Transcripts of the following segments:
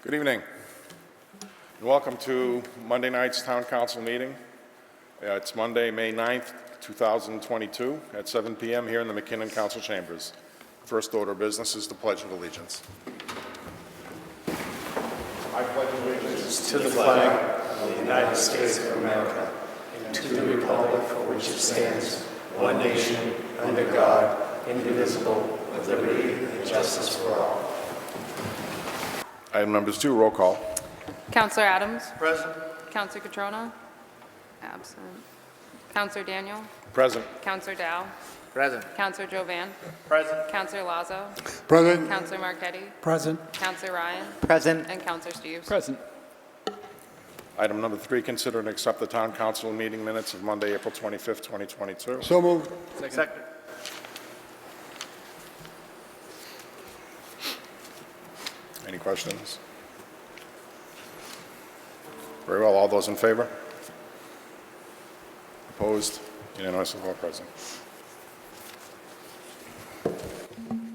Good evening, and welcome to Monday night's Town Council meeting. It's Monday, May 9th, 2022, at 7 p.m. here in the McKinnon Council Chambers. First order of business is the Pledge of Allegiance. I pledge allegiance to the flag of the United States of America and to the republic for which it stands, one nation, under God, indivisible, with liberty and justice for all. Item numbers 2, roll call. Councillor Adams. Present. Councillor Catrona. Absent. Councillor Daniel. Present. Councillor Dow. Present. Councillor Jovan. Present. Councillor Lazo. Present. Councillor Marchetti. Present. Councillor Ryan. Present. And Councillor Steves. Present. Item number 3, consider and accept the Town Council meeting minutes of Monday, April 25th, 2022. So moved. Second. Any questions? Very well. All those in favor? Opposed? Unanimous of all present.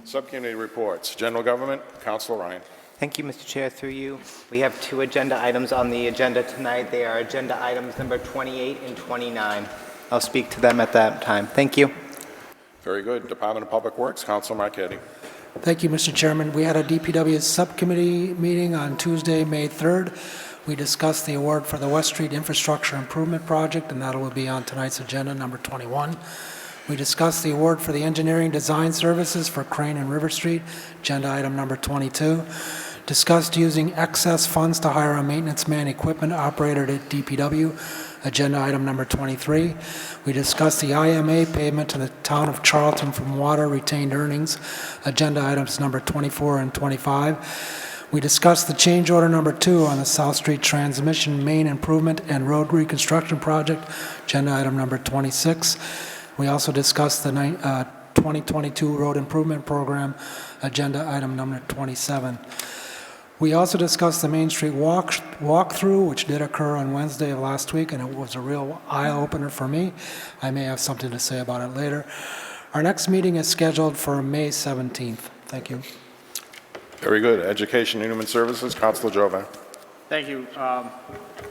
Subcommittee reports. General Government, Councilor Ryan. Thank you, Mr. Chair. Through you, we have 2 agenda items on the agenda tonight. They are agenda items number 28 and 29. I'll speak to them at that time. Thank you. Very good. Department of Public Works, Councilor Marchetti. Thank you, Mr. Chairman. We had a DPW subcommittee meeting on Tuesday, May 3rd. We discussed the award for the West Street Infrastructure Improvement Project, and that will be on tonight's agenda, number 21. We discussed the award for the engineering design services for Crane and River Street, agenda item number 22. Discussed using excess funds to hire a maintenance man equipment operator at DPW, agenda item number 23. We discussed the IMA payment to the town of Charlton from water retained earnings, agenda items number 24 and 25. We discussed the change order number 2 on the South Street Transmission Main Improvement and Road Reconstruction Project, agenda item number 26. We also discussed the 2022 Road Improvement Program, agenda item number 27. We also discussed the Main Street walkthrough, which did occur on Wednesday of last week, and it was a real eye-opener for me. I may have something to say about it later. Our next meeting is scheduled for May 17th. Thank you. Very good. Education and Human Services, Councilor Jovan. Thank you.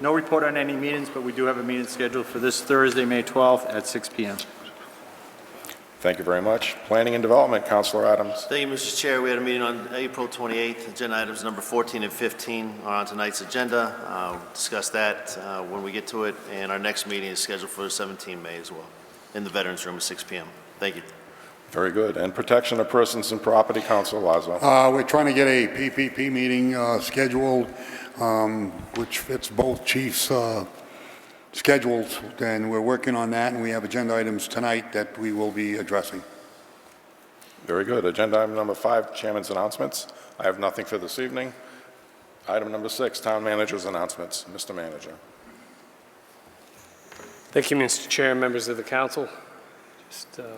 No report on any meetings, but we do have a meeting scheduled for this Thursday, May 12th at 6 p.m. Thank you very much. Planning and Development, Councilor Adams. Thank you, Mr. Chair. We had a meeting on April 28th. Agenda items number 14 and 15 are on tonight's agenda. We'll discuss that when we get to it. And our next meeting is scheduled for 17 May as well, in the Veterans Room at 6 p.m. Thank you. Very good. And Protection of Persons and Property, Councilor Lazo. We're trying to get a PPP meeting scheduled, which fits both chiefs' schedules, and we're working on that, and we have agenda items tonight that we will be addressing. Very good. Agenda item number 5, Chairman's announcements. I have nothing for this evening. Item number 6, Town Manager's announcements. Mr. Manager. Thank you, Mr. Chair, members of the council. Just a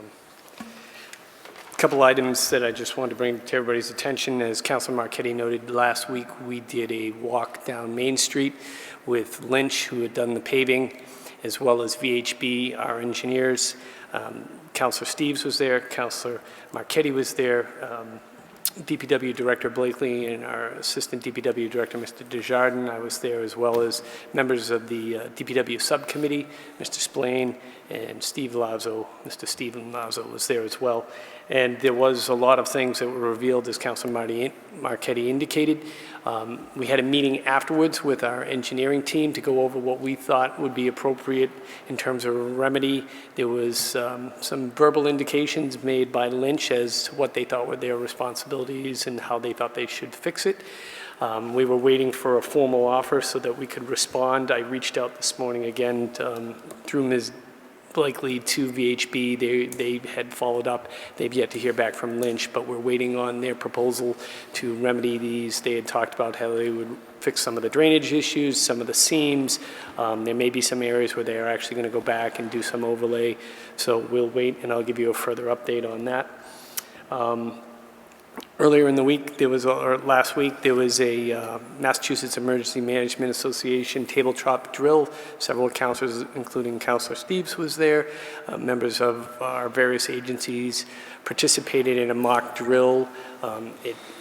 couple items that I just wanted to bring to everybody's attention. As Councilor Marchetti noted, last week we did a walk down Main Street with Lynch, who had done the paving, as well as VHB, our engineers. Councilor Steves was there, Councilor Marchetti was there, DPW Director Blakely and our Assistant DPW Director, Mr. Desjardins. I was there, as well as members of the DPW Subcommittee, Mr. Splain and Steve Lazo. Mr. Stephen Lazo was there as well. And there was a lot of things that were revealed, as Councilor Marchetti indicated. We had a meeting afterwards with our engineering team to go over what we thought would be appropriate in terms of a remedy. There was some verbal indications made by Lynch as to what they thought were their responsibilities and how they thought they should fix it. We were waiting for a formal offer so that we could respond. I reached out this morning again through Ms. Blakely to VHB. They had followed up. They've yet to hear back from Lynch, but we're waiting on their proposal to remedy these. They had talked about how they would fix some of the drainage issues, some of the seams. There may be some areas where they are actually going to go back and do some overlay. So we'll wait, and I'll give you a further update on that. Earlier in the week, or last week, there was a Massachusetts Emergency Management Association tabletop drill. Several counselors, including Counselor Steves, was there. Members of our various agencies participated in a mock drill.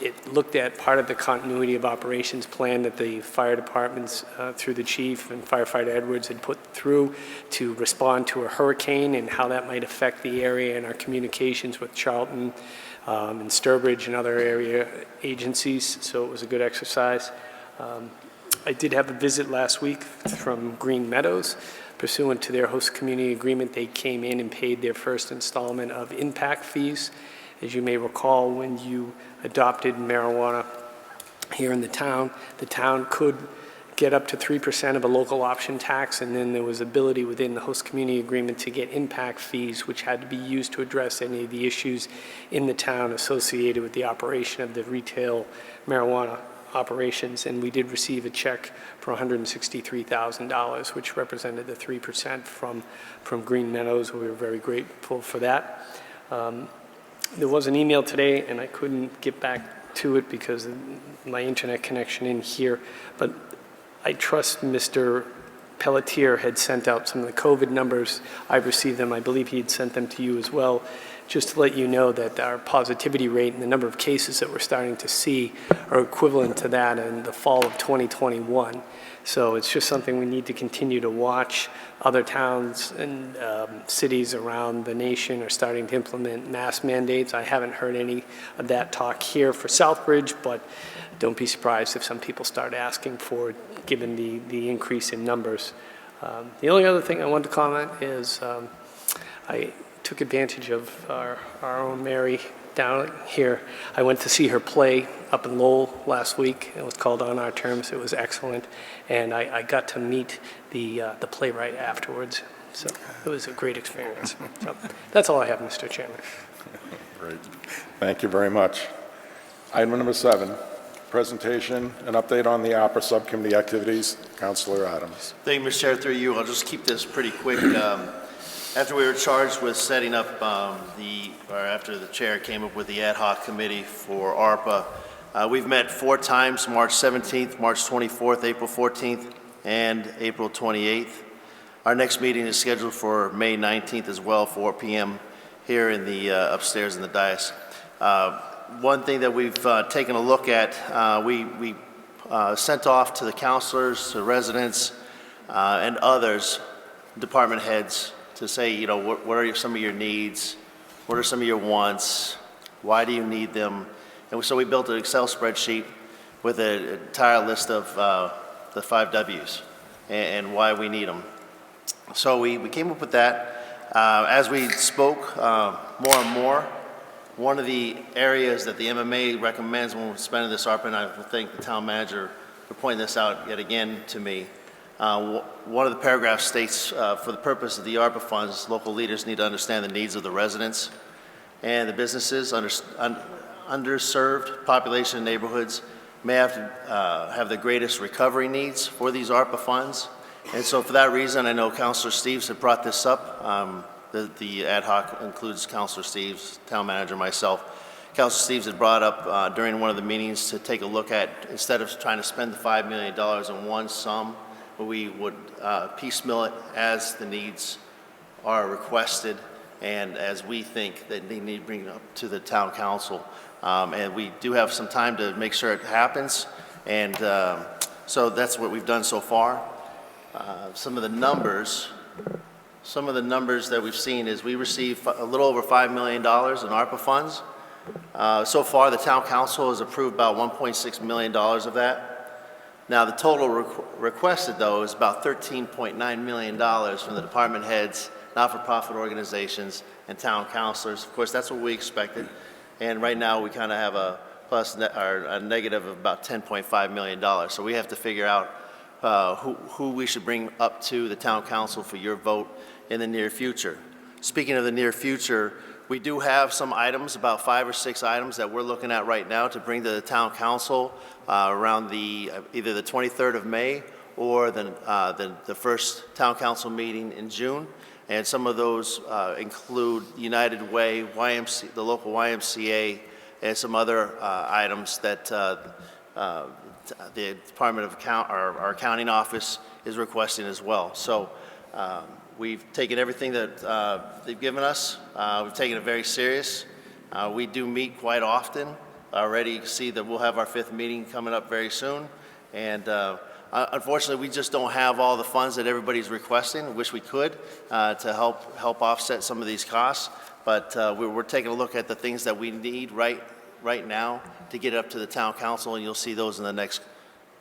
It looked at part of the continuity of operations plan that the fire departments, through the chief and firefighter Edwards, had put through to respond to a hurricane and how that might affect the area and our communications with Charlton and Southbridge and other area agencies, so it was a good exercise. I did have a visit last week from Green Meadows. Pursuant to their host community agreement, they came in and paid their first installment of impact fees. As you may recall, when you adopted marijuana here in the town could get up to 3% of a local option tax, and then there was ability within the host community agreement to get impact fees, which had to be used to address any of the issues in the town associated with the operation of the retail marijuana operations. And we did receive a check for $163,000, which represented the 3% from Green Meadows. We were very grateful for that. There was an email today, and I couldn't get back to it because of my internet connection in here, but I trust Mr. Pelletier had sent out some of the COVID numbers. I've received them. I believe he had sent them to you as well, just to let you know that our positivity rate and the number of cases that we're starting to see are equivalent to that in the fall of 2021. So it's just something we need to continue to watch. Other towns and cities around the nation are starting to implement mask mandates. I haven't heard any of that talk here for Southbridge, but don't be surprised if some people start asking for it, given the increase in numbers. The only other thing I wanted to comment is I took advantage of our own Mary down here. I went to see her play up in Lowell last week. It was called On Our Terms. It was excellent. And I got to meet the playwright afterwards. So it was a great experience. So that's all I have, Mr. Chairman. Great. Thank you very much. Item number 7, presentation and update on the opera subcommittee activities. Councilor Adams. Thank you, Mr. Chair. Through you, I'll just keep this pretty quick. After we were charged with setting up after the chair came up with the ad hoc committee for ARPA, we've met 4 times, March 17th, March 24th, April 14th, and April 28th. Our next meeting is scheduled for May 19th as well, 4 p.m. here in the upstairs in the dais. One thing that we've taken a look at, we sent off to the counselors, to residents, and others, department heads, to say, what are some of your needs? What are some of your wants? Why do you need them? And so we built an Excel spreadsheet with an entire list of the 5 W's and why we need them. So we came up with that. As we spoke more and more, one of the areas that the MMA recommends when we're spending this ARPA, and I thank the town manager for pointing this out yet again to me, one of the paragraphs states, for the purpose of the ARPA funds, local leaders need to understand the needs of the residents and the businesses. Underserved population in neighborhoods may have to have the greatest recovery needs for these ARPA funds. And so for that reason, I know Councilor Steves had brought this up. The ad hoc includes Councilor Steves, town manager, myself. Councilor Steves had brought up during one of the meetings to take a look at, instead of trying to spend the $5 million in one sum, we would piecemeal it as the needs are requested and as we think that they need to bring up to the town council. And we do have some time to make sure it happens. And so that's what we've done so far. Some of the numbers that we've seen is we received a little over $5 million in ARPA funds. So far, the town council has approved about $1.6 million of that. Now, the total requested, though, is about $13.9 million from the department heads, not-for-profit organizations, and town councilors. Of course, that's what we expected. And right now, we kind of have a negative of about $10.5 million. So we have to figure out who we should bring up to the town council for your vote in the near future. Speaking of the near future, we do have some items, about 5 or 6 items that we're looking at right now to bring to the town council around either the 23rd of May or the first town council meeting in June. And some of those include United Way, the local YMCA, and some other items that the Department of our accounting office is requesting as well. So we've taken everything that they've given us. We've taken it very serious. We do meet quite often. Already you can see that we'll have our 5th meeting coming up very soon. And unfortunately, we just don't have all the funds that everybody's requesting. I wish we could to help offset some of these costs. But we're taking a look at the things that we need right now to get up to the town council, and you'll see those in the next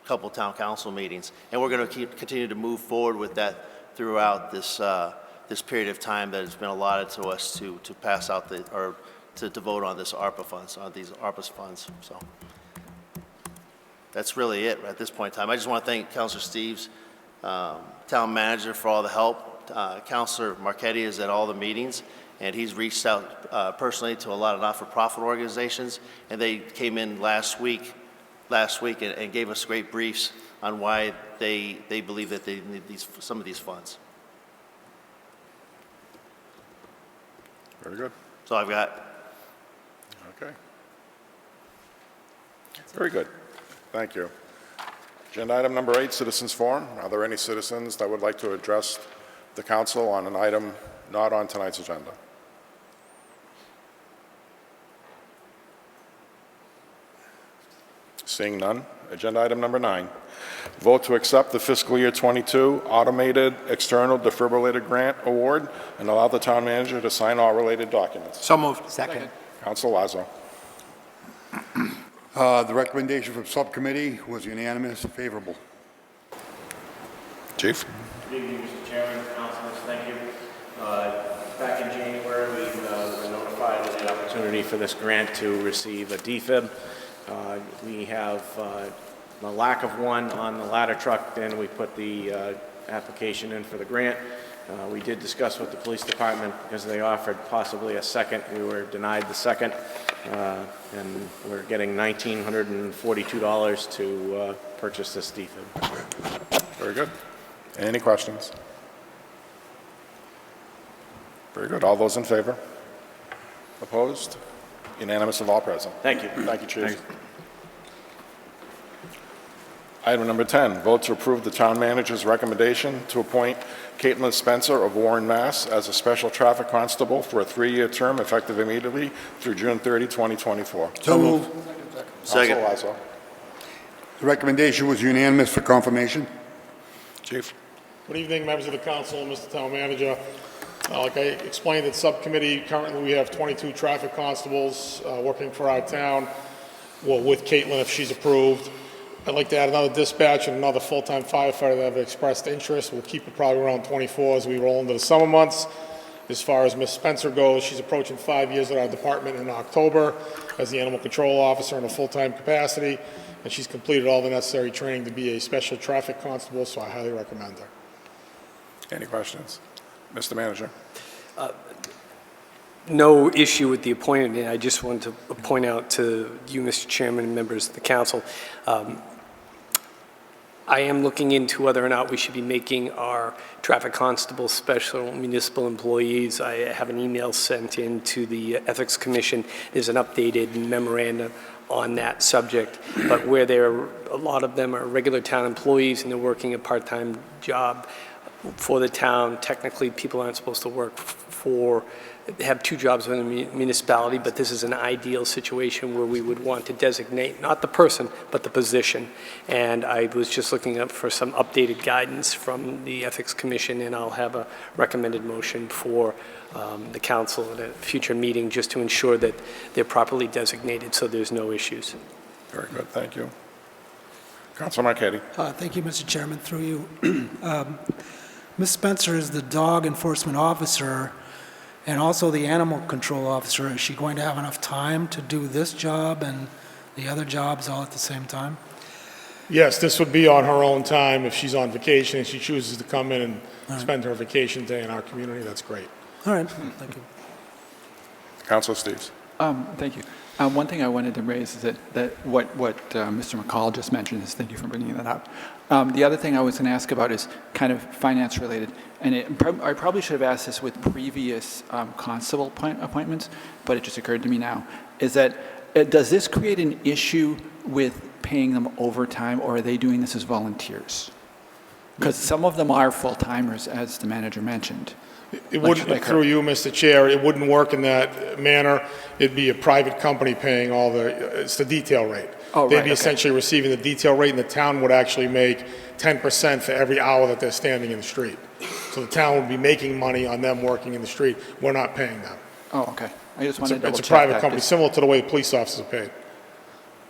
couple town council meetings. And we're going to continue to move forward with that throughout this period of time that has been allotted to us to pass out to vote on this ARPA funds, on these ARPA funds. So that's really it at this point in time. I just want to thank Councilor Steves, town manager, for all the help. Councilor Marchetti is at all the meetings, and he's reached out personally to a lot of not-for-profit organizations, and they came in last week and gave us great briefs on why they believe that they need some of these funds. Very good. So I've got. Okay. Very good. Thank you. Agenda item number 8, citizens forum. Are there any citizens that would like to address the council on an item not on tonight's agenda? Seeing none. Agenda item number 9. Vote to accept the fiscal year 22 automated external defibrillator grant award and allow the town manager to sign all related documents. So moved. Second. Council Lazo. The recommendation from subcommittee was unanimous, favorable. Chief. Good evening, Mr. Chairman, councilors, thank you. Back in January, we were notified of the opportunity for this grant to receive a defib. We have the lack of one on the ladder truck, then we put the application in for the grant. We did discuss with the police department because they offered possibly a second. We were denied the second, and we're getting $1,942 to purchase this defib. Very good. Any questions? Very good. All those in favor? Opposed? Unanimous of all present. Thank you. Thank you, Chief. Item number 10, vote to approve the town manager's recommendation to appoint Caitlyn Spencer of Warren, Mass. as a special traffic constable for a 3-year term effective immediately through June 30, 2024. So moved. Second. Council Lazo. The recommendation was unanimous for confirmation. Chief. Good evening, members of the council, Mr. Town Manager. Like I explained at subcommittee, currently we have 22 traffic constables working for our town, well, with Caitlyn if she's approved. I'd like to add another dispatch and another full-time firefighter that have expressed interest. We'll keep it probably around 24 as we roll into the summer months. As far as Ms. Spencer goes, she's approaching 5 years at our department in October as the animal control officer in a full-time capacity, and she's completed all the necessary training to be a special traffic constable, so I highly recommend her. Any questions? Mr. Manager. No issue with the appointment. I just wanted to point out to you, Mr. Chairman, and members of the council, I am looking into whether or not we should be making our traffic constables special municipal employees. I have an email sent in to the Ethics Commission. There's an updated memorandum on that subject, but where a lot of them are regular town employees and they're working a part-time job for the town, technically people aren't supposed to work have 2 jobs within the municipality, but this is an ideal situation where we would want to designate not the person, but the position. And I was just looking up for some updated guidance from the Ethics Commission, and I'll have a recommended motion for the council at a future meeting just to ensure that they're properly designated so there's no issues. Very good. Thank you. Councilor Marchetti. Thank you, Mr. Chairman, through you. Ms. Spencer is the dog enforcement officer and also the animal control officer. Is she going to have enough time to do this job and the other jobs all at the same time? Yes, this would be on her own time. If she's on vacation and she chooses to come in and spend her vacation day in our community, that's great. All right, thank you. Councilor Steves. Thank you. One thing I wanted to raise is that what Mr. McCall just mentioned is, thank you for bringing that up. The other thing I was going to ask about is kind of finance related, and I probably should have asked this with previous constable appointments, but it just occurred to me now, is that does this create an issue with paying them overtime, or are they doing this as volunteers? Because some of them are full-timers, as the manager mentioned. It wouldn't, through you, Mr. Chair, it wouldn't work in that manner. It'd be a private company paying all it's the detail rate. Oh, They'd right, be okay. essentially receiving the detail rate, and the town would actually make 10% for every hour that they're standing in the street. So the town would be making money on them working in the street. We're not paying them. Oh, okay. I just wanted to double It's a check private that, company, just- similar to the way police officers are paid.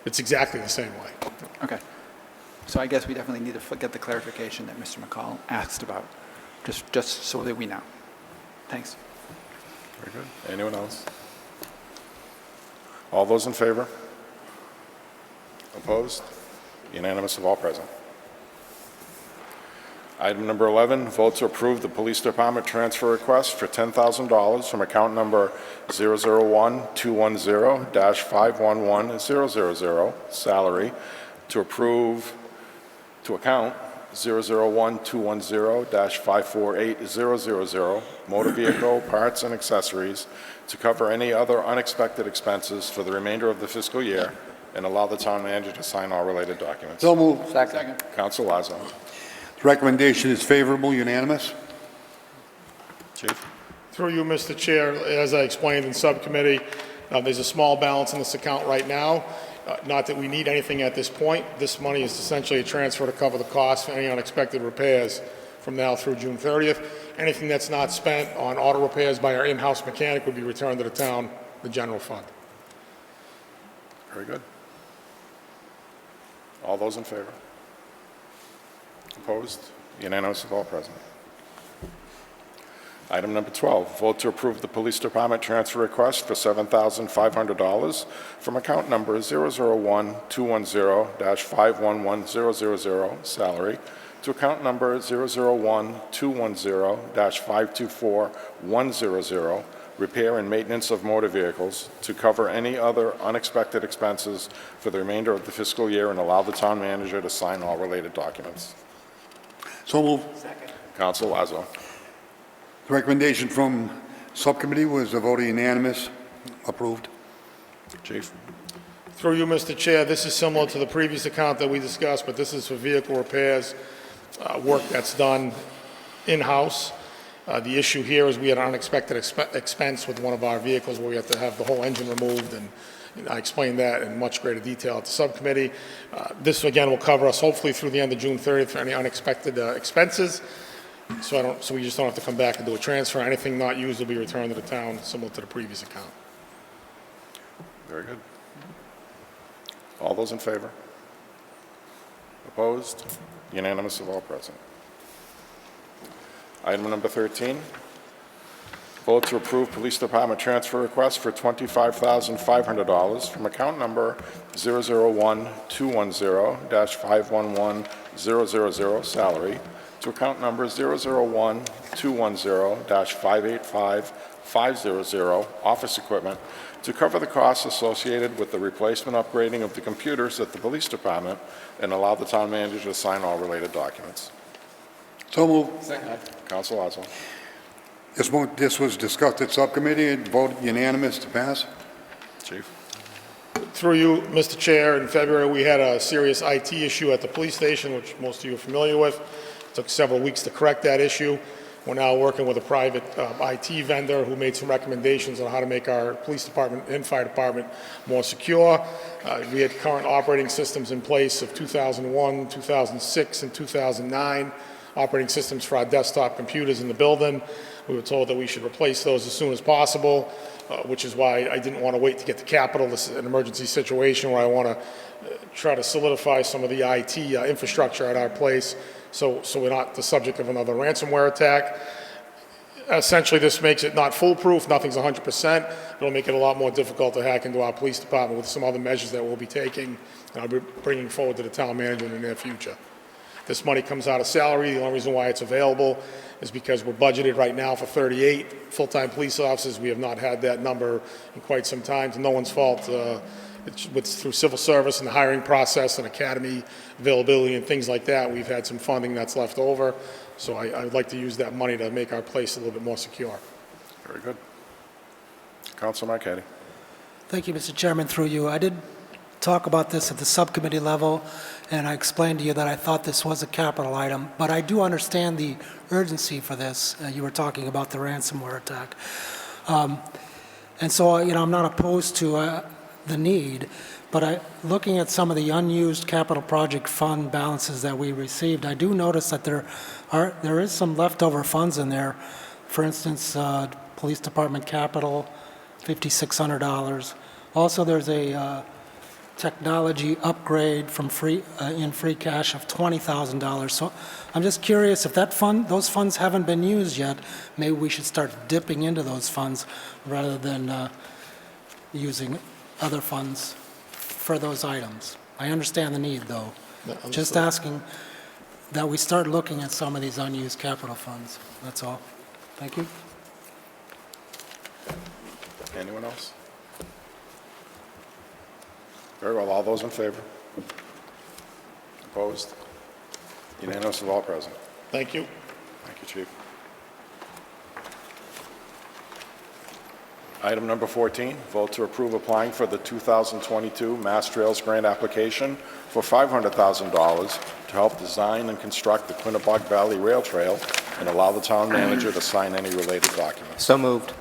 It's exactly the same way. Okay. So I guess we definitely need to get the clarification that Mr. McCall asked about, just so that we know. Thanks. Very good. Anyone else? All those in favor? Opposed? Unanimous of all present. Item number 11, vote to approve the police department transfer request for $10,000 from account number 001-210-511-000, salary, to account 001-210-548-000, motor vehicle parts and accessories, to cover any other unexpected expenses for the remainder of the fiscal year, and allow the town manager to sign all related documents. So moved. Second. Counsel Lazo. The recommendation is favorable, unanimous. Chief? Through you, Mr. Chair, as I explained in subcommittee, there's a small balance in this account right now. Not that we need anything at this point. This money is essentially a transfer to cover the cost for any unexpected repairs from now through June 30th. Anything that's not spent on auto repairs by our in-house mechanic would be returned to the town, the general fund. Very good. All those in favor? Opposed? Unanimous of all present. Item number 12, vote to approve the police department transfer request for $7,500 from account number 001-210-511000, salary, to account number 001-210-524100, repair and maintenance of motor vehicles, to cover any other unexpected expenses for the remainder of the fiscal year, and allow the town manager to sign all related documents. So moved. Counsel Lazo. The recommendation from subcommittee was a vote unanimous, approved. Chief? Through you, Mr. Chair, this is similar to the previous account that we discussed, but this is for vehicle repairs, work that's done in-house. The issue here is we had an unexpected expense with one of our vehicles where we had to have the whole engine removed, and I explained that in much greater detail at the subcommittee. This, again, will cover us hopefully through the end of June 30th for any unexpected expenses. So we just don't have to come back and do a transfer. Anything not used will be returned to the town, similar to the previous account. Very good. All those in favor? Opposed? Unanimous of all present. Item number 13, vote to approve police department transfer request for $25,500 from account number 001-210-511000, salary, to account number 001-210-585-500, office equipment, to cover the costs associated with the replacement upgrading of the computers at the police department, and allow the town manager to sign all related documents. So moved. Counsel Lazo. This was discussed at subcommittee and voted unanimous to pass. Chief? Through you, Mr. Chair, in February, we had a serious IT issue at the police station, which most of you are familiar with. It took several weeks to correct that issue. We're now working with a private IT vendor who made some recommendations on how to make our police department and fire department more secure. We had current operating systems in place of 2001, 2006, and 2009, operating systems for our desktop computers in the building. We were told that we should replace those as soon as possible, which is why I didn't want to wait to get to Capitol. This is an emergency situation where I want to try to solidify some of the IT infrastructure at our place, so we're not the subject of another ransomware attack. Essentially, this makes it not foolproof. Nothing's 100%. It'll make it a lot more difficult to hack into our police department with some other measures that we'll be taking, and I'll be bringing forward to the town manager in the near future. This money comes out of salary. The only reason why it's available is because we're budgeted right now for 38 full-time police officers. We have not had that number in quite some time. It's no one's fault. It's through civil service and the hiring process and academy availability and things like that. We've had some funding that's left over. So I would like to use that money to make our place a little bit more secure. Very good. Counsel Marquetti. Thank you, Mr. Chairman, through you. I did talk about this at the subcommittee level, and I explained to you that I thought this was a capital item, but I do understand the urgency for this. You were talking about the ransomware attack. And so, I'm not opposed to the need, but looking at some of the unused capital project fund balances that we received, I do notice that there is some leftover funds in there. For instance, Police Department capital, $5,600. Also, there's a technology upgrade from free cash of $20,000. So I'm just curious if those funds haven't been used yet, maybe we should start dipping into those funds rather than using other funds for those items. I understand the need, though. Just asking that we start looking at some of these unused capital funds. That's all. Thank you. Anyone else? Very well, all those in favor? Opposed? Unanimous of all present. Thank you. Thank you, Chief. Item number 14, vote to approve applying for the 2022 Mass Trails Grant application for $500,000 to help design and construct the Quinnebog Valley Rail Trail and allow the town manager to sign any related documents. So moved.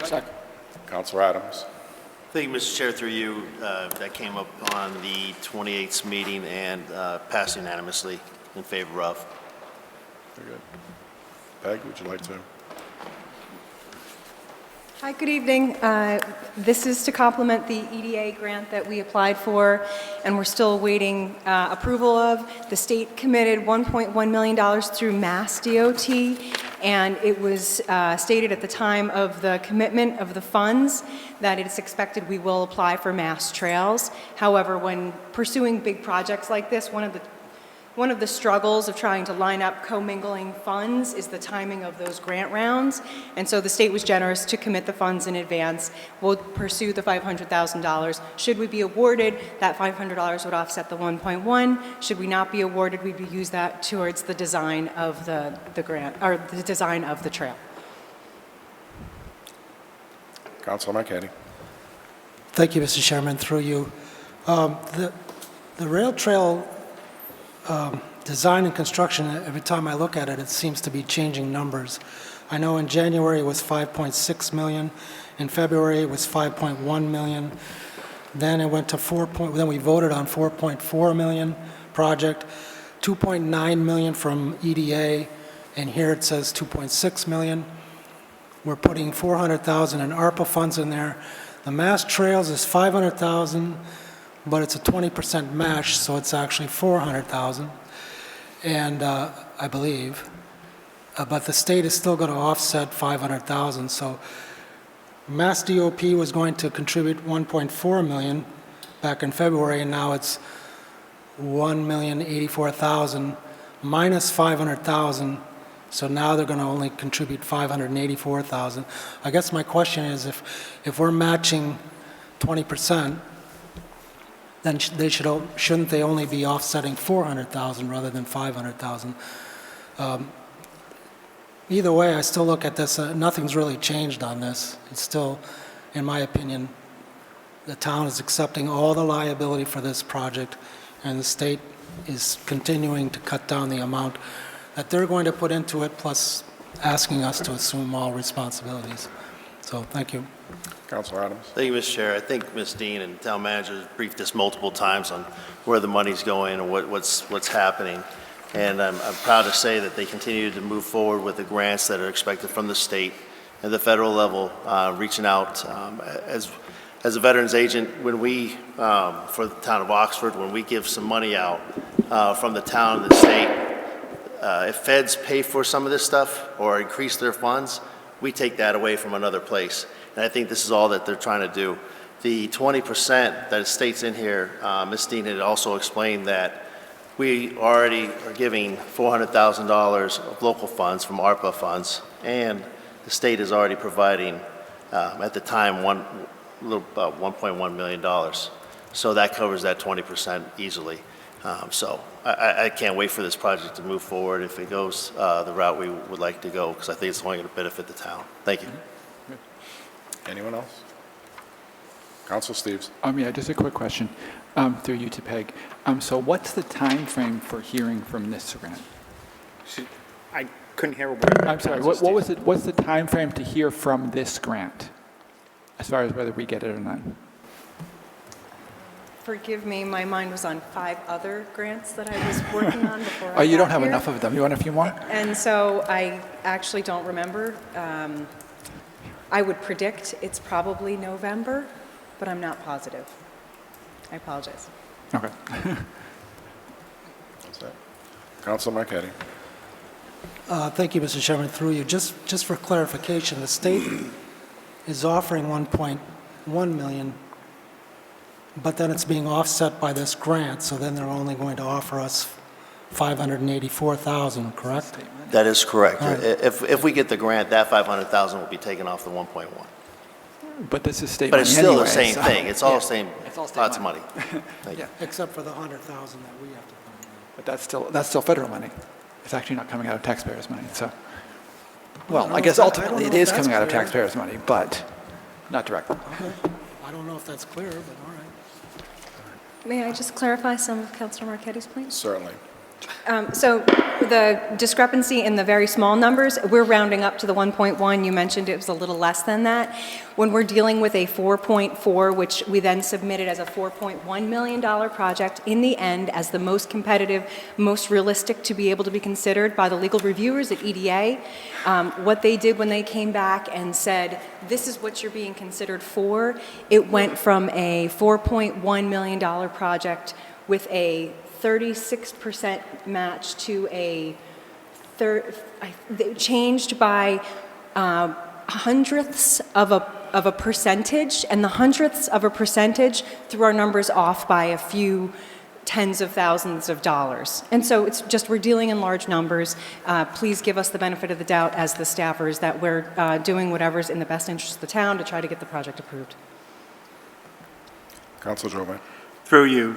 Second. Councilor Adams. Thank you, Mr. Chair, through you. That came up on the 28th meeting and passed unanimously in favor of. Very good. Peg, would you like to? Hi, good evening. This is to complement the EDA grant that we applied for, and we're still awaiting approval of. The state committed $1.1 million through Mass DOT, and it was stated at the time of the commitment of the funds that it's expected we will apply for Mass Trails. However, when pursuing big projects like this, one of the struggles of trying to line up commingling funds is the timing of those grant rounds. And so the state was generous to commit the funds in advance. We'll pursue the $500,000. Should we be awarded, that $500 would offset the 1.1. Should we not be awarded, we'd use that towards the design of the grant, or the design of the trail. Councilor Marchetti. Thank you, Mr. Chairman, through you. The rail trail design and construction, every time I look at it, it seems to be changing numbers. I know in January it was 5.6 million, in February it was 5.1 million, then it went to then we voted on 4.4 million project, 2.9 million from EDA, and here it says 2.6 million. We're putting 400,000 in ARPA funds in there. The Mass Trails is 500,000, but it's a 20% match, so it's actually 400,000, and I believe. But the state is still going to offset 500,000. So Mass DOP was going to contribute 1.4 million back in February, and now it's 1,084,000 minus 500,000. So now they're going to only contribute 584,000. I guess my question is, if we're matching 20%, then shouldn't they only be offsetting 400,000 rather than 500,000? Either way, I still look at this, nothing's really changed on this. It's still, in my opinion, the town is accepting all the liability for this project, and the state is continuing to cut down the amount that they're going to put into it, plus asking us to assume all responsibilities. So, thank you. Councilor Adams. Thank you, Mr. Chair. I think Ms. Dean and town manager briefed this multiple times on where the money's going and what's happening. And I'm proud to say that they continue to move forward with the grants that are expected from the state and the federal level, reaching out. As a veterans agent, when we, for the town of Oxford, when we give some money out from the town and the state, if feds pay for some of this stuff or increase their funds, we take that away from another place. And I think this is all that they're trying to do. The 20% that states in here, Ms. Dean had also explained that we already are giving $400,000 of local funds from ARPA funds, and the state is already providing, at the time, about $1.1 million. So that covers that 20% easily. So I can't wait for this project to move forward if it goes the route we would like to go, because I think it's only going to benefit the town. Thank you. Anyone else? Council Steves. Yeah, just a quick question, through you to Peg. So what's the time frame for hearing from this grant? I couldn't hear a word. I'm sorry, what was it, what's the time frame to hear from this grant? As far as whether we get it or not? Forgive me, my mind was on 5 other grants that I was working on before I Oh, you don't got have here. enough of them, you want a few more? And so I actually don't remember. I would predict it's probably November, but I'm not positive. I apologize. Okay. That's it. Council Marquetti. Thank you, Mr. Chairman, through you. Just for clarification, the state is offering 1.1 million, but then it's being offset by this grant, so then they're only going to offer us 584,000, correct? That is correct. All right. If we get the grant, that 500,000 will be taken off the 1.1. But this is state But money it's still anyway, the same so- thing. It's all Yeah. same, It's all state lots of money. Thank you. Except for the 100,000 that we have to put in. But that's still federal money. It's actually not coming out of taxpayers' money, so. Well, I guess ultimately it is coming out of taxpayers' money, but not directly. Okay. I don't know if that's clear, but all right. May I just clarify some of Councilor Marquetti's points? Certainly. So the discrepancy in the very small numbers, we're rounding up to the 1.1. You mentioned it was a little less than that. When we're dealing with a 4.4, which we then submitted as a $4.1 million project, in the end, as the most competitive, most realistic to be able to be considered by the legal reviewers at EDA, what they did when they came back and said, this is what you're being considered for, it went from a $4.1 million project with a 36% match to a changed by hundredths of a percentage, and the hundredths of a percentage threw our numbers off by a few tens of thousands of dollars. And so it's just, we're dealing in large numbers. Please give us the benefit of the doubt as the staffers that we're doing whatever's in the best interest of the town to try to get the project approved. Council Jovan. Through you,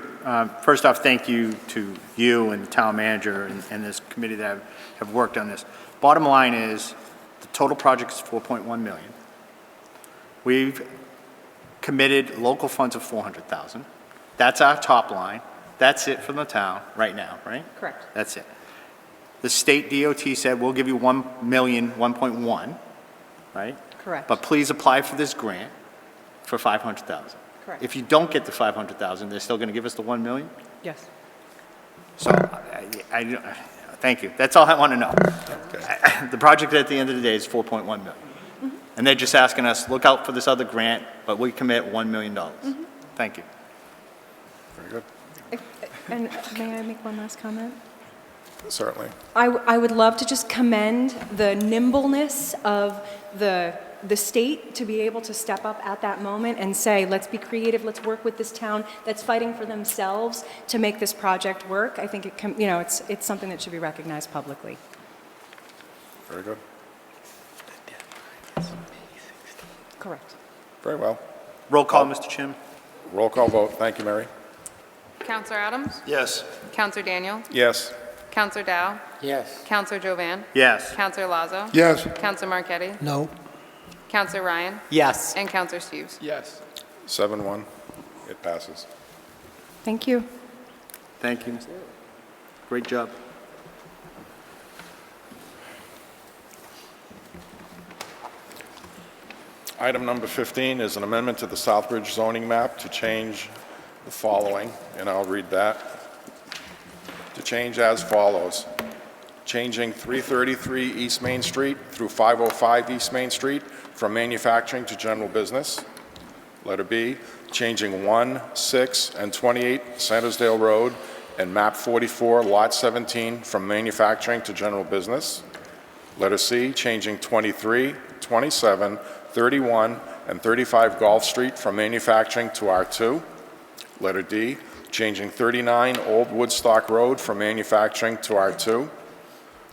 first off, thank you to you and the town manager and this committee that have worked on this. Bottom line is, the total project is $4.1 million. We've committed local funds of $400,000. That's our top line. That's it from the town right now, right? Correct. That's it. The state DOT said, we'll give you 1.1, right? Correct. But please apply for this grant for $500,000. Correct. If you don't get the $500,000, they're still going to give us the $1 million? Yes. So, thank you. That's all I want to know. The project at the end of the day is $4.1 million. Mm-hmm. And they're just asking us, look out for this other grant, but we commit $1 million. Mm-hmm. Thank you. Very good. And may I make one last comment? Certainly. I would love to just commend the nimbleness of the state to be able to step up at that moment and say, let's be creative, let's work with this town that's fighting for themselves to make this project work. I think it's something that should be recognized publicly. Very good. Correct. Very well. Roll call, Mr. Chairman. Roll call vote. Thank you, Mary. Counselor Adams? Yes. Counselor Daniel? Yes. Counselor Dow? Yes. Counselor Jovan? Yes. Counselor Lazo? Yes. Counselor Marquetti? No. Counselor Ryan? Yes. And Counselor Steves? Yes. 7-1. It passes. Thank you. Thank you. Great job. Item number 15 is an amendment to the Southbridge zoning map to change the following, and I'll read that. To change as follows. Changing 333 East Main Street through 505 East Main Street from manufacturing to general business. Letter B, changing 1, 6, and 28 Sandersdale Road and map 44, lot 17 from manufacturing to general business. Letter C, changing 23, 27, 31, and 35 Gulf Street from manufacturing to R2. Letter D, changing 39 Old Woodstock Road from manufacturing to R2.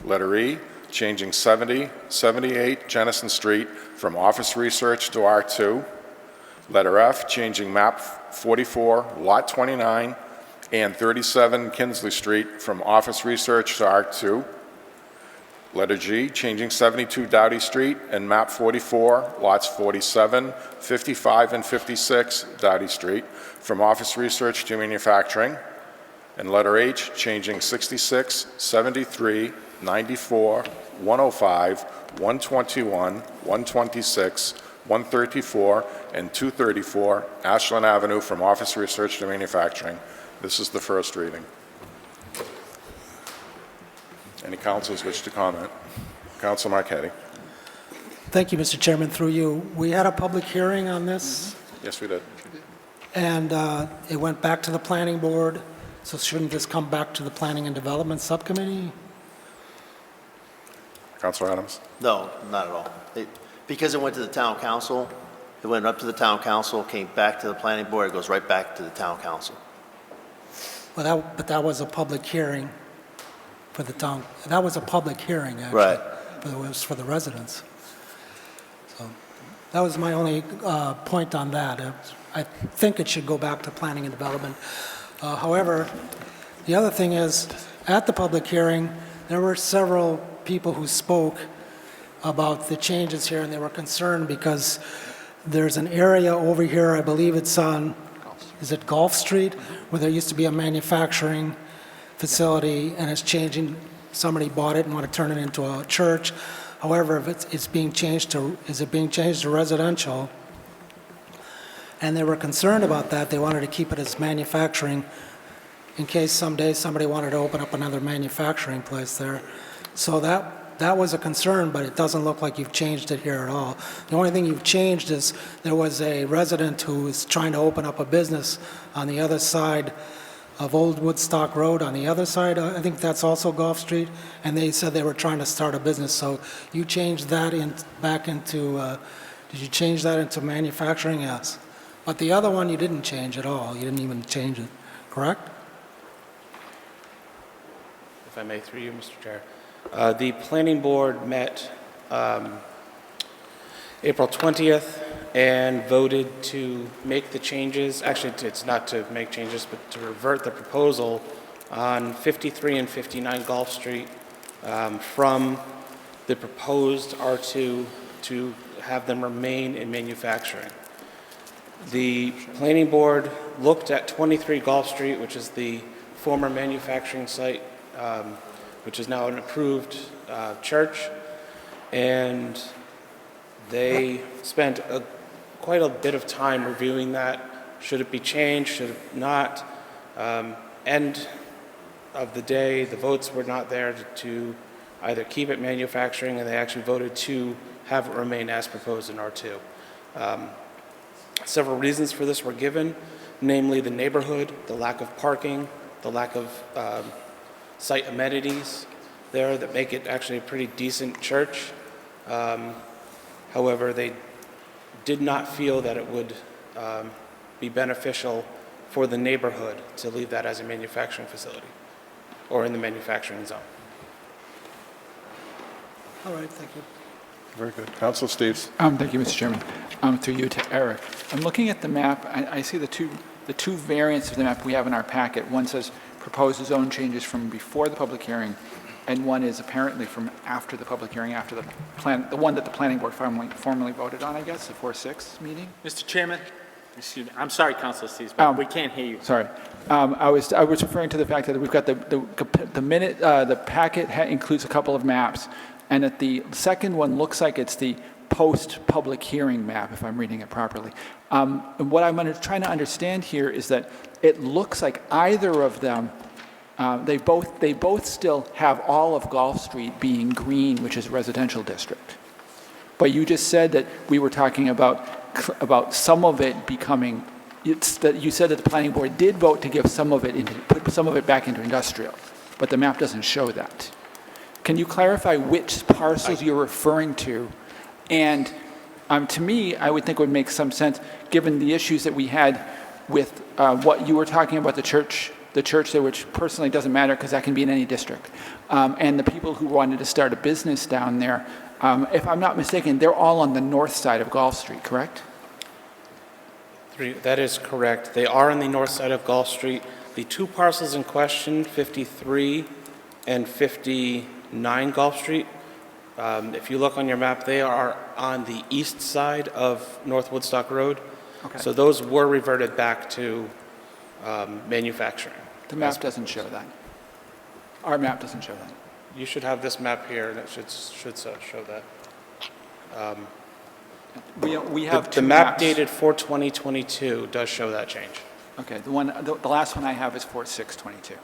Letter E, changing 70, 78 Jennison Street from office research to R2. Letter F, changing map 44, lot 29, and 37 Kinsley Street from office research to R2. Letter G, changing 72 Doughty Street and map 44, lots 47, 55, and 56 Doughty Street from office research to manufacturing. And letter H, changing 66, 73, 94, 105, 121, 126, 134, and 234 Ashland Avenue from office research to manufacturing. This is the first reading. Any councilors wish to comment? Council Marquetti. Thank you, Mr. Chairman, through you. We had a public hearing on this, Yes, we did. and it went back to the planning board, so shouldn't this come back to the Planning and Development Subcommittee? Councilor Adams. No, not at all. Because it went to the town council, it went up to the town council, came back to the planning board, it goes right back to the town council. Well, but that was a public hearing for the town. That was a public hearing, actually. Right. But it was for the residents. So that was my only point on that. I think it should go back to Planning and Development. However, the other thing is, at the public hearing, there were several people who spoke about the changes here, and they were concerned because there's an area over here, I believe it's on, is it Gulf Street, where there used to be a manufacturing facility, and it's changing. Somebody bought it and want to turn it into a church. However, if it's being changed to, is it being changed to residential? And they were concerned about that. They wanted to keep it as manufacturing in case someday somebody wanted to open up another manufacturing place there. So that was a concern, but it doesn't look like you've changed it here at all. The only thing you've changed is there was a resident who was trying to open up a business on the other side of Old Woodstock Road, on the other side, I think that's also Gulf Street, and they said they were trying to start a business. So you changed that back into, did you change that into manufacturing? Yes. But the other one you didn't change at all. You didn't even change it, correct? If I may, through you, Mr. Chair. The planning board met April 20th and voted to make the changes. Actually, it's not to make changes, but to revert the proposal on 53 and 59 Gulf Street from the proposed R2 to have them remain in manufacturing. The planning board looked at 23 Gulf Street, which is the former manufacturing site, which is now an approved church, and they spent quite a bit of time reviewing that. Should it be changed? Should it not? End of the day, the votes were not there to either keep it manufacturing, and they actually voted to have it remain as proposed in R2. Several reasons for this were given, namely the neighborhood, the lack of parking, the lack of site amenities there that make it actually a pretty decent church. However, they did not feel that it would be beneficial for the neighborhood to leave that as a manufacturing facility or in the manufacturing zone. All right, thank you. Very good. Councilor Steves. Thank you, Mr. Chairman. Through you to Eric. I'm looking at the map. I see the two variants of the map we have in our packet. One says proposed zone changes from before the public hearing, and one is apparently from after the public hearing, after the plan, the one that the planning board formally voted on, I guess, the 4-6 meeting. Mr. Chairman, excuse me, I'm sorry, Councilor Steves, but we can't hear you. Sorry. I was referring to the fact that we've got the packet includes a couple of maps, and that the second one looks like it's the post-public hearing map, if I'm reading it properly. And what I'm trying to understand here is that it looks like either of them, they both still have all of Gulf Street being green, which is a residential district. But you just said that we were talking about some of it becoming. You said that the planning board did vote to give put some of it back into industrial, but the map doesn't show that. Can you clarify which parcels you're referring to? And to me, I would think it would make some sense, given the issues that we had with what you were talking about, the church there, which personally doesn't matter because that can be in any district, and the people who wanted to start a business down there. If I'm not mistaken, they're all on the north side of Gulf Street, correct? That is correct. They are on the north side of Gulf Street. The two parcels in question, 53 and 59 Gulf Street, If you look on your map, they are on the east side of North Woodstock Road. Okay. So those were reverted back to manufacturing. The map doesn't show that. Our map doesn't show that. You should have this map here, and it should show that. We have The two map maps. dated 4/20/22 does show that change. Okay, the last one I have is 4622.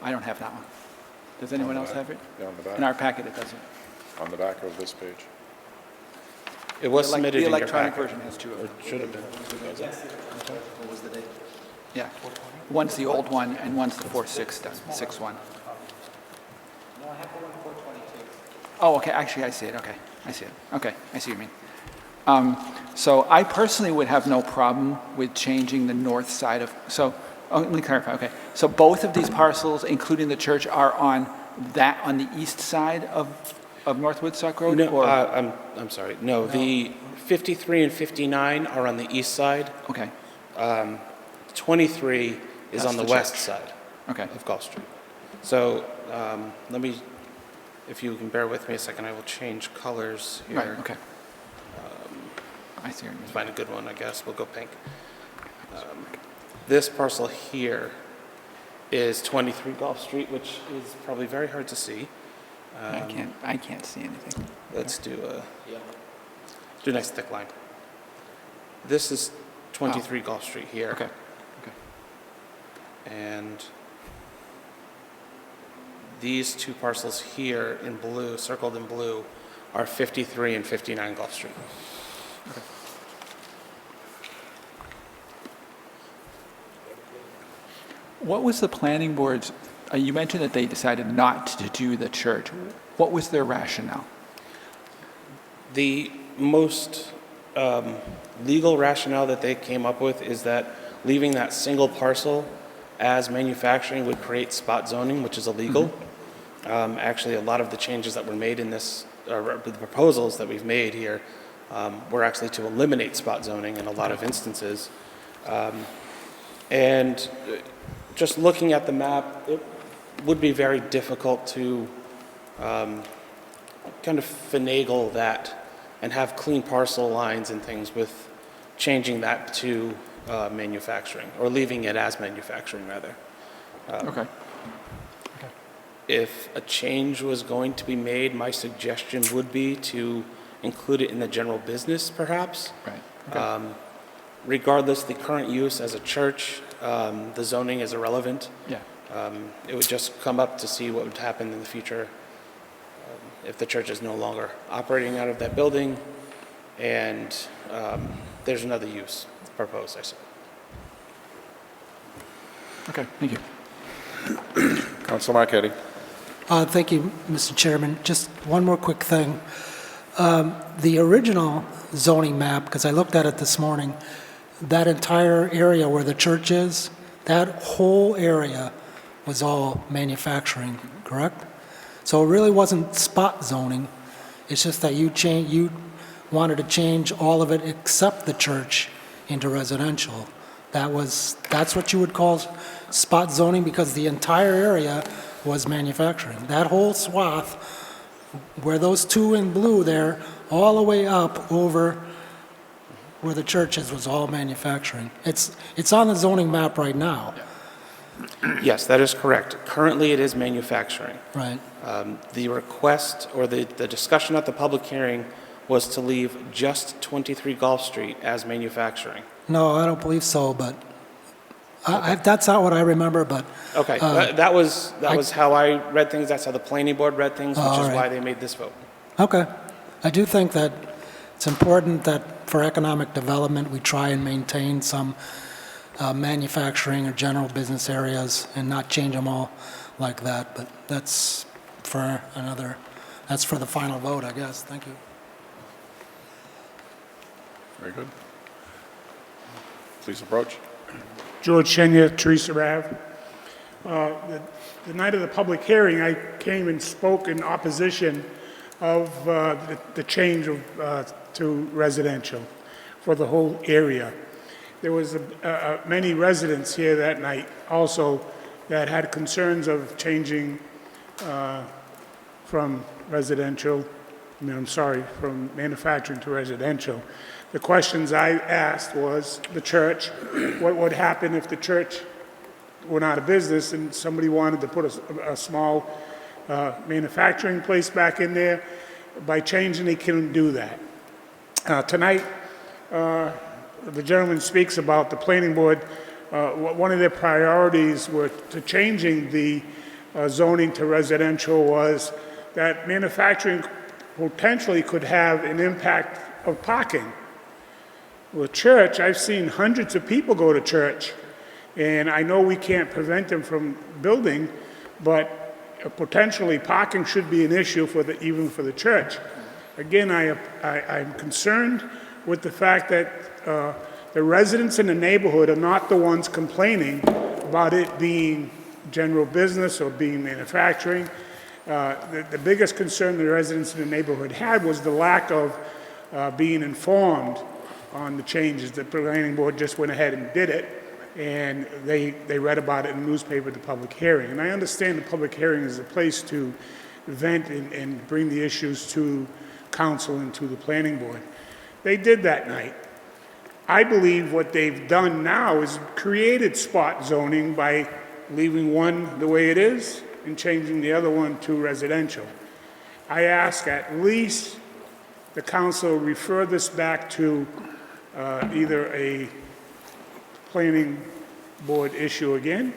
I don't have that one. Does anyone else have it? Yeah, on the back. In our packet, it doesn't. On the back of this page. It was The submitted in your electronic packet. version has two of Or them. should have been. Yeah. One's the old one, and one's the 4661. Oh, okay, actually, I see it, okay. I see it. Okay, I see what you mean. So I personally would have no problem with changing the north side of, let me clarify, okay. So both of these parcels, including the church, are on the east side of North Woodstock Road? No, or- I'm sorry. No, the 53 and 59 are on the east side. Okay, 23 is That's on the the west church. side okay. of Gulf Street. So let me, if you can bear with me a second, I will change colors here. Right, okay. I see what you mean. Find a good one, I guess. We'll go pink. This parcel here is 23 Gulf Street, which is probably very hard to see. I can't see anything. Let's do do next thick line. This is 23 Gulf Street here. Okay, okay. And these two parcels here in blue, circled in blue, are 53 and 59 Gulf Street. Okay. What was the planning board's, you mentioned that they decided not to do the church. What was their rationale? The most legal rationale that they came up with is that leaving that single parcel as manufacturing would create spot zoning, which is illegal. Actually, a lot of the changes that were made in this, the proposals that we've made here, were actually to eliminate spot zoning in a lot of instances. And just looking at the map, it would be very difficult to kind of finagle that and have clean parcel lines and things with changing that to manufacturing, or leaving it as manufacturing, rather. Okay. If a change was going to be made, my suggestion would be to include it in the general business, perhaps. Right. Okay. Regardless, the current use as a church, the zoning is irrelevant. Yeah. It would just come up to see what would happen in the future if the church is no longer operating out of that building and there's another use proposed, I suppose. Okay, thank you. Councilor Marquetti. Thank you, Mr. Chairman. Just one more quick thing. The original zoning map, because I looked at it this morning, that entire area where the church is, that whole area was all manufacturing, correct? So it really wasn't spot zoning. It's just that you wanted to change all of it except the church into residential. That's what you would call spot zoning, because the entire area was manufacturing. That whole swath, where those two in blue there, all the way up over where the church is, was all manufacturing. It's on the zoning map right now. Yes, that is correct. Currently, it is manufacturing. Right. The request or the discussion at the public hearing was to leave just 23 Gulf Street as manufacturing. No, I don't believe so, but that's not what I remember, but... Okay, that was how I read things. That's how the planning board read things, which is why they made this vote. Okay. I do think that it's important that for economic development, we try and maintain some manufacturing or general business areas and not change them all like that, but that's for the final vote, I guess. Thank you. Very good. Please approach. George Shenya, Teresa Ave. The night of the public hearing, I came and spoke in opposition of the change to residential for the whole area. There was many residents here that night also that had concerns of changing from residential I'm sorry, from manufacturing to residential. The questions I asked was the church, what would happen if the church went out of business and somebody wanted to put a small manufacturing place back in there? By changing, they couldn't do that. Tonight, the gentleman speaks about the planning board. One of their priorities were to changing the zoning to residential was that manufacturing potentially could have an impact of parking. With church, I've seen hundreds of people go to church, and I know we can't prevent them from building, but potentially parking should be an issue even for the church. Again, I'm concerned with the fact that the residents in the neighborhood are not the ones complaining about it being general business or being manufacturing. The biggest concern the residents in the neighborhood had was the lack of being informed on the changes. The planning board just went ahead and did it, and they read about it in the newspaper at the public hearing. And I understand the public hearing is a place to vent and bring the issues to council and to the planning board. They did that night. I believe what they've done now is created spot zoning by leaving one the way it is and changing the other one to residential. I ask at least the council refer this back to either a planning board issue again,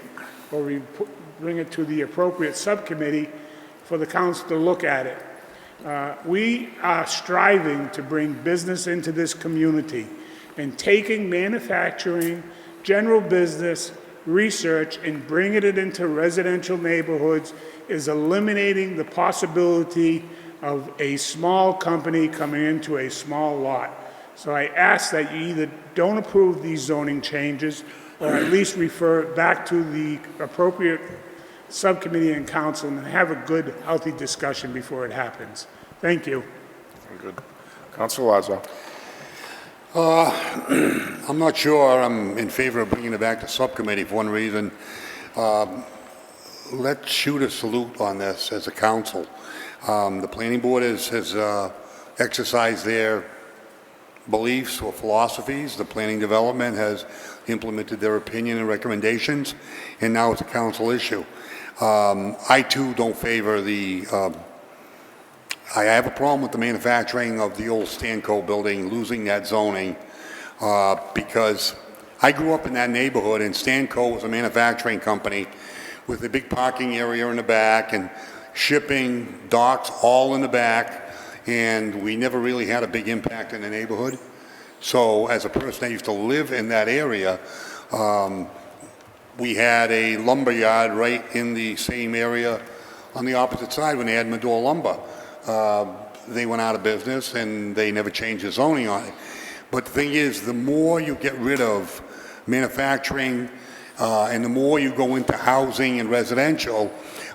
or bring it to the appropriate subcommittee for the council to look at it. We are striving to bring business into this community, and taking manufacturing, general business, research, and bringing it into residential neighborhoods is eliminating the possibility of a small company coming into a small lot. So I ask that you either don't approve these zoning changes, or at least refer it back to the appropriate subcommittee and council and have a good, healthy discussion before it happens. Thank you. Very good. Councilor Lazo. I'm not sure I'm in favor of bringing it back to subcommittee for one reason. Let's shoot a salute on this as a council. The planning board has exercised their beliefs or philosophies. The planning development has implemented their opinion and recommendations, and now it's a council issue. I too don't favor I have a problem with the manufacturing of the old Stanco building, losing that zoning, because I grew up in that neighborhood, and Stanco was a manufacturing company with a big parking area in the back and shipping docks all in the back, and we never really had a big impact in the neighborhood. So as a person that used to live in that area, we had a lumber yard right in the same area on the opposite side when they had Medora Lumber. They went out of business and they never changed the zoning on it. But the thing is, the more you get rid of manufacturing and the more you go into housing and residential,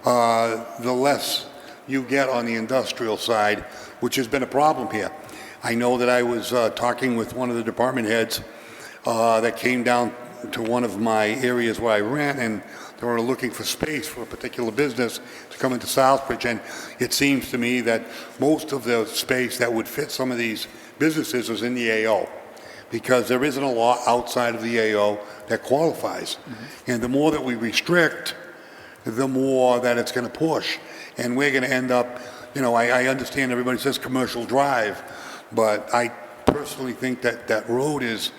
the less you get on the industrial side, which has been a problem here. I know that I was talking with one of the department heads that came down to one of my areas where I rent, and they were looking for space for a particular business to come into Southbridge, and it seems to me that most of the space that would fit some of these businesses is in the AO, because there isn't a lot outside of the AO that qualifies. Mm-hmm. And the more that we restrict, the more that it's going to push. And we're going to end up, I understand everybody says commercial drive, but I personally think that that road is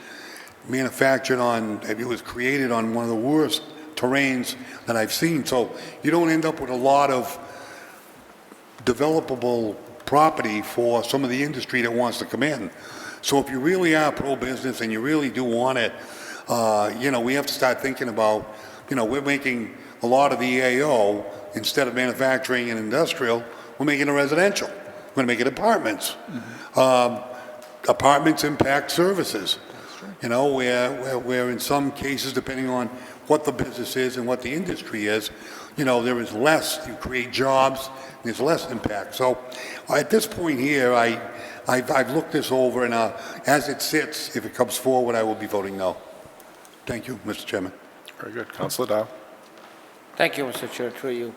manufactured on, it was created on one of the worst terrains that I've seen. So you don't end up with a lot of developable property for some of the industry that wants to come in. So if you really are pro-business and you really do want it, we have to start thinking about, we're making a lot of the AO, instead of manufacturing and industrial, we're making it residential. We're going to make it apartments. Mm-hmm. Apartments impact services. Where in some cases, depending on what the business is and what the industry is, there is less, you create jobs, there's less impact. So at this point here, I've looked this over, and as it sits, if it comes forward, I will be voting no. Thank you, Mr. Chairman. Very good. Councilor Dow. Thank you, Mr. Chair, through you.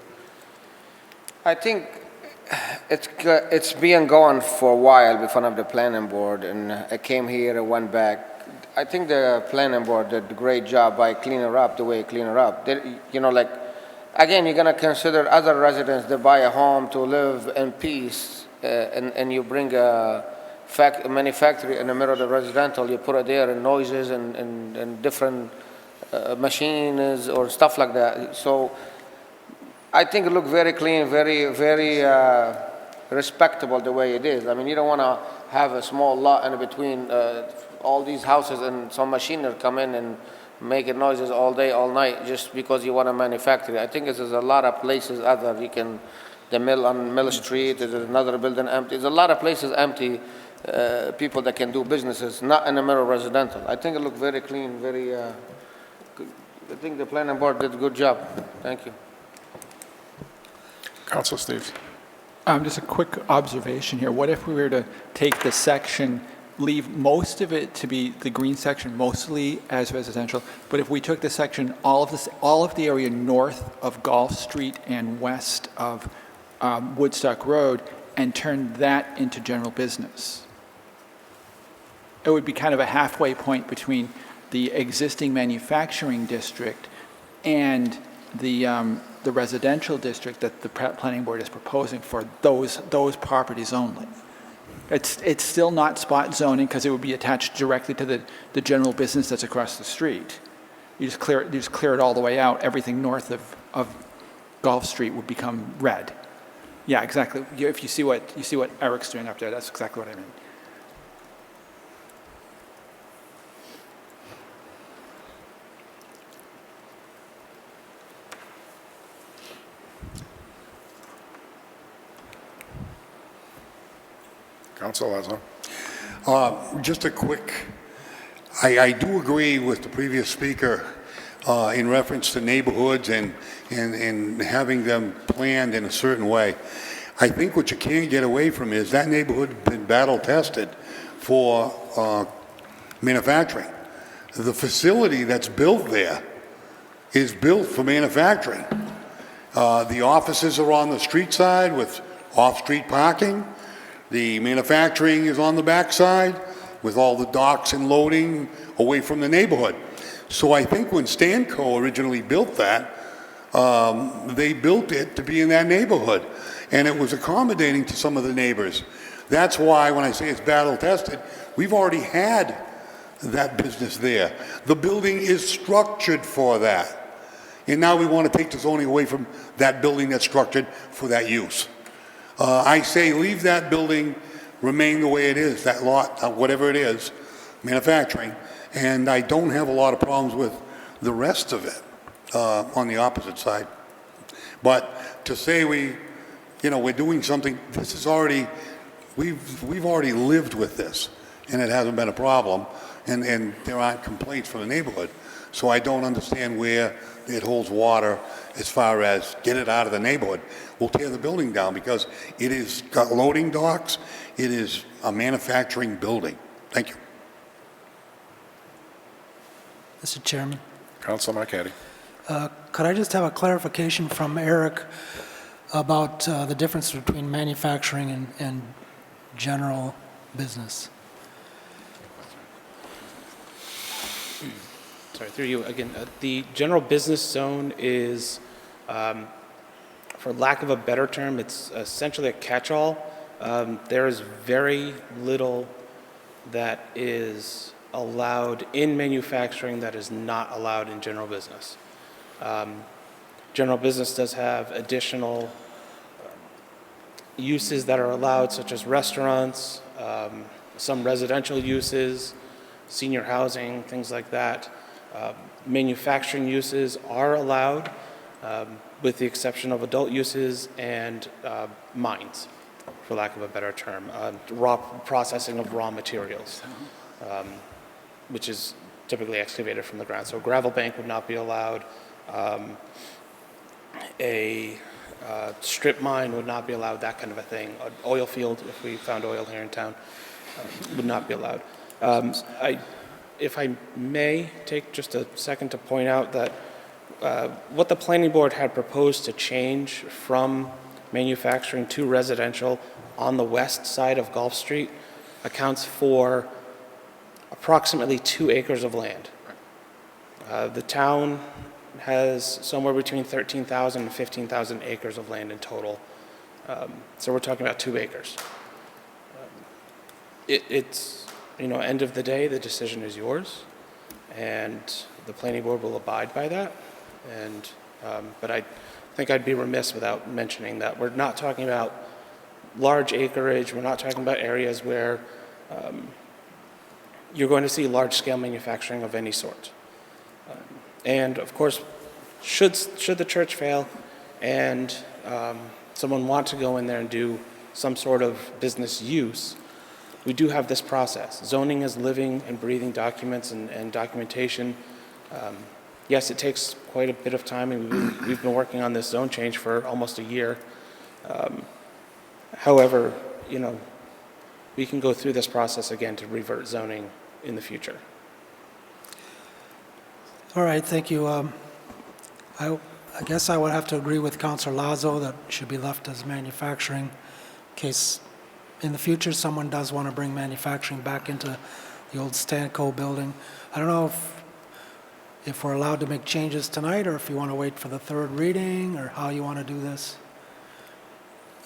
I think It's been going for a while before of the planning board, and I came here and went back. I think the planning board did a great job by cleaning up the way it cleaned it up. Like, again, you're gonna consider other residents that buy a home to live in peace, and you bring a manufactory in the middle of the residential, you put it there, and noises and different machines or stuff like that. So I think it looked very clean, very, very respectable the way it is. I mean, you don't want to have a small lot in between all these houses and some machinery come in and making noises all day, all night, just because you want to manufacture. I think there's a lot of places other you can, the mill on Mill Street, there's another building empty. There's a lot of places empty, people that can do businesses, not in the middle of residential. I think it looked very clean, very, good. I think the planning board did a good job. Thank you. Council Steves. Just a quick observation here. What if we were to take the section, leave most of it to be the green section mostly as residential, but if we took the section, all of the area north of Gulf Street and west of Woodstock Road, and turned that into general business? It would be kind of a halfway point between the existing manufacturing district and the residential district that the planning board is proposing for those properties only. It's still not spot zoning because it would be attached directly to the general business that's across the street. You just clear it all the way out. Everything north of Gulf Street would become red. Yeah, exactly. If you see what Eric's doing up there, that's exactly what I mean. Council Lazo. Just a quick, I do agree with the previous speaker in reference to neighborhoods and having them planned in a certain way. I think what you can't get away from is that neighborhood has been battle tested for manufacturing. The facility that's built there is built for manufacturing. The offices are on the street side with off-street parking. The manufacturing is on the backside with all the docks and loading away from the neighborhood. So I think when Stanco originally built that, they built it to be in that neighborhood, and it was accommodating to some of the neighbors. That's why when I say it's battle tested, we've already had that business there. The building is structured for that. And now we want to take the zoning away from that building that's structured for that use. I say leave that building, remain the way it is, that lot, whatever it is, manufacturing, and I don't have a lot of problems with the rest of it on the opposite side. But to say we're doing something, this is already, we've already lived with this, and it hasn't been a problem, and there aren't complaints from the neighborhood. So I don't understand where it holds water as far as get it out of the neighborhood. We'll tear the building down because it is got loading docks. It is a manufacturing building. Thank you. Mr. Chairman. Council Marquetti. Could I just have a clarification from Eric about the difference between manufacturing and general business? Sorry, through you again. The general business zone is, for lack of a better term, it's essentially a catch-all. There is very little that is allowed in manufacturing that is not allowed in general business. General business does have additional uses that are allowed, such as restaurants, some residential uses, senior housing, things like that. Manufacturing uses are allowed, with the exception of adult uses and mines, for lack of a better term, raw processing of raw materials, which is typically excavated from the ground. So a gravel bank would not be allowed. A strip mine would not be allowed, that kind of a thing. An oil field, if we found oil here in town, would not be allowed. If I may take just a second to point out that what the planning board had proposed to change from manufacturing to residential on the west side of Gulf Street accounts for approximately 2 acres of land. The town has somewhere between 13,000 and 15,000 acres of land in total. So we're talking about 2 acres. It's, end of the day, the decision is yours, and the planning board will abide by that. And, but I think I'd be remiss without mentioning that we're not talking about large acreage. We're not talking about areas where you're going to see large-scale manufacturing of any sort. And of course, should the church fail and someone want to go in there and do some sort of business use, we do have this process. Zoning is living and breathing documents and documentation. Yes, it takes quite a bit of time, and we've been working on this zone change for almost a year. However, we can go through this process again to revert zoning in the future. All right, thank you. I guess I would have to agree with Councilor Lazo that it should be left as manufacturing in case in the future someone does want to bring manufacturing back into the old Stanco building. I don't know if we're allowed to make changes tonight or if you want to wait for the third reading or how you want to do this.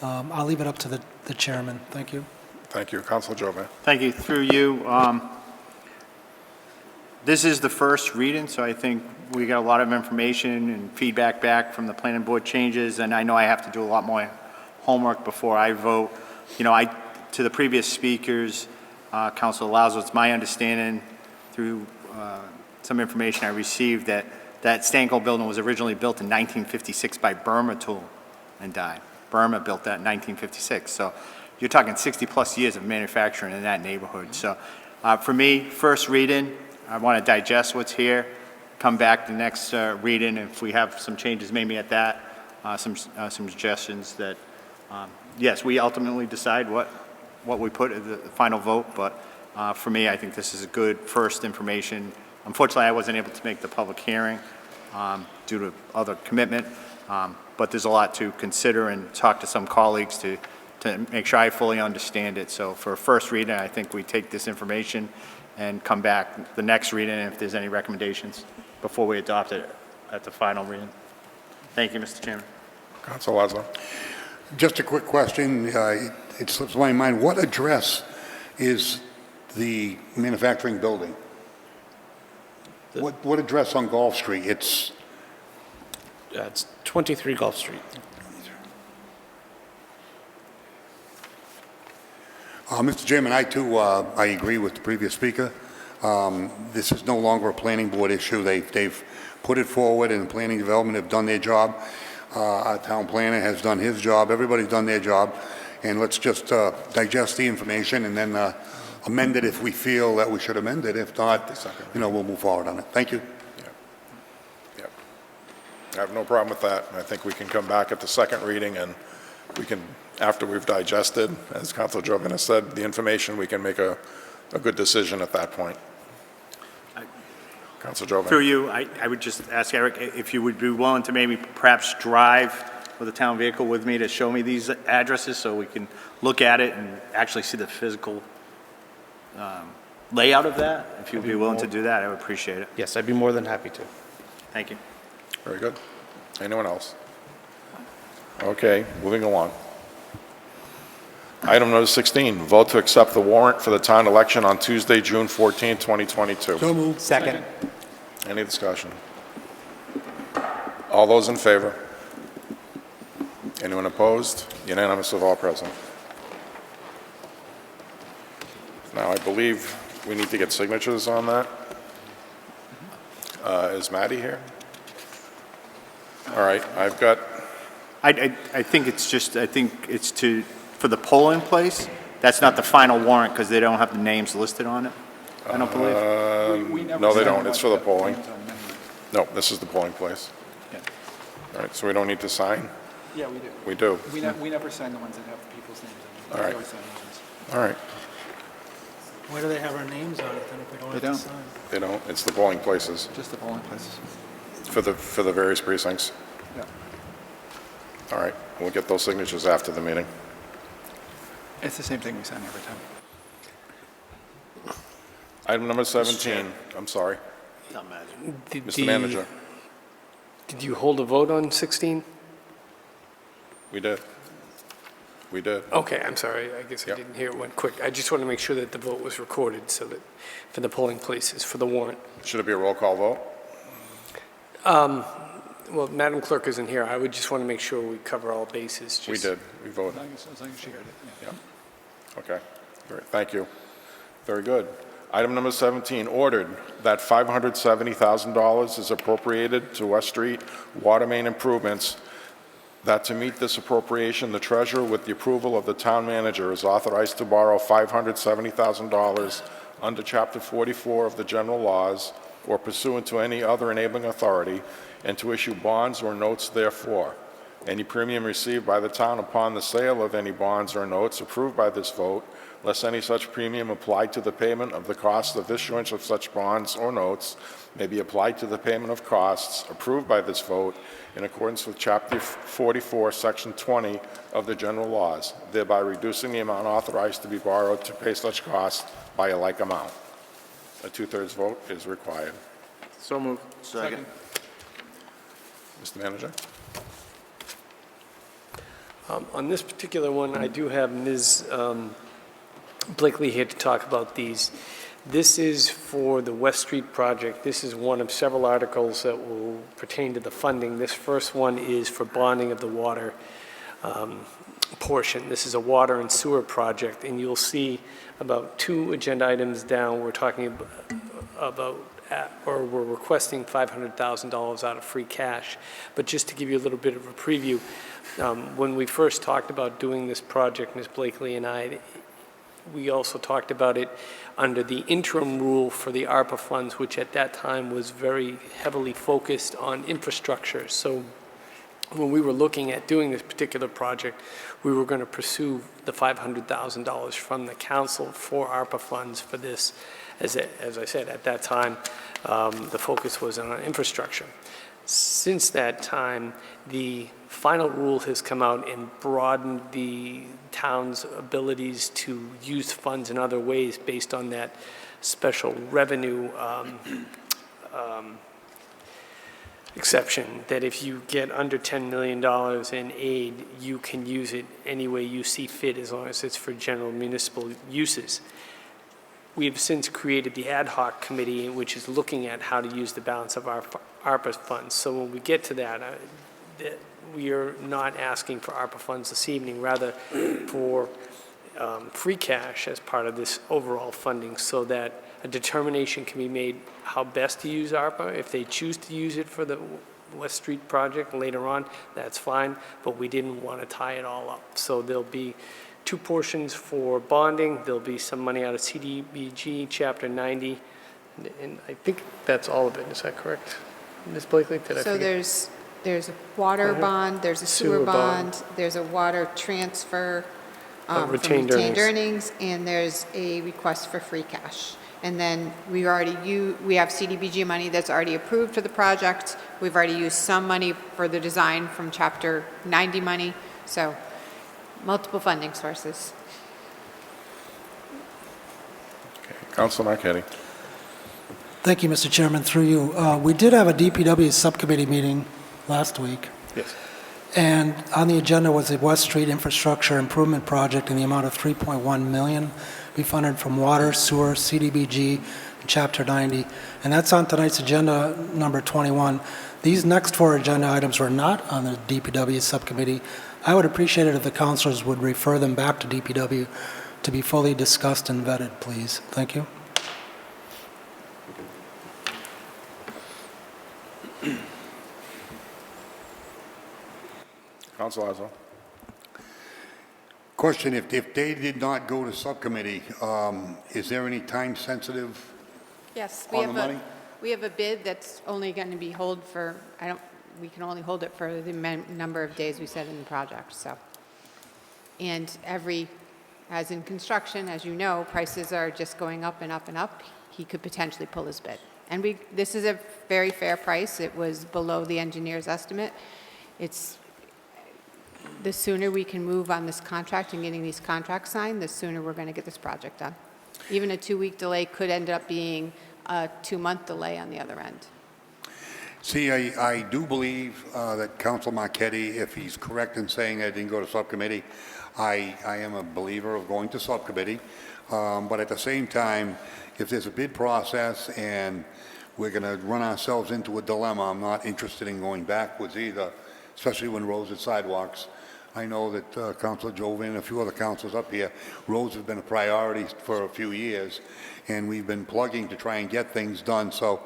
I'll leave it up to the chairman. Thank you. Thank you. Councilor Jovan. Thank you. Through you, this is the first reading, so I think we got a lot of information and feedback back from the planning board changes, and I know I have to do a lot more homework before I vote. To the previous speakers, Councilor Lazo, it's my understanding through some information I received that Stanco building was originally built in 1956 by Burma Tool and Die. Burma built that in 1956. So you're talking 60-plus years of manufacturing in that neighborhood. So for me, first reading, I want to digest what's here, come back the next reading, if we have some changes maybe at that, some suggestions that, yes, we ultimately decide what we put at the final vote, but for me, I think this is a good first information. Unfortunately, I wasn't able to make the public hearing due to other commitment, but there's a lot to consider and talk to some colleagues to make sure I fully understand it. So for a first reading, I think we take this information and come back the next reading if there's any recommendations before we adopt it at the final reading. Thank you, Mr. Chairman. Councilor Lazo. Just a quick question. It slips my mind. What address is the manufacturing building? What address on Gulf Street? It's 23 Gulf Street. Mr. Chairman, I too, I agree with the previous speaker. This is no longer a planning board issue. They've put it forward, and the planning development have done their job. Our town planner has done his job. Everybody's done their job. And let's just digest the information and then amend it if we feel that we should amend it. If not, we'll move forward on it. Thank you. Yep. I have no problem with that. I think we can come back at the second reading, and we can, after we've digested, as Councilor Jovan has said, the information, we can make a good decision at that point. Councilor Jovan. Through you, I would just ask Eric if you would be willing to maybe perhaps drive with a town vehicle with me to show me these addresses so we can look at it and actually see the physical layout of that. If you'd be willing to do that, I would appreciate it. Yes, I'd be more than happy to. Thank you. Very good. Anyone else? Okay, moving along. Item number 16, vote to accept the warrant for the town election on Tuesday, June 14, 2022. So moved. Second. Any discussion? All those in favor? Anyone opposed? Unanimous of all present. Now, I believe we need to get signatures on that. Is Maddie here? All right, I've got... I think it's just, for the polling place, that's not the final warrant because they don't have the names listed on it, I don't believe. No, they don't. It's for the polling. No, this is the polling place. All right, so we don't need to sign? Yeah, we do. We do? We never sign the ones that have people's names on them. All right. We always sign the ones. All right. Why do they have our names on it then if we don't They have to don't. sign? They don't? It's the polling places Just the polling places. for the various precincts. Yeah. All right, we'll get those signatures after the meeting. It's the same thing we sign every time. Item number 17, I'm sorry. Town manager. Mr. Manager, Did you hold a vote on 16? we did. We did. Okay, I'm sorry, I guess I Yep. didn't hear it went quick. I just want to make sure that the vote was recorded so that, for the polling places, for the warrant. Should it be a roll call vote? Well, Madam Clerk isn't here. I would just want to make sure we cover all bases. We just- did. We voted. As long as she heard it, yeah. Okay, great, thank you. Very good. Item number 17, ordered that $570,000 is appropriated to West Street water main improvements, that to meet this appropriation, the treasurer, with the approval of the town manager, is authorized to borrow $570,000 under Chapter 44 of the general laws or pursuant to any other enabling authority, and to issue bonds or notes therefore. Any premium received by the town upon the sale of any bonds or notes approved by this vote, less any such premium applied to the payment of the cost of issuance of such bonds or notes, may be applied to the payment of costs approved by this vote in accordance with Chapter 44, Section 20 of the general laws, thereby reducing the amount authorized to be borrowed to pay such costs by a like amount. A two-thirds vote is required. So moved. Second. Mr. Manager? On this particular one, I do have Ms. Blakely here to talk about these. This is for the West Street project. This is one of several articles that will pertain to the funding. This first one is for bonding of the water portion. This is a water and sewer project, and you'll see about 2 agenda items down, we're talking about or we're requesting $500,000 out of free cash. But just to give you a little bit of a preview, when we first talked about doing this project, Ms. Blakely and I, we also talked about it under the interim rule for the ARPA funds, which at that time was very heavily focused on infrastructure. So when we were looking at doing this particular project, we were going to pursue the $500,000 from the council for ARPA funds for this. As I said, at that time, the focus was on infrastructure. Since that time, the final rule has come out and broadened the town's abilities to use funds in other ways based on that special revenue exception, that if you get under $10 million in aid, you can use it any way you see fit as long as it's for general municipal uses. We have since created the ad hoc committee, which is looking at how to use the balance of our ARPA funds. So when we get to that, we are not asking for ARPA funds this evening, rather for free cash as part of this overall funding, so that a determination can be made how best to use ARPA. If they choose to use it for the West Street project later on, that's fine, but we didn't want to tie it all up. So there'll be 2 portions for bonding. There'll be some money out of CDBG, Chapter 90, and I think that's all of it. Is that correct, Ms. Blakely? Did I So forget? there's a water bond, there's a sewer bond, there's a water transfer from Retained retained earnings. earnings, and there's a request for free cash. And then we have CDBG money that's already approved for the project. We've already used some money for the design from Chapter 90 money, so multiple funding sources. Councilor Marquetti. Thank you, Mr. Chairman. Through you, we did have a DPW subcommittee meeting last week. Yes. And on the agenda was the West Street Infrastructure Improvement Project in the amount of $3.1 million, be funded from water, sewer, CDBG, and Chapter 90. And that's on tonight's agenda, number 21. These next 4 agenda items were not on the DPW subcommittee. I would appreciate it if the councilors would refer them back to DPW to be fully discussed and vetted, please. Thank you. Councilor Lazo. Question, if they did not go to subcommittee, is there any time sensitive Yes, on the money? we have a bid that's only going to be hold for, we can only hold it for the number of days we said in the project, so. And as in construction, as you know, prices are just going up and up and up. He could potentially pull his bid. And this is a very fair price. It was below the engineer's estimate. the sooner we can move on this contract and getting these contracts signed, the sooner we're going to get this project done. Even a 2-week delay could end up being a 2-month delay on the other end. See, I do believe that Council Marquetti, if he's correct in saying I didn't go to subcommittee, I am a believer of going to subcommittee. But at the same time, if there's a bid process and we're going to run ourselves into a dilemma, I'm not interested in going backwards either, especially when roads and sidewalks. I know that Councilor Jovan and a few other councils up here, roads have been a priority for a few years, and we've been plugging to try and get things done. So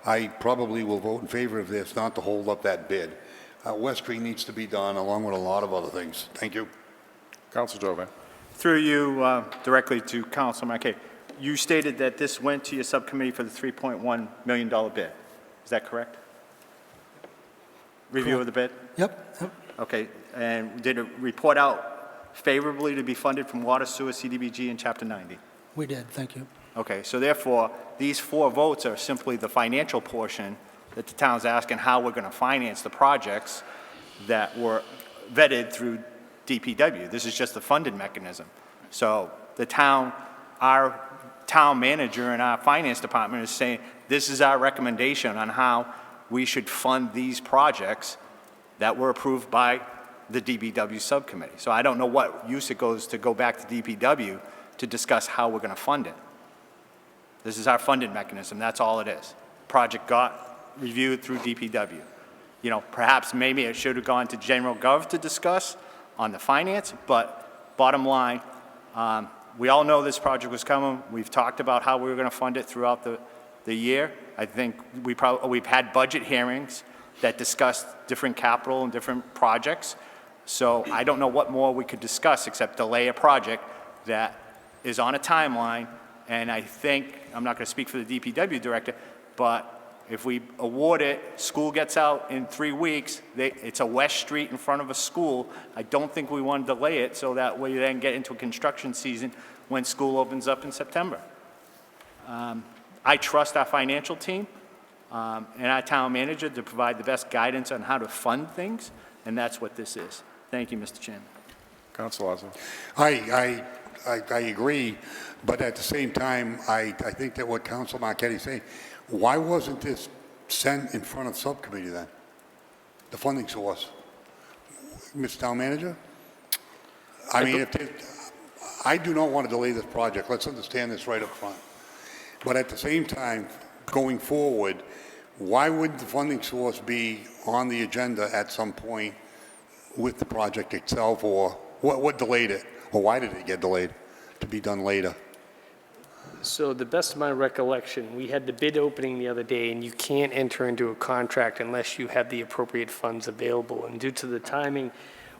I probably will vote in favor of this, not to hold up that bid. West Street needs to be done, along with a lot of other things. Thank you. Councilor Jovan. Through you directly to Councilor Marquetti. You stated that this went to your subcommittee for the $3.1 million bid. Is that correct? Review of the bid? Yep. Okay, and did it report out favorably to be funded from Water, Sewer, CDBG, and Chapter 90? We did, thank you. Okay, so therefore, these 4 votes are simply the financial portion that the town's asking how we're going to finance the projects that were vetted through DPW. This is just the funding mechanism. So the town, our town manager and our finance department is saying, this is our recommendation on how we should fund these projects that were approved by the DPW subcommittee. So I don't know what use it goes to go back to DPW to discuss how we're going to fund it. This is our funding mechanism. That's all it is. Project got reviewed through DPW. You know, perhaps maybe it should have gone to General Gov to discuss on the finance, but bottom line, we all know this project was coming. We've talked about how we were going to fund it throughout the year. I think we've had budget hearings that discussed different capital and different projects. So I don't know what more we could discuss except delay a project that is on a timeline. And I think, I'm not going to speak for the DPW director, but if we award it, school gets out in 3 weeks, it's a West Street in front of a school. I don't think we want to delay it so that we then get into a construction season when school opens up in September. I trust our financial team and our town manager to provide the best guidance on how to fund things, and that's what this is. Thank you, Mr. Chairman. Councilor Lazo. I agree, but at the same time, I think that what Councilor Marquetti is saying, why wasn't this sent in front of subcommittee then? The funding source. Mr. Town Manager? I mean, I do not want to delay this project. Let's understand this right up front. But at the same time, going forward, why would the funding source be on the agenda at some point with the project itself, or what delayed it? Or why did it get delayed to be done later? So the best of my recollection, we had the bid opening the other day, and you can't enter into a contract unless you have the appropriate funds available. And due to the timing,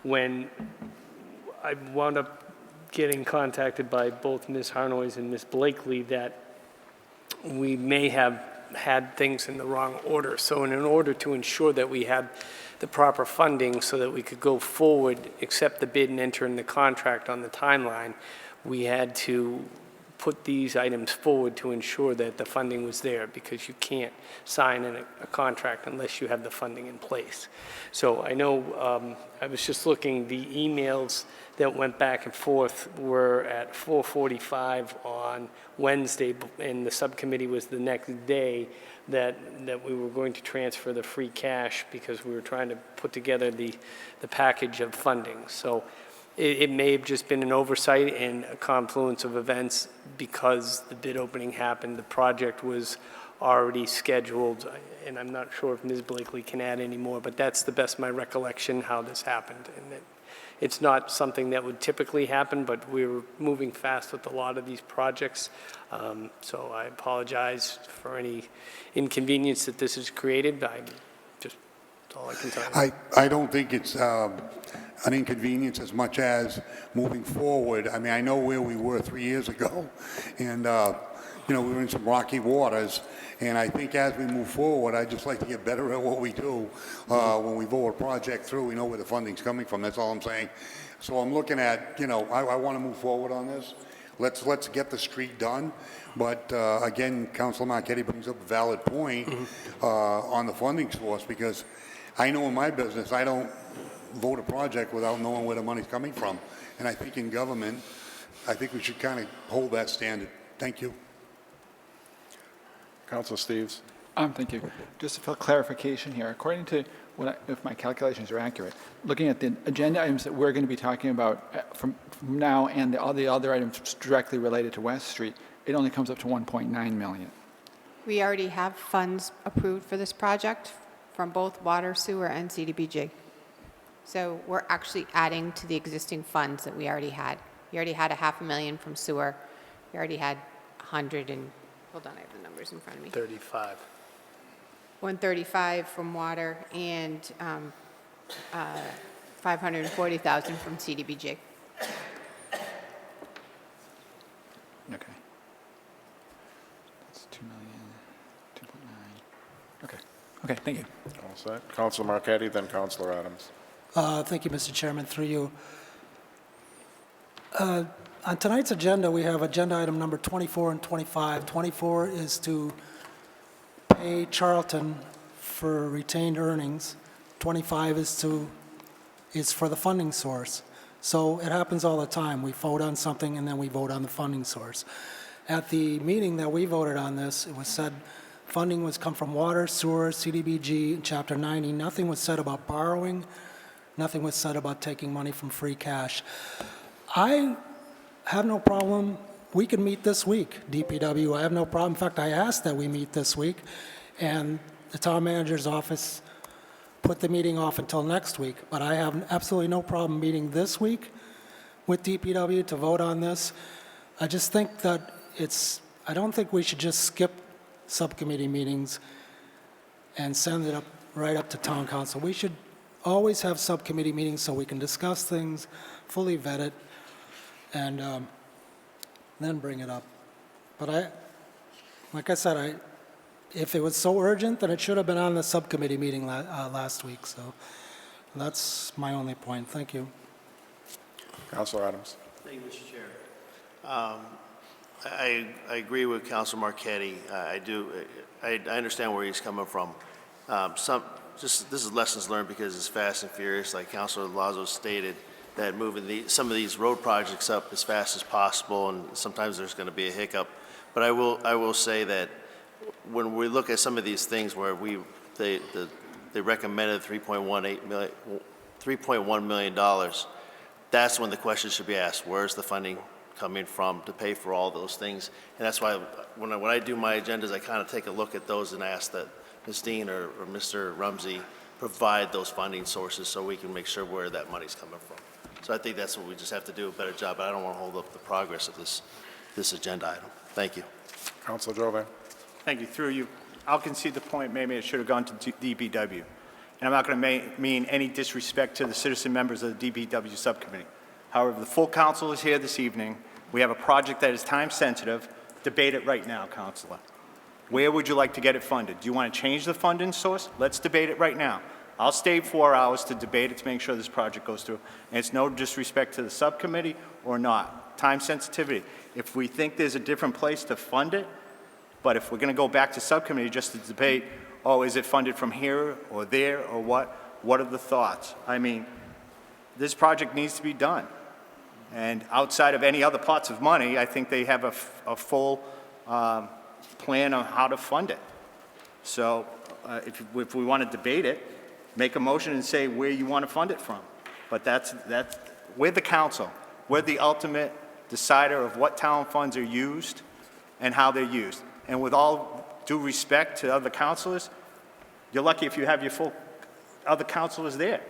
when I wound up getting contacted by both Ms. Harnois and Ms. Blakely that we may have had things in the wrong order. So in order to ensure that we had the proper funding so that we could go forward, accept the bid and enter in the contract on the timeline, we had to put these items forward to ensure that the funding was there, because you can't sign a contract unless you have the funding in place. So I know I was just looking, the emails that went back and forth were at 4:45 on Wednesday, and the subcommittee was the next day that we were going to transfer the free cash because we were trying to put together the package of funding. So it may have just been an oversight and a confluence of events because the bid opening happened. The project was already scheduled, and I'm not sure if Ms. Blakely can add any more, but that's the best of my recollection how this happened. And it's not something that would typically happen, but we were moving fast with a lot of these projects. So I apologize for any inconvenience that this has created. That's all I can tell you. I don't think it's an inconvenience as much as moving forward. I mean, I know where we were 3 years ago, and we were in some rocky waters. And I think as we move forward, I'd just like to get better at what we do. When we vote a project through, we know where the funding's coming from. That's all I'm saying. So I'm looking at, I want to move forward on this. Let's get the street done. But again, Councilor Marquetti brings up a valid point on the funding source, because I know in my business, I don't vote a project without knowing where the money's coming from. And I think in government, I think we should kind of hold that standard. Thank you. Councilor Steves. Thank you. Just for clarification here, according to if my calculations are accurate, looking at the agenda items that we're going to be talking about from now and all the other items directly related to West Street, it only comes up to 1.9 million. We already have funds approved for this project from both water, sewer, and CDBG. So we're actually adding to the existing funds that we already had. We already had $500,000 from sewer. We already had 100 and, hold on, I have the numbers in front of me. 35. 135 from water and 540,000 from CDBG. Okay. That's 2 million, 2.9. Okay. Okay, thank you. All set. Councilor Marquetti, then Councilor Adams. Thank you, Mr. Chairman, through you. On tonight's agenda, we have agenda item number 24 and 25. 24 is to pay Charlton for retained earnings. 25 is for the funding source. So it happens all the time. We vote on something and then we vote on the funding source. At the meeting that we voted on this, it was said funding was come from water, sewer, CDBG, and Chapter 90. Nothing was said about borrowing. Nothing was said about taking money from free cash. I have no problem. We can meet this week, DPW. I have no problem. In fact, I asked that we meet this week, and the town manager's office put the meeting off until next week. But I have absolutely no problem meeting this week with DPW to vote on this. I just think that I don't think we should just skip subcommittee meetings and send it right up to town council. We should always have subcommittee meetings so we can discuss things, fully vet it, and then bring it up. But like I said, if it was so urgent, then it should have been on the subcommittee meeting last week. So that's my only point. Thank you. Councilor Adams. Thank you, Mr. Chair. I agree with Councilor Marquetti. I understand where he's coming from. This is lessons learned because it's fast and furious, like Councilor Lazo stated, that moving some of these road projects up as fast as possible, and sometimes there's going to be a hiccup. But I will say that when we look at some of these things where they recommended $3.1 million, that's when the question should be asked: where's the funding coming from to pay for all those things? And that's why when I do my agendas, I kind of take a look at those and ask that Ms. Dean or Mr. Rumsey provide those funding sources so we can make sure where that money's coming from. So I think that's what we just have to do a better job, but I don't want to hold up the progress of this agenda item. Thank you. Councilor Jovan. Thank you. Through you, I'll concede the point. Maybe it should have gone to DPW. And I'm not going to mean any disrespect to the citizen members of the DPW subcommittee. However, the full council is here this evening. We have a project that is time sensitive. Debate it right now, Councilor. Where would you like to get it funded? Do you want to change the funding source? Let's debate it right now. I'll stay 4 hours to debate it to make sure this project goes through. And it's no disrespect to the subcommittee or not. Time sensitivity. If we think there's a different place to fund it, but if we're going to go back to subcommittee just to debate, oh, is it funded from here or there or what are the thoughts? I mean, this project needs to be done. And outside of any other pots of money, I think they have a full plan on how to fund it. So if we want to debate it, make a motion and say where you want to fund it from. But we're the council. We're the ultimate decider of what town funds are used and how they're used. And with all due respect to other councilors, you're lucky if you have your full other councilors there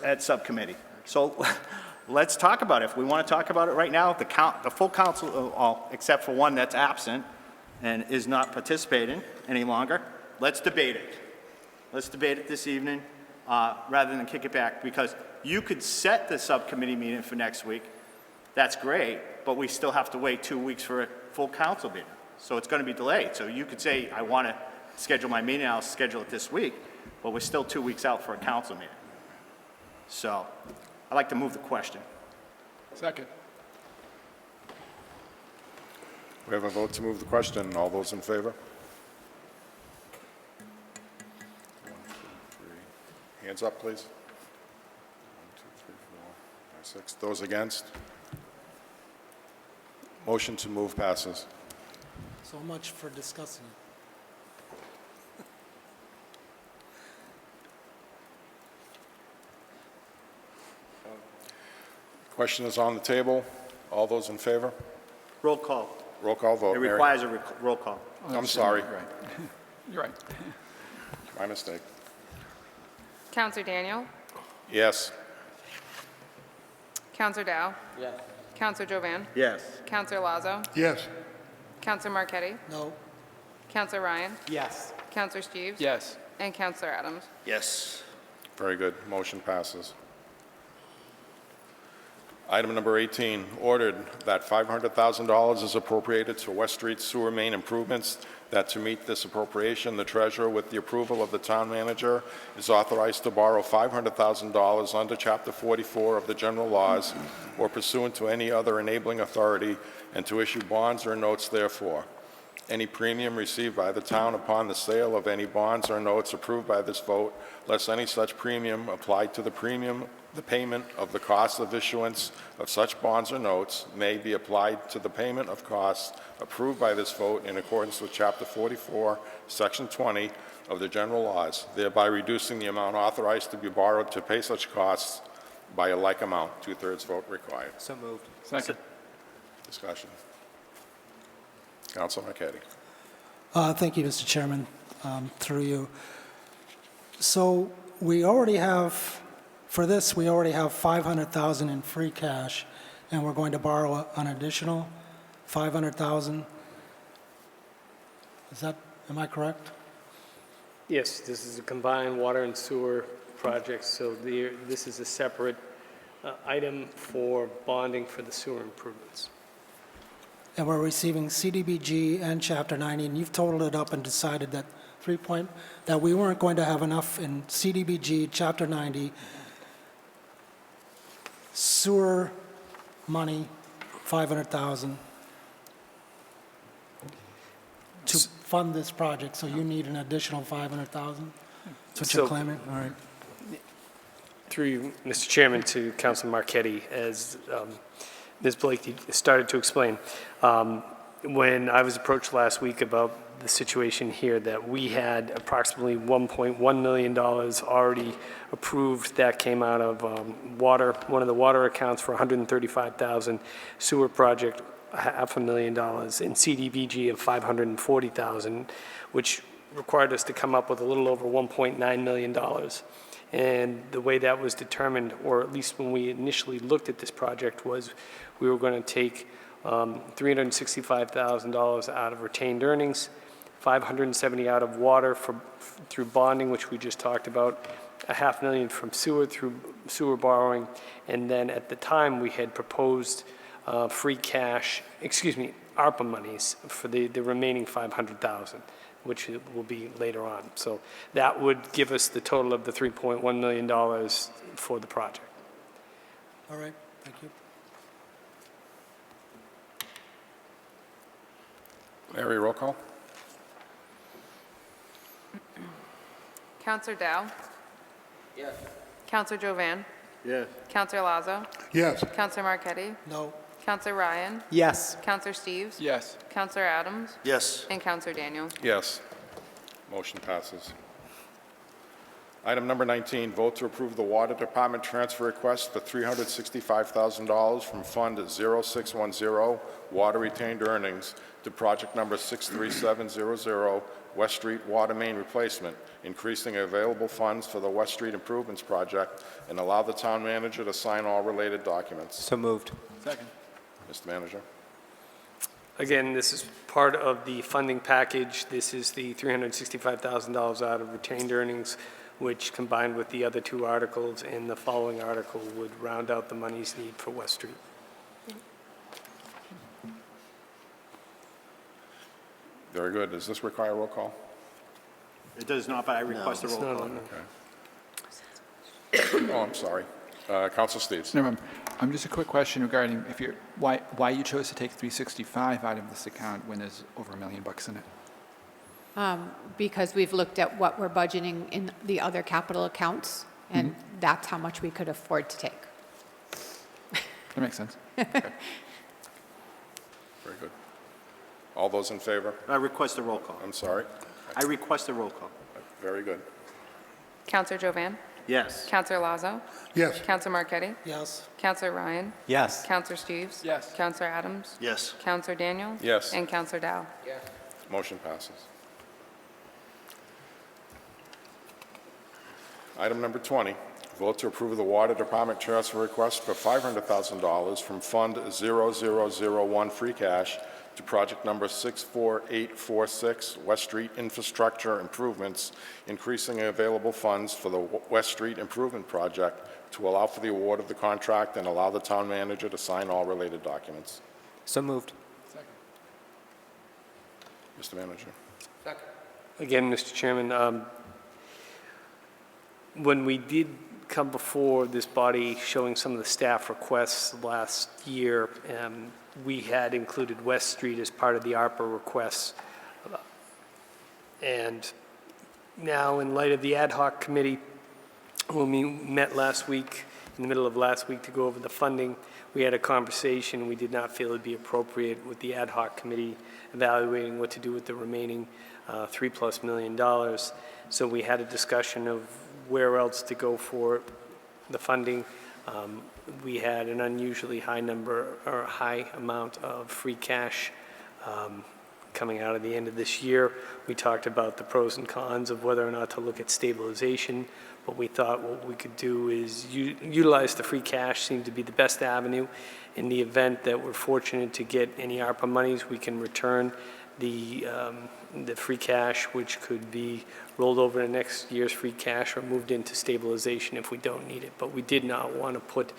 at subcommittee. So let's talk about it. If we want to talk about it right now, the full council, except for one that's absent and is not participating any longer, let's debate it. Let's debate it this evening rather than kick it back, because you could set the subcommittee meeting for next week. That's great, but we still have to wait 2 weeks for a full council meeting. So it's going to be delayed. So you could say, I want to schedule my meeting, I'll schedule it this week, but we're still 2 weeks out for a council meeting. So I'd like to move the question. Second. We have a vote to move the question. All those in favor? 1, 2, 3. Hands up, please. 1, 6. Those against? Motion to move passes. So much for discussing it. Question is on the table. All those in favor? Roll call. Roll call vote. It Mary. requires a roll call. I'm sorry. Right. You're right. My mistake. Counselor Daniel? Yes. Counselor Dow? Yes. Counselor Jovan? Yes. Counselor Lazo? Yes. Counselor Marquetti? No. Counselor Ryan? Yes. Counselor Steves? Yes. And Counselor Adams? Yes. Very good. Motion passes. Item number 18, ordered that $500,000 is appropriated to West Street sewer main improvements, that to meet this appropriation, the treasurer, with the approval of the town manager, is authorized to borrow $500,000 under Chapter 44 of the general laws or pursuant to any other enabling authority, and to issue bonds or notes therefore. Any premium received by the town upon the sale of any bonds or notes approved by this vote, less any such premium applied to the payment of the cost of issuance of such bonds or notes may be applied to the payment of costs approved by this vote in accordance with Chapter 44, Section 20 of the general laws, thereby reducing the amount authorized to be borrowed to pay such costs by a like amount. 2/3 vote required. So moved. Second. Discussion. Counsel Marquetti. Thank you, Mr. Chairman, through you. So we already have, for this, we already have $500,000 in free cash, and we're going to borrow an additional $500,000. Is that, am I correct? Yes, this is a combined water and sewer project, so this is a separate item for bonding for the sewer improvements. And we're receiving CDBG and Chapter 90, and you've totaled it up and decided that that we weren't going to have enough in CDBG, Chapter 90, sewer money, $500,000, to fund this project, so you need an additional $500,000? That's what you're claiming? All right. Through you, Mr. Chairman, to Councilor Marquetti, as Ms. Blakey started to explain. When I was approached last week about the situation here, that we had approximately $1.1 million already approved that came out of water, one of the water accounts for $135,000, sewer project $500,000, and CDBG of $540,000, which required us to come up with a little over $1.9 million. And the way that was determined, or at least when we initially looked at this project, was we were going to take $365,000 out of retained earnings, $570,000 out of water through bonding, which we just talked about, $500,000 from sewer through sewer borrowing, and then at the time we had proposed free cash, ARPA monies for the remaining $500,000, which will be later on. So that would give us the total of the $3.1 million for the project. All right, thank you. Mary, roll call. Counselor Dow? Yes. Counselor Jovan? Yes. Counselor Lazo? Yes. Counselor Marquetti? No. Counselor Ryan? Yes. Counselor Steves? Yes. Counselor Adams? Yes. And Counselor Daniel? Yes. Motion passes. Item number 19, vote to approve the Water Department transfer request for $365,000 from Fund 0610, Water Retained Earnings, to project number 63700, West Street Water Main Replacement, increasing available funds for the West Street Improvements Project, and allow the town manager to sign all related documents. So moved. Second. Mr. Manager. Again, this is part of the funding package. This is the $365,000 out of retained earnings, which combined with the other two articles and the following article would round out the monies needed for West Street. Very good. Does this require roll call? It does not, but I request a roll call. Okay. Oh, I'm sorry. Counsel Steves. Never mind. Just a quick question regarding why you chose to take 365 out of this account when there's over $1 million in it. Because we've looked at what we're budgeting in the other capital accounts, and that's how much we could afford to take. That makes sense. Very good. All those in favor? I request a roll call. I'm sorry. I request a roll call. Very good. Counselor Jovan? Yes. Counselor Lazo? Yes. Counselor Marquetti? Yes. Counselor Ryan? Yes. Counselor Steves? Yes. Counselor Adams? Yes. Counselor Daniel? Yes. And Counselor Dow? Motion passes. Item number 20, vote to approve the Water Department transfer request for $500,000 from Fund 0001 free cash to project number 64846, West Street Infrastructure Improvements, increasing available funds for the West Street Improvement Project to allow for the award of the contract and allow the town manager to sign all related documents. So moved. Mr. Manager. Again, Mr. Chairman, when we did come before this body showing some of the staff requests last year, we had included West Street as part of the ARPA requests. And now, in light of the ad hoc committee, when we met last week, in the middle of last week to go over the funding, we had a conversation. We did not feel it'd be appropriate with the ad hoc committee evaluating what to do with the remaining $3+ million. So we had a discussion of where else to go for the funding. We had an unusually high amount of free cash coming out of the end of this year. We talked about the pros and cons of whether or not to look at stabilization, but we thought what we could do is utilize the free cash. Seemed to be the best avenue. In the event that we're fortunate to get any ARPA monies, we can return the free cash, which could be rolled over to next year's free cash or moved into stabilization if we don't need it. But we did not want to put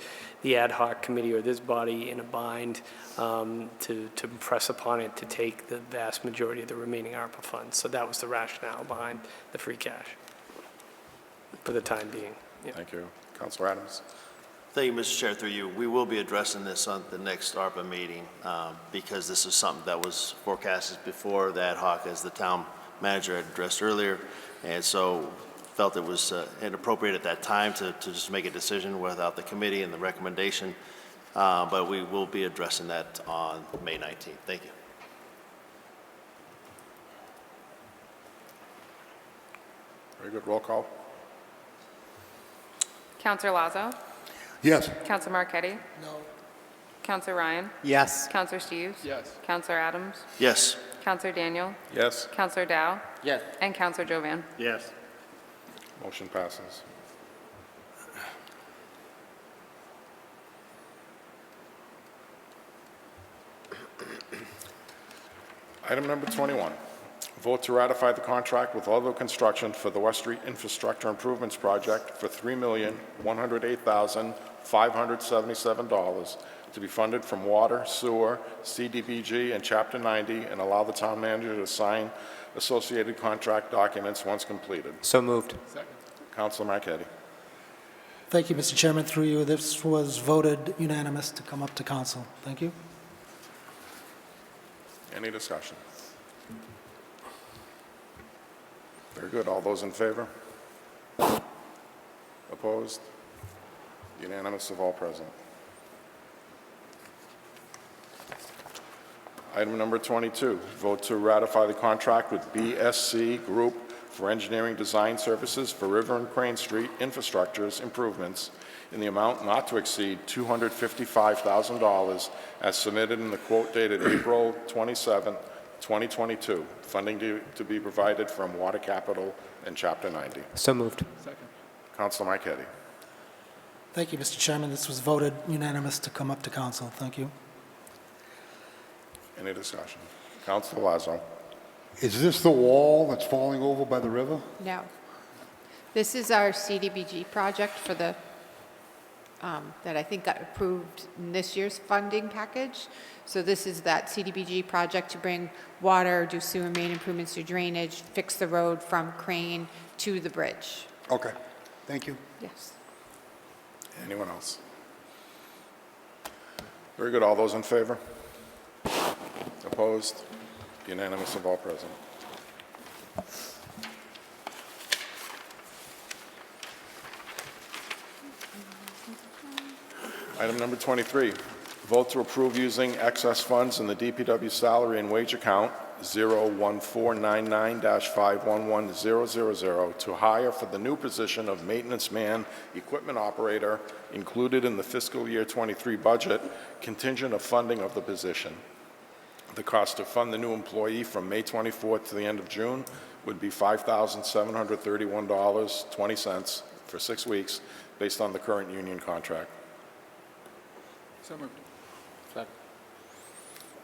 the ad hoc committee or this body in a bind to press upon it to take the vast majority of the remaining ARPA funds. So that was the rationale behind the free cash for the time being. Yeah. Thank you. Councilor Adams. Thank you, Mr. Chair, through you. We will be addressing this on the next ARPA meeting because this is something that was forecasted before the ad hoc, as the town manager had addressed earlier, and so felt it was inappropriate at that time to just make a decision without the committee and the recommendation, but we will be addressing that on May 19th. Thank you. Very good. Roll call. Counselor Lazo? Yes. Counselor Marquetti? No. Counselor Ryan? Yes. Counselor Steves? Yes. Counselor Adams? Yes. Counselor Daniel? Yes. Counselor Dow? Yes. And Counselor Jovan? Yes. Motion passes. Item number 21, vote to ratify the contract with Ludlow Construction for the West Street Infrastructure Improvements Project for $3,108,577 to be funded from water, sewer, CDBG, and Chapter 90, and allow the town manager to sign associated contract documents once completed. So moved. Councilor Marquetti. Thank you, Mr. Chairman. Through you, this was voted unanimous to come up to council. Thank you. Any discussion? Very good. All those in favor? Opposed? Unanimous of all present. Item number 22, vote to ratify the contract with BSC Group for engineering design services for River and Crane Street infrastructures improvements in the amount not to exceed $255,000 as submitted in the quote dated April 27, 2022. Funding to be provided from Water Capital and Chapter 90. So moved. Councilor Marquetti. Thank you, Mr. Chairman. This was voted unanimous to come up to council. Thank you. Any discussion? Councilor Lazo. Is this the wall that's falling over by the river? No. This is our CDBG project for the, that I think got approved in this year's funding package. So this is that CDBG project to bring water, do sewer main improvements, do drainage, fix the road from Crane to the bridge. Okay, thank you. Yes. Anyone else? Very good. All those in favor? Opposed? Unanimous of all present. Item number 23, vote to approve using excess funds in the DPW salary and wage account 01499-511000 to hire for the new position of maintenance man, equipment operator included in the fiscal year 23 budget, contingent of funding of the position. The cost to fund the new employee from May 24th to the end of June would be $5,731.20 for 6 weeks, based on the current union contract. So moved.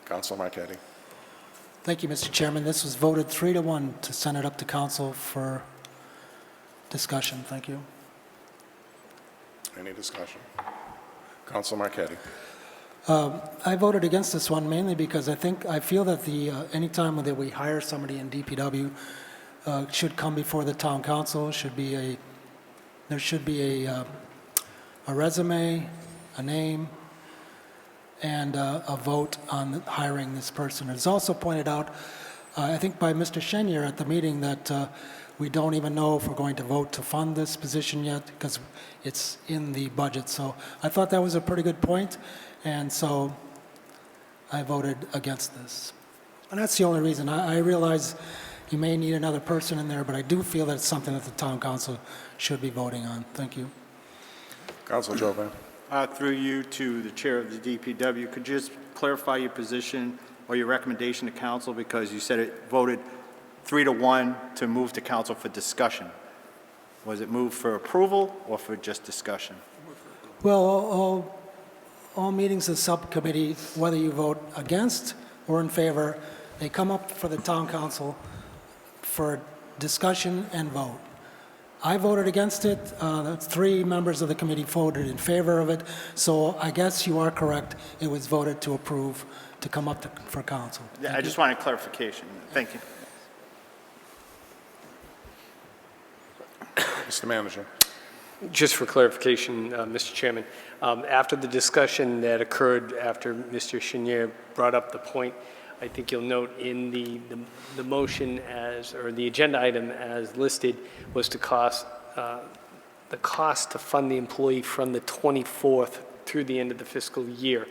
Councilor Marquetti. Thank you, Mr. Chairman. This was voted 3-1 to send it up to council for discussion. Thank you. Any discussion? Councilor Marquetti. I voted against this one mainly because I feel that anytime that we hire somebody in DPW should come before the town council. There should be a resume, a name, and a vote on hiring this person. It's also pointed out, I think by Mr. Chenier at the meeting, that we don't even know if we're going to vote to fund this position yet because it's in the budget. So I thought that was a pretty good point, and so I voted against this. And that's the only reason. I realize you may need another person in there, but I do feel that it's something that the town council should be voting on. Thank you. Councilor Jovan. Through you to the chair of the DPW, could you just clarify your position or your recommendation to council, because you said it voted 3-1 to move to council for discussion. Was it moved for approval or for just discussion? Well, all meetings of subcommittee, whether you vote against or in favor, they come up for the town council for discussion and vote. I voted against it. 3 members of the committee voted in favor of it. So I guess you are correct. It was voted to approve to come up for council. Yeah, I just wanted clarification. Thank you. Mr. Manager. Just for clarification, Mr. Chairman, after the discussion that occurred after Mr. Chenier brought up the point, I think you'll note in the motion or the agenda item as listed was the cost to fund the employee from the 24th through the end of the fiscal year.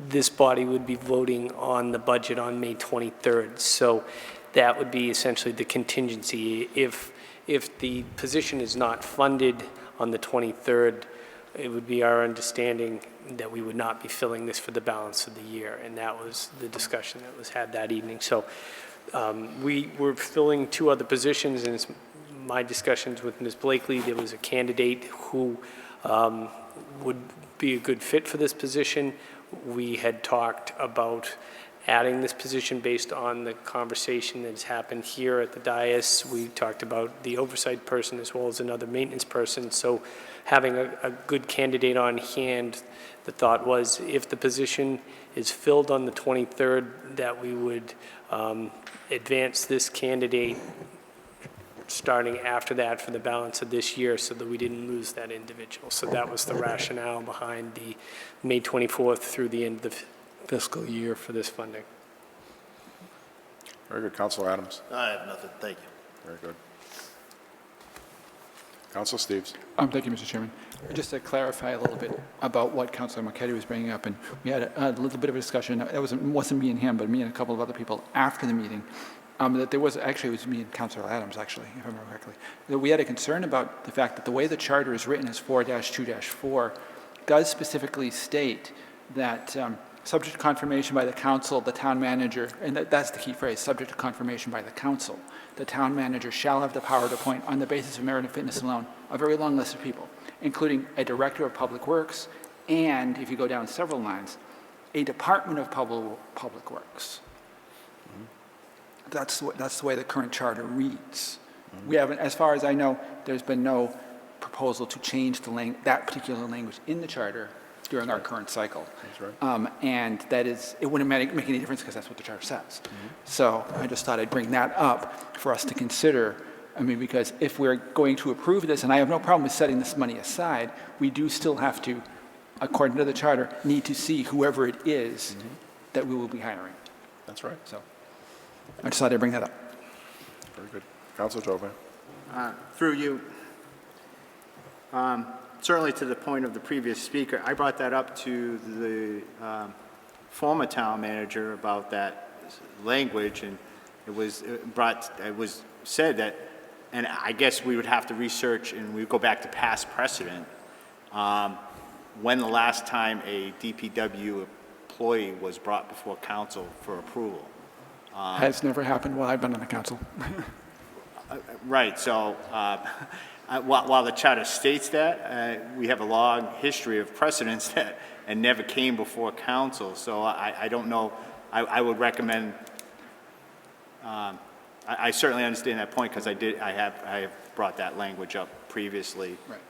This body would be voting on the budget on May 23rd. So that would be essentially the contingency. If the position is not funded on the 23rd, it would be our understanding that we would not be filling this for the balance of the year, and that was the discussion that was had that evening. So we were filling 2 other positions, and it's my discussions with Ms. Blakely, there was a candidate who would be a good fit for this position. We had talked about adding this position based on the conversation that has happened here at the dais. We talked about the oversight person as well as another maintenance person. So having a good candidate on hand, the thought was if the position is filled on the 23rd, that we would advance this candidate starting after that for the balance of this year so that we didn't lose that individual. So that was the rationale behind the May 24th through the end of the fiscal year for this funding. Very good. Councilor Adams. I have nothing. Thank you. Very good. Councilor Steves. Thank you, Mr. Chairman. Just to clarify a little bit about what Councilor Marquetti was bringing up, and we had a little bit of a discussion. It wasn't me and him, but me and a couple of other people after the meeting. That there was actually, it was me and Councilor Adams, actually, if I remember correctly, that we had a concern about the fact that the way the charter is written as 4-2-4 does specifically state that subject to confirmation by the council, the town manager, and that's the key phrase, subject to confirmation by the council, the town manager shall have the power to appoint on the basis of merit and fitness alone a very long list of people, including a director of public works, and if you go down several lines, a department of public works. That's the way the current charter reads. We haven't, as far as I know, there's been no proposal to change that particular language in the charter during our current cycle. That's right. And that is, it wouldn't make any difference because that's what the charter says. So I just thought I'd bring that up for us to consider. I mean, because if we're going to approve this, and I have no problem with setting this money aside, we do still have to, according to the charter, need to see whoever it is that we will be hiring. That's right. So I just thought I'd bring that up. Very good. Councilor Jovan. Through you, certainly to the point of the previous speaker, I brought that up to the former town manager about that language, and it was said that, and I guess we would have to research and we would go back to past precedent, when the last time a DPW employee was brought before council for approval. Has never happened while I've been on the council. Right, so while the charter states that, we have a long history of precedents that and never came before council. So I don't know. I would recommend. I certainly understand that point because I have brought that language up previously. Right.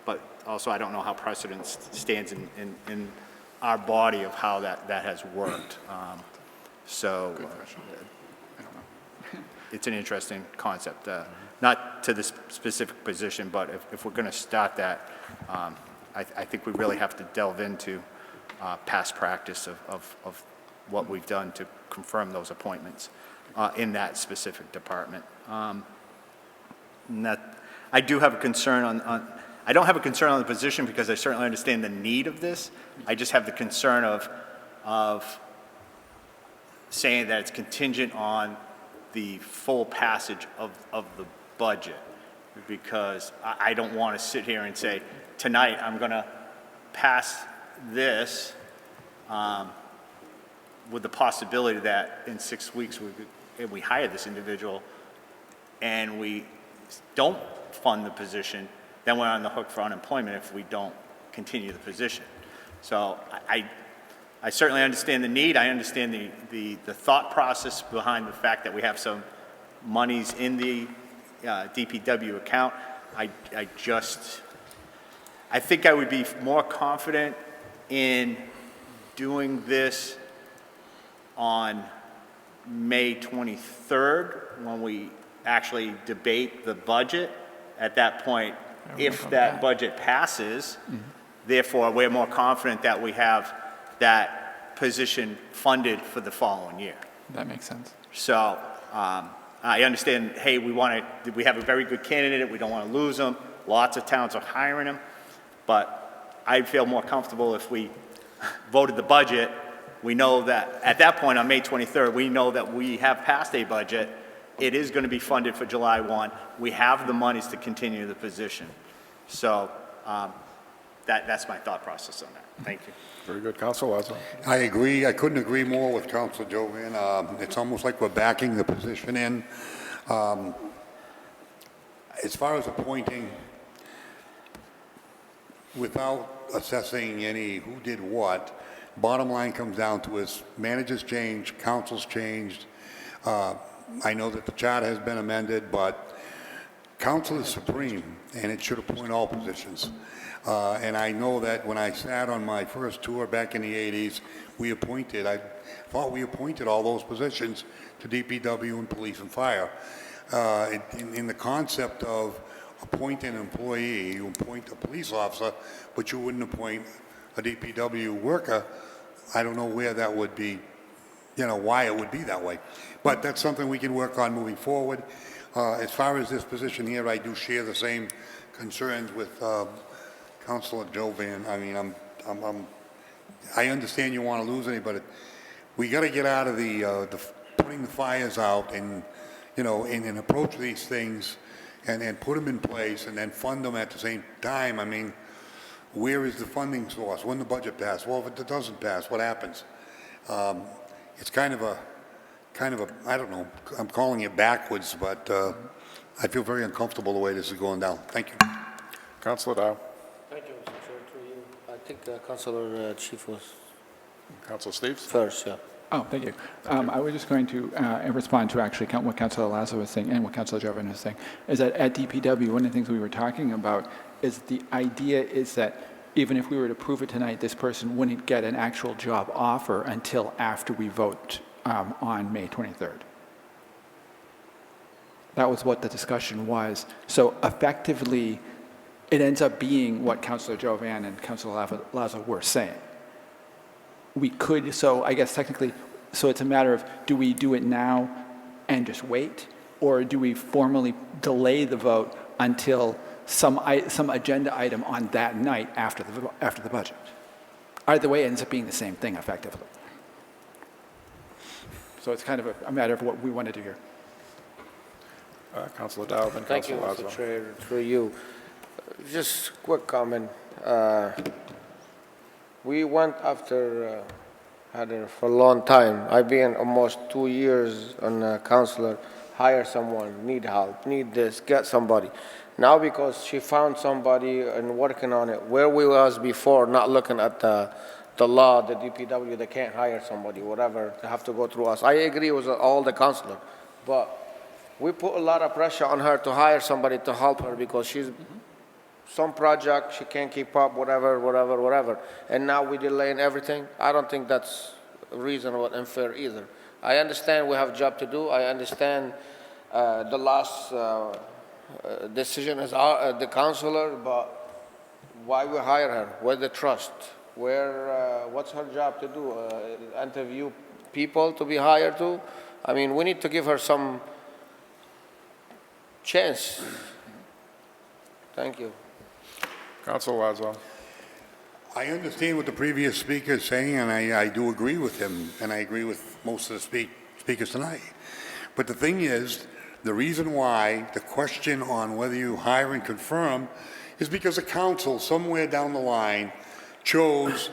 But also I don't know how precedent stands in our body of how that has worked. So. It's an interesting concept, not to this specific position, but if we're going to start that, I think we really have to delve into past practice of what we've done to confirm those appointments in that specific department. And that, I do have a concern I don't have a concern on the position because I certainly understand the need of this. I just have the concern of saying that it's contingent on the full passage of the budget, because I don't want to sit here and say, tonight I'm going to pass this with the possibility that in 6 weeks we hire this individual and we don't fund the position, then we're on the hook for unemployment if we don't continue the position. So I certainly understand the need. I understand the thought process behind the fact that we have some monies in the DPW account. I think I would be more confident in doing this on May 23rd when we actually debate the budget. At that point, if that budget passes, therefore we're more confident that we have that position funded for the following year. That makes sense. So I understand, hey, we have a very good candidate, we don't want to lose them. Lots of towns are hiring them, but I feel more comfortable if we voted the budget. We know that at that point on May 23rd, we know that we have passed a budget. It is going to be funded for July 1. We have the monies to continue the position. So that's my thought process on that. Thank you. Very good. Council Lazo. I agree. I couldn't agree more with Councilor Jovan. It's almost like we're backing the position in. As far as appointing, without assessing any who did what, bottom line comes down to is managers changed, councils changed. I know that the charter has been amended, but council is supreme, and it should appoint all positions. And I know that when I sat on my first tour back in the 80s, I thought we appointed all those positions to DPW and police and fire. In the concept of appointing an employee, you appoint a police officer, but you wouldn't appoint a DPW worker. I don't know where that would be, why it would be that way. But that's something we can work on moving forward. As far as this position here, I do share the same concerns with Councilor Jovan. I mean, I understand you want to lose anybody, but we got to get out of the putting the fires out and, and approach these things and put them in place and then fund them at the same time. I mean, where is the funding source? When the budget passes? Well, if it doesn't pass, what happens? It's kind of a, I don't know, I'm calling it backwards, but I feel very uncomfortable the way this is going down. Thank you. Councilor Dow. Thank you, Mr. Chair, through you. I think Councilor Chief was Councilor Steves. first, yeah. Oh, thank you. I was just going to respond to actually what Councilor Lazo was saying and what Councilor Jovan was saying, is that at DPW, one of the things we were talking about is the idea is that even if we were to approve it tonight, this person wouldn't get an actual job offer until after we vote on May 23rd. That was what the discussion was. So effectively, it ends up being what Councilor Jovan and Councilor Lazo were saying. We could, so I guess technically, so it's a matter of, do we do it now and just wait? Or do we formally delay the vote until some agenda item on that night after the budget. Either way, it ends up being the same thing effectively. So it's kind of a matter of what we want to do here. Councilor Dow, then Thank you, Councilor Mr. Lazo. Chair, through you. Just quick comment. We went after Heather for a long time. I've been almost 2 years on councilor, hire someone, need help, need this, get somebody. Now because she found somebody and working on it, where we was before, not looking at the law, the DPW, they can't hire somebody, whatever, they have to go through us. I agree with all the councilor, but we put a lot of pressure on her to hire somebody to help her because she's some project, she can't keep up, whatever. And now we delaying everything. I don't think that's reasonable and fair either. I understand we have a job to do. I understand the last decision is the councilor, but why we hire her? Where the trust? What's her job to do? Interview people to be hired to? I mean, we need to give her some chance. Thank you. Councilor Lazo. I understand what the previous speaker is saying, and I do agree with him, and I agree with most of the speakers tonight. But the thing is, the reason why the question on whether you hire and confirm is because the council somewhere down the line chose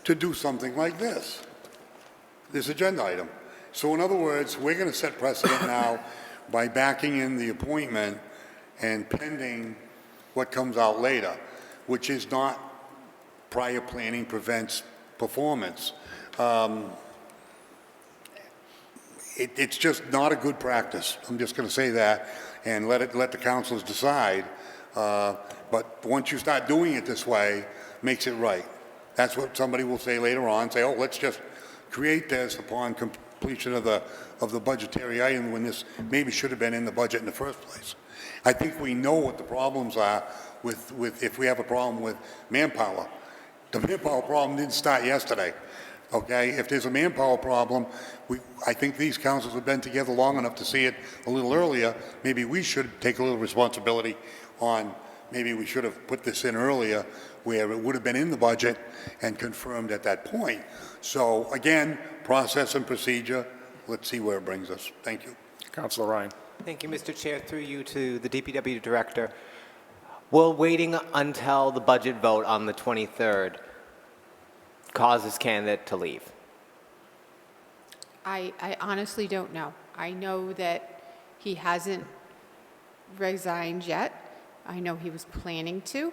to do something like this agenda item. So in other words, we're going to set precedent now by backing in the appointment and pending what comes out later, which is not prior planning prevents performance. It's just not a good practice. I'm just going to say that and let the councilors decide. But once you start doing it this way, makes it right. That's what somebody will say later on, say, oh, let's just create this upon completion of the budgetary item when this maybe should have been in the budget in the first place. I think we know what the problems are with if we have a problem with manpower. The manpower problem didn't start yesterday, okay? If there's a manpower problem, I think these councils have been together long enough to see it a little earlier. Maybe we should take a little responsibility on, maybe we should have put this in earlier where it would have been in the budget and confirmed at that point. So again, process and procedure, let's see where it brings us. Thank you. Councilor Ryan. Thank you, Mr. Chair. Through you to the DPW Director. Will waiting until the budget vote on the 23rd cause this candidate to leave? I honestly don't know. I know that he hasn't resigned yet. I know he was planning to.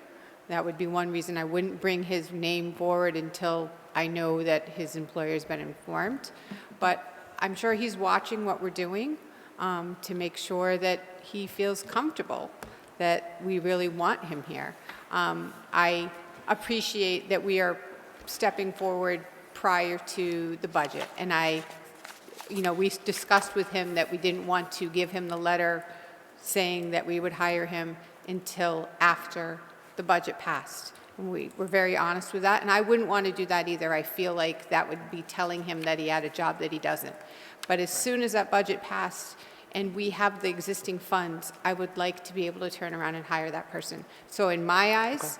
That would be one reason I wouldn't bring his name forward until I know that his employer's been informed. But I'm sure he's watching what we're doing to make sure that he feels comfortable that we really want him here. I appreciate that we are stepping forward prior to the budget. And we discussed with him that we didn't want to give him the letter saying that we would hire him until after the budget passed. And we were very honest with that. And I wouldn't want to do that either. I feel like that would be telling him that he had a job that he doesn't. But as soon as that budget passed and we have the existing funds, I would like to be able to turn around and hire that person. So in my eyes,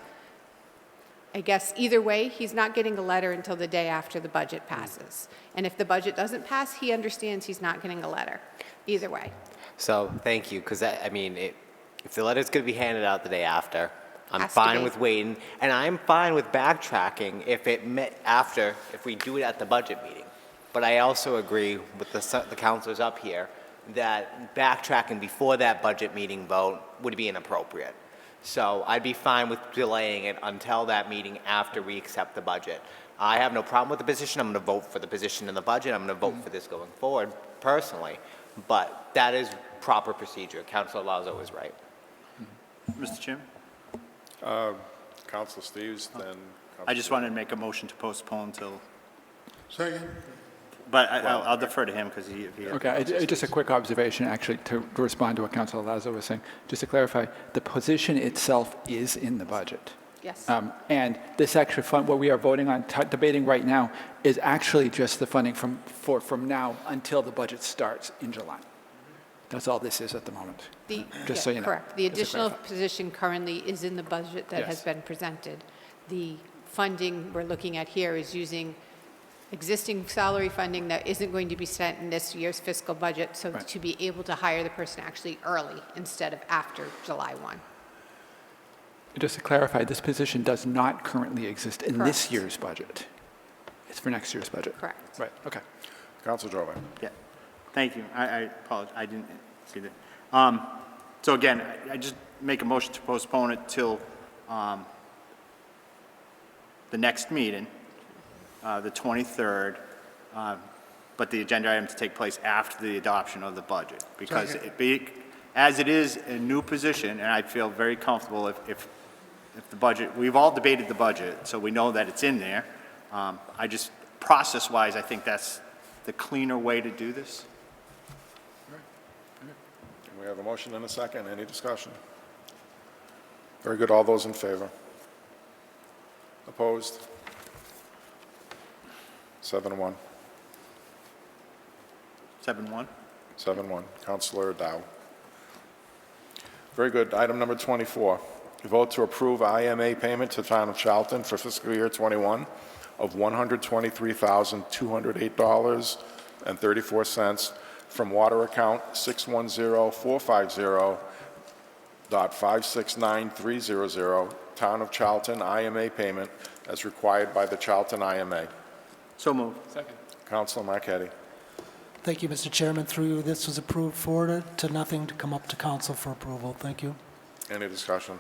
I guess either way, he's not getting a letter until the day after the budget passes. And if the budget doesn't pass, he understands he's not getting a letter. Either way. So thank you, because if the letter's going to be handed out the day after, I'm Has to fine be. with waiting, and I'm fine with backtracking if we do it at the budget meeting. But I also agree with the councilors up here that backtracking before that budget meeting vote would be inappropriate. So I'd be fine with delaying it until that meeting after we accept the budget. I have no problem with the position. I'm going to vote for the position in the budget. I'm going to vote for this going forward personally. But that is proper procedure. Councilor Lazo is right. Mr. Chairman? Councilor Steves, then. I just wanted to make a motion to postpone till, Second. but I'll defer to him because he. Okay, just a quick observation, actually, to respond to what Councilor Lazo was saying. Just to clarify, the position itself is in the budget. Yes. And this extra fund, what we are voting on, debating right now, is actually just the funding from now until the budget starts in July. That's all this is at the moment. Just so you know. Correct. The Just to additional clarify. position currently is in the budget that has Yes. been presented. The funding we're looking at here is using existing salary funding that isn't going to be spent in this year's fiscal budget, so Right. to be able to hire the person actually early instead of after July 1. Just to clarify, this position does not currently exist in this Correct. year's budget. It's for next year's budget. Correct. Right, okay. Council Jovan. Yeah, thank you. I apologize, I didn't see that. So again, I just make a motion to postpone it till the next meeting, the 23rd, but the agenda item to take place after the adoption of the budget. Because as it is a new position, and I feel very comfortable if the budget, we've all debated the budget, so we know that it's in there. I just, process-wise, I think that's the cleaner way to do this. We have a motion and a second. Any discussion? Very good. All those in favor? Opposed? 7-1. 7-1? 7-1. Councilor Dow. Very good. Item number 24. Vote to approve IMA payment to Town of Charlton for fiscal year 21 of $123,208.34 from water account 610-450.569300, Town of Charlton IMA payment as required by the Charlton IMA. So moved. Second. Councilor Marquetti. Thank you, Mr. Chairman. Through you, this was approved, forwarded to nothing to come up to council for approval. Thank you. Any discussion?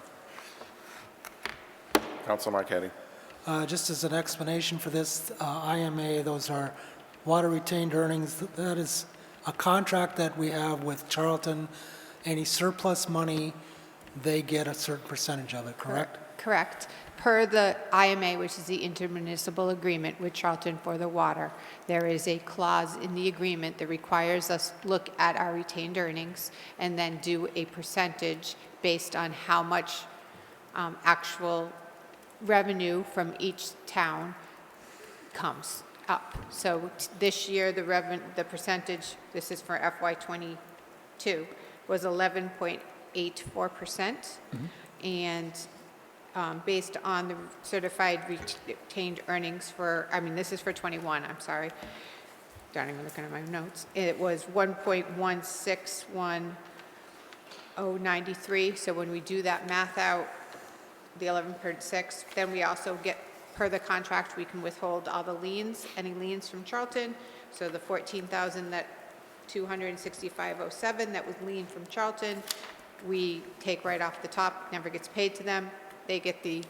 Councilor Marquetti. Just as an explanation for this, IMA, those are water retained earnings. That is a contract that we have with Charlton. Any surplus money, they get a certain percentage of it, correct? Correct. Per the IMA, which is the intermunicipal agreement with Charlton for the water, there is a clause in the agreement that requires us to look at our retained earnings and then do a percentage based on how much actual revenue from each town comes up. So this year, the percentage, this is for FY '22, was 11.84%. And based on the certified retained earnings for, this is for 21, I'm sorry. Don't even looking at my notes. It was 1.161093. So when we do that math out, the 11.6, then we also get, per the contract, we can withhold all the liens, any liens from Charlton. So the 14,000 that 265.07 that was lien from Charlton, we take right off the top, never gets paid to them. They get the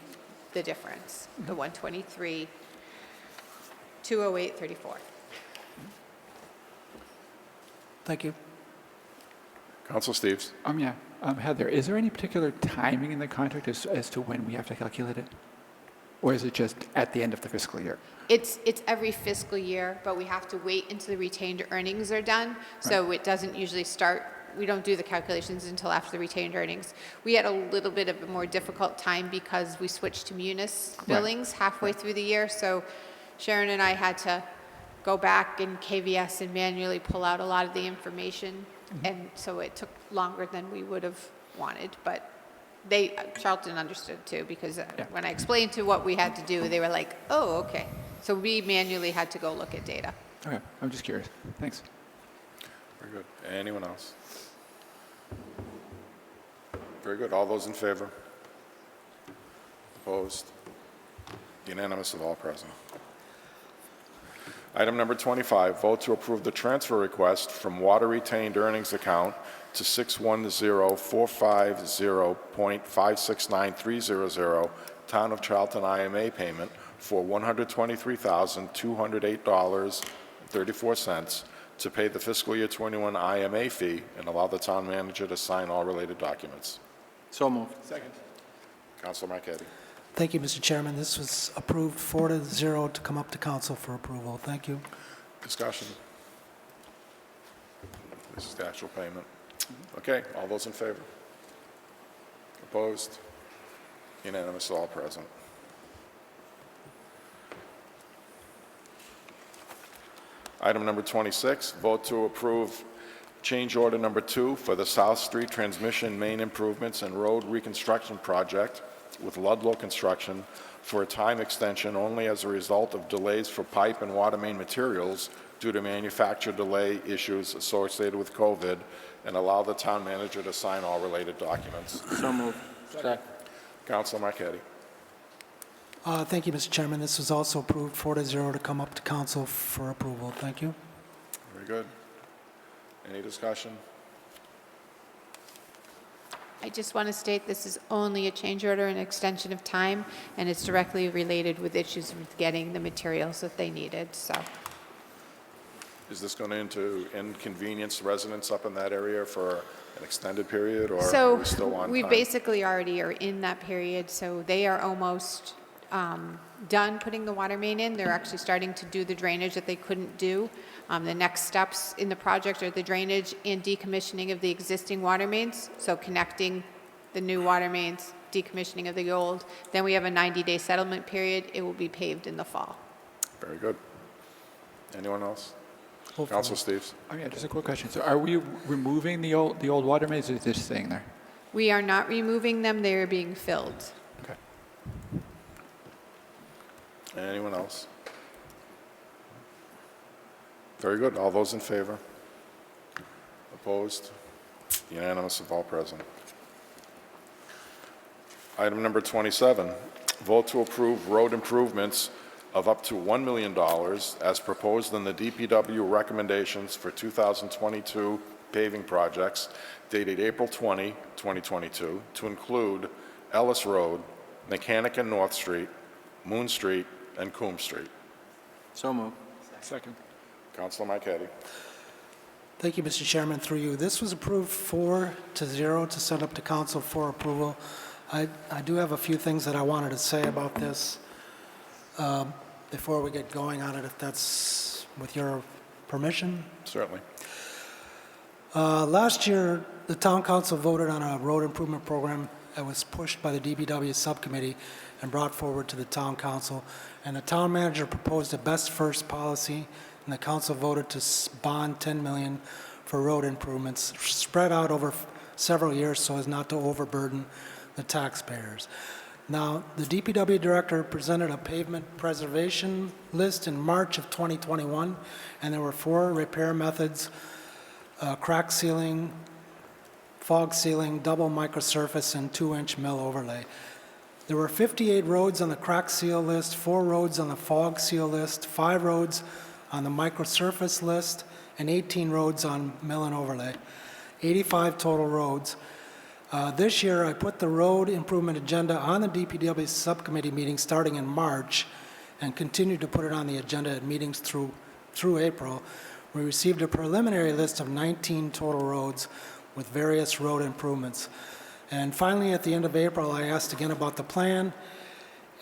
difference, the 123, 208.34. Thank you. Councilor Steves. Heather, is there any particular timing in the contract as to when we have to calculate it? Or is it just at the end of the fiscal year? It's every fiscal year, but we have to wait until the retained earnings are done. So it doesn't usually start, we don't do the calculations until after the retained earnings. We had a little bit of a more difficult time because we switched to munis billings halfway through the year. So Sharon and I had to go back in KVS and manually pull out a lot of the information. And so it took longer than we would have wanted, but Charlton understood too, because when I explained to what we had to do, they were like, oh, okay. So we manually had to go look at data. Okay, I'm just curious. Thanks. Very good. Anyone else? Very good. All those in favor? Opposed? Unanimous of all present. Item number 25, vote to approve the transfer request from water retained earnings account to 610-450.569300, Town of Charlton IMA payment for $123,208.34 to pay the fiscal year 21 IMA fee and allow the town manager to sign all related documents. So moved. Second. Councilor Marquetti. Thank you, Mr. Chairman. This was approved 4-0 to come up to council for approval. Thank you. Discussion. This is the actual payment. Okay, all those in favor? Opposed? Unanimous, all present. Item number 26, vote to approve Change order number 2 for the South Street Transmission Main Improvements and Road Reconstruction Project with Ludlow Construction for a time extension only as a result of delays for pipe and water main materials due to manufacturer delay issues associated with COVID, and allow the town manager to sign all related documents. So moved. Councilor Marquetti. Thank you, Mr. Chairman. This was also approved 4-0 to come up to council for approval. Thank you. Very good. Any discussion? I just want to state this is only a change order and extension of time, and it's directly related with issues with getting the materials that they needed, so. Is this going to inconvenience residents up in that area for an extended period, or are So we still on we time? basically already are in that period, so they are almost done putting the water main in. They're actually starting to do the drainage that they couldn't do. The next steps in the project are the drainage and decommissioning of the existing water mains, so connecting the new water mains, decommissioning of the old. Then we have a 90-day settlement period. It will be paved in the fall. Very good. Anyone else? Hopefully. Councilor Steves. Oh, yeah, just a quick question. So are we removing the old water mains, or is this staying there? We are not removing them. They are being filled. Okay. Anyone else? Very good. All those in favor? Opposed? Unanimous of all present. Item number 27, vote to approve road improvements of up to $1 million as proposed in the DPW recommendations for 2022 paving projects dated April 20, 2022, to include Ellis Road, Mechanic and North Street, Moon Street, and Coombs Street. So moved. Second. Councilor Marquetti. Thank you, Mr. Chairman, through you. This was approved 4-0 to send up to council for approval. I do have a few things that I wanted to say about this before we get going on it, if that's with your permission. Certainly. Last year, the town council voted on a road improvement program that was pushed by the DPW subcommittee and brought forward to the town council. And the town manager proposed a best first policy, and the council voted to bond $10 million for road improvements spread out over several years so as not to overburden the taxpayers. Now, the DPW director presented a pavement preservation list in March of 2021, and there were 4 repair methods: crack sealing, fog sealing, double microsurface, and 2-inch mill overlay. There were 58 roads on the crack seal list, 4 roads on the fog seal list, 5 roads on the microsurface list, and 18 roads on mill and overlay. 85 total roads. This year, I put the road improvement agenda on the DPW subcommittee meeting starting in March and continued to put it on the agenda at meetings through April. We received a preliminary list of 19 total roads with various road improvements. And finally, at the end of April, I asked again about the plan,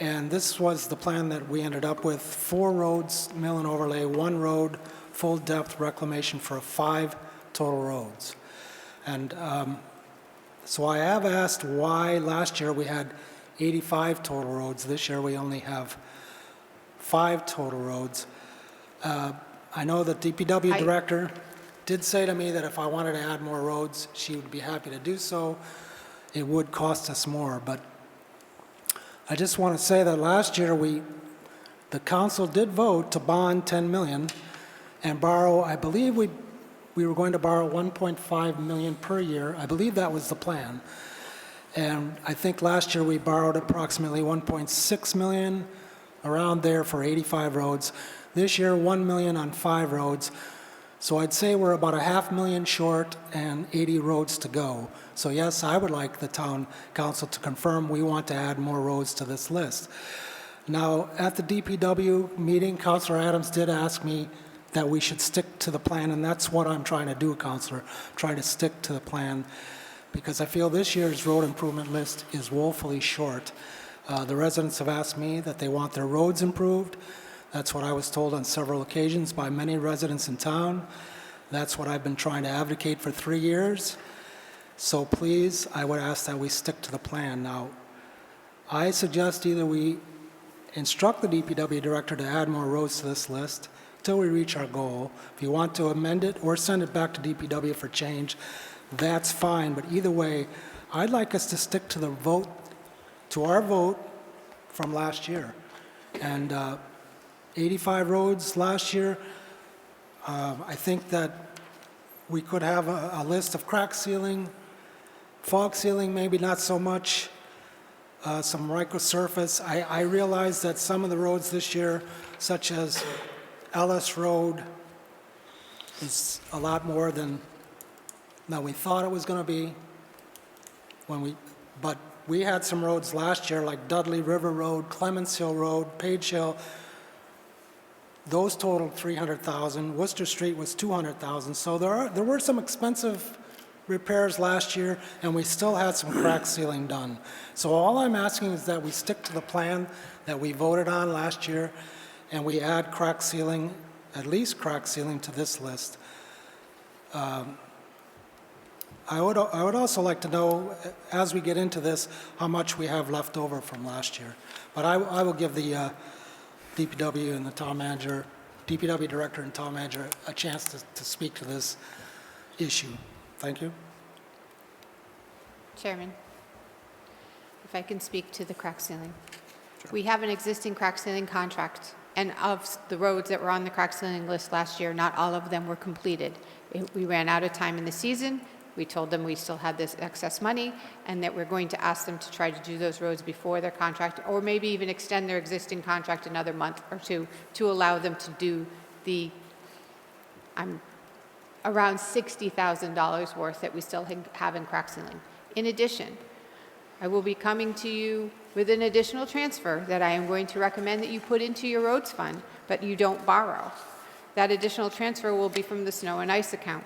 and this was the plan that we ended up with: 4 roads, mill and overlay, 1 road, full depth reclamation for 5 total roads. And so I have asked why last year we had 85 total roads. This year we only have 5 total roads. I know the DPW director did say to me that if I wanted to add more roads, she would be happy to do so. It would cost us more, but I just want to say that last year the council did vote to bond $10 million and borrow, I believe we were going to borrow $1.5 million per year. I believe that was the plan. And I think last year we borrowed approximately $1.6 million, around there, for 85 roads. This year, $1 million on 5 roads. So I'd say we're about $500,000 short and 80 roads to go. So yes, I would like the town council to confirm we want to add more roads to this list. Now, at the DPW meeting, Councilor Adams did ask me that we should stick to the plan, and that's what I'm trying to do, Councilor. I'm trying to stick to the plan, because I feel this year's road improvement list is woefully short. The residents have asked me that they want their roads improved. That's what I was told on several occasions by many residents in town. That's what I've been trying to advocate for 3 years. So please, I would ask that we stick to the plan. Now, I suggest either we instruct the DPW director to add more roads to this list, till we reach our goal. If you want to amend it or send it back to DPW for change, that's fine, but either way, I'd like us to stick to the vote, to our vote from last year. And 85 roads last year, I think that we could have a list of crack sealing, fog sealing, maybe not so much, some microsurface. I realize that some of the roads this year, such as Ellis Road, is a lot more than we thought it was going to be. But we had some roads last year, like Dudley River Road, Clements Hill Road, Page Hill. Those totaled $300,000. Worcester Street was $200,000. So there were some expensive repairs last year, and we still had some crack sealing done. So all I'm asking is that we stick to the plan that we voted on last year, and we add crack sealing, at least crack sealing, to this list. I would also like to know, as we get into this, how much we have left over from last year. But I will give the DPW and the town manager, DPW director and town manager a chance to speak to this issue. Thank you. Chairman, if I can speak to the crack sealing. We have an existing crack sealing contract, and of the roads that were on the crack sealing list last year, not all of them were completed. We ran out of time in the season. We told them we still had this excess money and that we're going to ask them to try to do those roads before their contract, or maybe even extend their existing contract another month or two to allow them to do the around $60,000 worth that we still have in crack sealing. In addition, I will be coming to you with an additional transfer that I am going to recommend that you put into your roads fund, but you don't borrow. That additional transfer will be from the snow and ice account.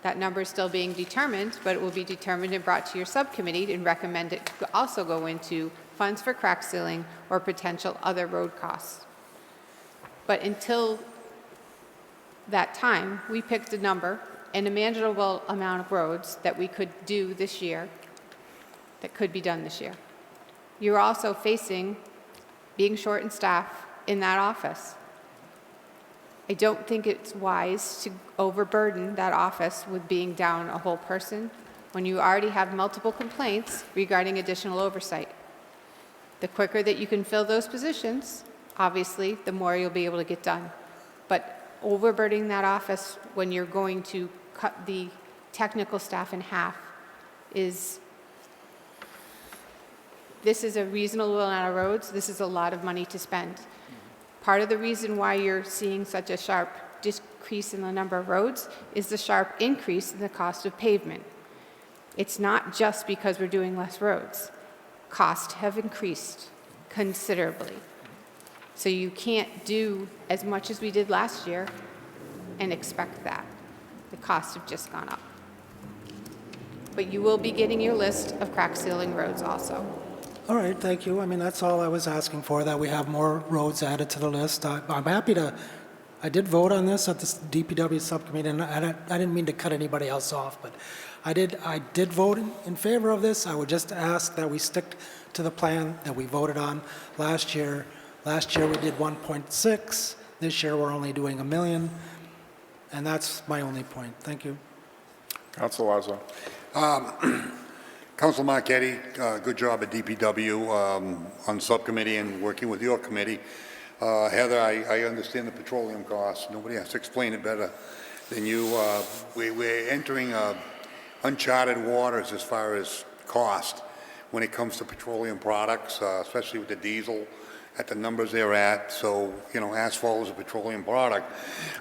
That number is still being determined, but it will be determined and brought to your subcommittee and recommended to also go into funds for crack sealing or potential other road costs. But until that time, we picked a number and a manageable amount of roads that we could do this year, that could be done this year. You're also facing being short in staff in that office. I don't think it's wise to overburden that office with being down a whole person when you already have multiple complaints regarding additional oversight. The quicker that you can fill those positions, obviously, the more you'll be able to get done. But overburdening that office when you're going to cut the technical staff in half this is a reasonable amount of roads. This is a lot of money to spend. Part of the reason why you're seeing such a sharp decrease in the number of roads is the sharp increase in the cost of pavement. It's not just because we're doing less roads. Costs have increased considerably. So you can't do as much as we did last year and expect that. The costs have just gone up. But you will be getting your list of crack sealing roads also. All right, thank you. I mean, that's all I was asking for, that we have more roads added to the list. I'm happy to, I did vote on this at the DPW subcommittee, and I didn't mean to cut anybody else off, but I did vote in favor of this. I would just ask that we stick to the plan that we voted on last year. Last year we did 1.6. This year we're only doing $1 million, and that's my only point. Thank you. Council Lazo. Council Marquetti, good job at DPW on subcommittee and working with your committee. Heather, I understand the petroleum costs. Nobody has to explain it better than you. We're entering uncharted waters as far as cost when it comes to petroleum products, especially with the diesel at the numbers they're at. So, you know, asphalt is a petroleum product.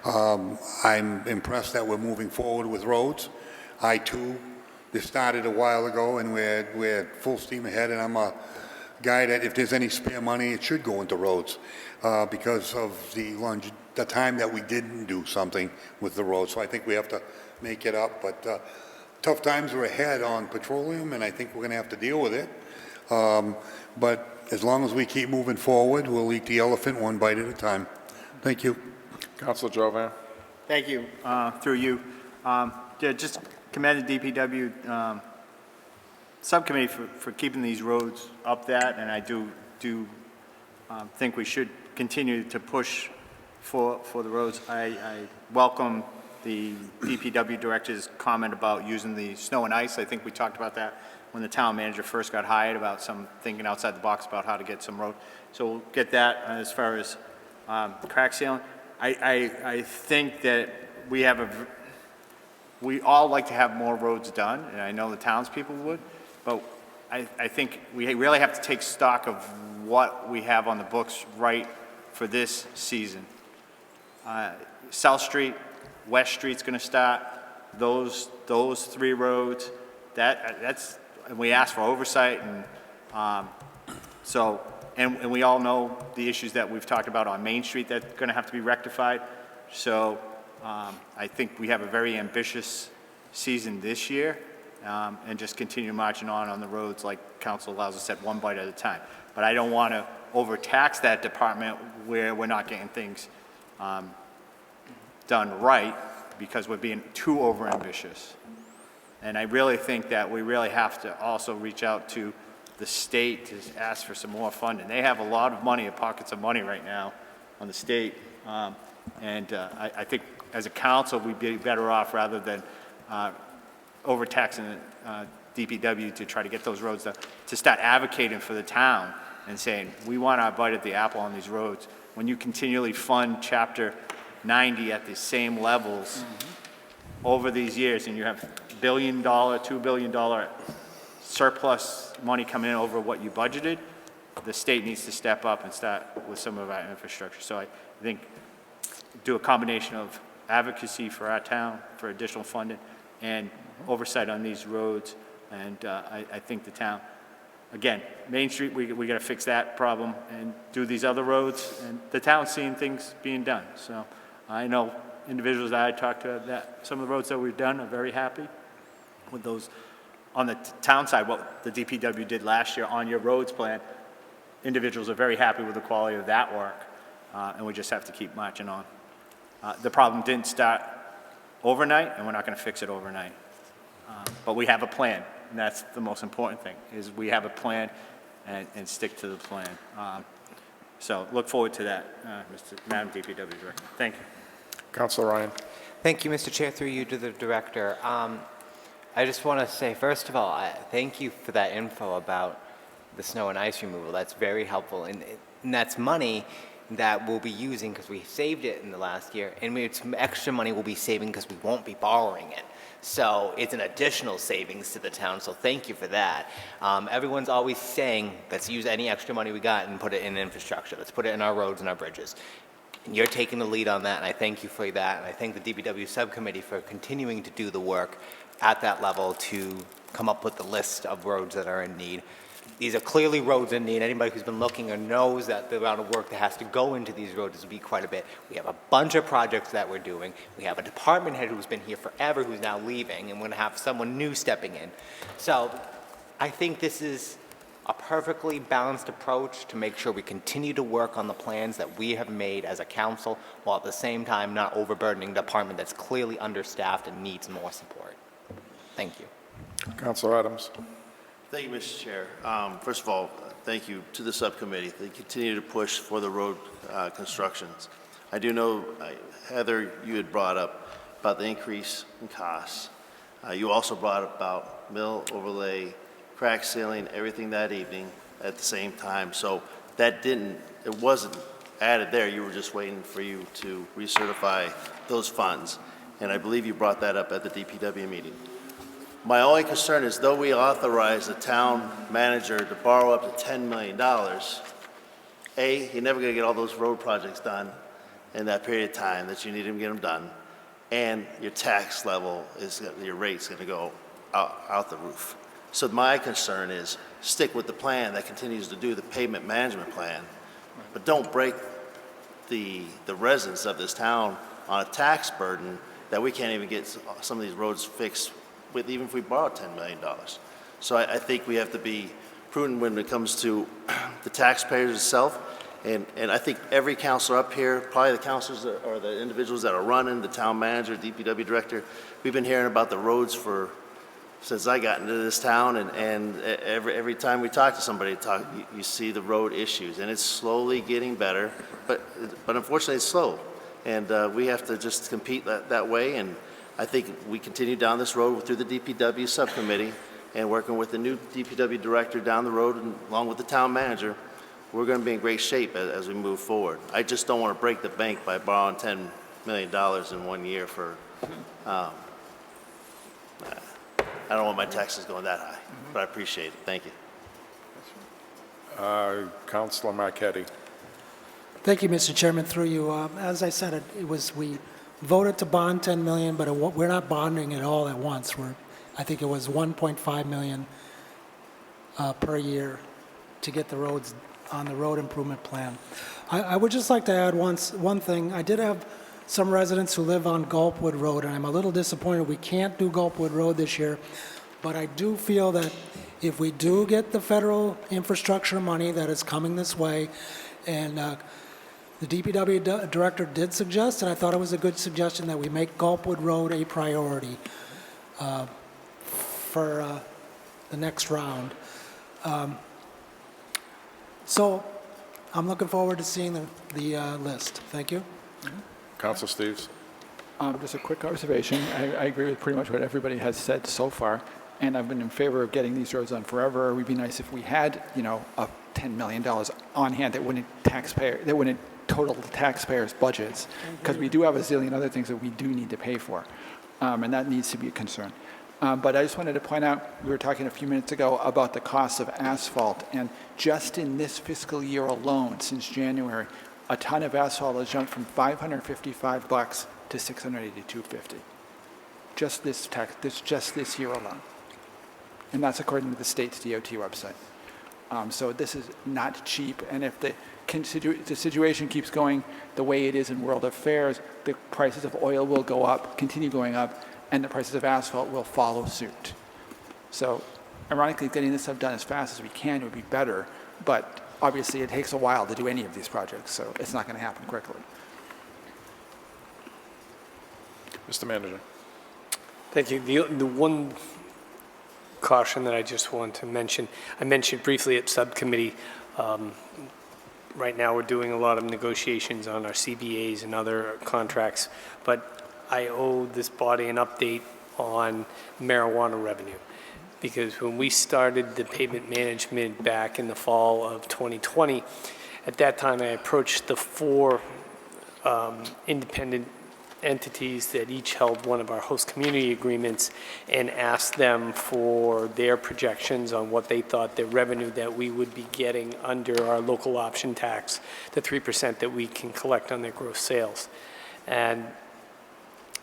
I'm impressed that we're moving forward with roads. I, too, this started a while ago, and we're full steam ahead, and I'm a guy that if there's any spare money, it should go into roads because of the time that we didn't do something with the roads. So I think we have to make it up. But tough times are ahead on petroleum, and I think we're going to have to deal with it. But as long as we keep moving forward, we'll eat the elephant one bite at a time. Thank you. Councilor Jovan. Thank you, through you. Just commend the DPW subcommittee for keeping these roads up that, and I do think we should continue to push for the roads. I welcome the DPW director's comment about using the snow and ice. I think we talked about that when the town manager first got hired, about some thinking outside the box about how to get some road. So we'll get that as far as crack sealing. I think that we all like to have more roads done, and I know the townspeople would, but I think we really have to take stock of what we have on the books right for this season. South Street, West Street's gonna start, those three roads, that's, and we asked for oversight, and and we all know the issues that we've talked about on Main Street that's gonna have to be rectified. So I think we have a very ambitious season this year, and just continue marching on the roads like council allows us at one bite at a time. But I don't want to overtax that department where we're not getting things done right because we're being too overambitious. And I really think that we really have to also reach out to the state to ask for some more funding. They have a lot of money, pockets of money right now on the state. I think as a council, we'd be better off rather than overtaxing DPW to try to get those roads done, to start advocating for the town and saying, we want our bite at the apple on these roads. When you continually fund Chapter 90 at the same levels over these years, and you have $1 billion, $2 billion surplus money coming in over what you budgeted, the state needs to step up and start with some of our infrastructure. So I think do a combination of advocacy for our town for additional funding and oversight on these roads. And I think the town, again, Main Street, we got to fix that problem and do these other roads. And the town's seeing things being done. So I know individuals that I talked to that some of the roads that we've done are very happy with those. On the town side, what the DPW did last year on your roads plan, individuals are very happy with the quality of that work. And we just have to keep marching on. The problem didn't start overnight, and we're not going to fix it overnight. But we have a plan, and that's the most important thing, is we have a plan and stick to the plan. So look forward to that, Madam DPW Director. Thank you. Councilor Ryan. Thank you, Mr. Chair, through you to the Director. I just want to say, first of all, thank you for that info about the snow and ice removal. That's very helpful, and that's money that we'll be using because we saved it in the last year, and it's extra money we'll be saving because we won't be borrowing it. So it's an additional savings to the town, so thank you for that. Everyone's always saying, let's use any extra money we got and put it in infrastructure. Let's put it in our roads and our bridges. And you're taking the lead on that, and I thank you for that, and I thank the DPW subcommittee for continuing to do the work at that level to come up with the list of roads that are in need. These are clearly roads in need. Anybody who's been looking or knows that the amount of work that has to go into these roads will be quite a bit. We have a bunch of projects that we're doing. We have a department head who's been here forever who's now leaving, and we're going to have someone new stepping in. So I think this is a perfectly balanced approach to make sure we continue to work on the plans that we have made as a council, while at the same time not overburdening the department that's clearly understaffed and needs more support. Thank you. Councilor Adams. Thank you, Mr. Chair. First of all, thank you to the subcommittee. They continue to push for the road constructions. I do know, Heather, you had brought up about the increase in costs. You also brought up about mill overlay, crack sealing, everything that evening at the same time. So that it wasn't added there. You were just waiting for you to recertify those funds. And I believe you brought that up at the DPW meeting. My only concern is, though we authorize the town manager to borrow up to $10 million, you're never going to get all those road projects done in that period of time that you need to get them done, and your tax level your rate's going to go out the roof. So my concern is stick with the plan that continues to do the pavement management plan, but don't break the residents of this town on a tax burden that we can't even get some of these roads fixed with, even if we borrow $10 million. So I think we have to be prudent when it comes to the taxpayers itself. And I think every counselor up here, probably the counselors or the individuals that are running, the town manager, DPW director, we've been hearing about the roads since I got into this town, and every time we talk to somebody, you see the road issues, and it's slowly getting better, but unfortunately it's slow. and we have to just compete that way. And I think we continue down this road through the DPW subcommittee and working with the new DPW director down the road and along with the town manager, we're going to be in great shape as we move forward. I just don't want to break the bank by borrowing $10 million in 1 year for, I don't want my taxes going that high, but I appreciate it. Thank you. Councilor Marquetti. Thank you, Mr. Chairman, through you. As I said, we voted to bond 10 million, but we're not bonding it all at once. I think it was 1.5 million per year to get the roads on the road improvement plan. I would just like to add one thing. I did have some residents who live on Gulpwood Road, and I'm a little disappointed we can't do Gulpwood Road this year, but I do feel that if we do get the federal infrastructure money that is coming this way, and the DPW director did suggest, and I thought it was a good suggestion, that we make Gulpwood Road a priority for the next round. So I'm looking forward to seeing the list. Thank you. Councilor Steves. Just a quick observation. I agree with pretty much what everybody has said so far, and I've been in favor of getting these roads on forever. It would be nice if we had, a $10 million on hand that wouldn't total the taxpayers' budgets, because we do have a zillion other things that we do need to pay for, and that needs to be a concern. But I just wanted to point out, we were talking a few minutes ago about the cost of asphalt, and just in this fiscal year alone, since January, a ton of asphalt has jumped from $555 to $680 to $250. Just this year alone. And that's according to the state's DOT website. So this is not cheap, and if the situation keeps going the way it is in world affairs, the prices of oil will go up, continue going up, and the prices of asphalt will follow suit. So ironically, getting this stuff done as fast as we can would be better, but obviously it takes a while to do any of these projects, so it's not going to happen quickly. Mr. Manager. Thank you. The one caution that I just want to mention, I mentioned briefly at subcommittee, right now we're doing a lot of negotiations on our CBAs and other contracts, but I owe this body an update on marijuana revenue, because when we started the pavement management back in the fall of 2020, at that time I approached the 4 independent entities that each held one of our host community agreements and asked them for their projections on what they thought the revenue that we would be getting under our local option tax, the 3% that we can collect on their gross sales. And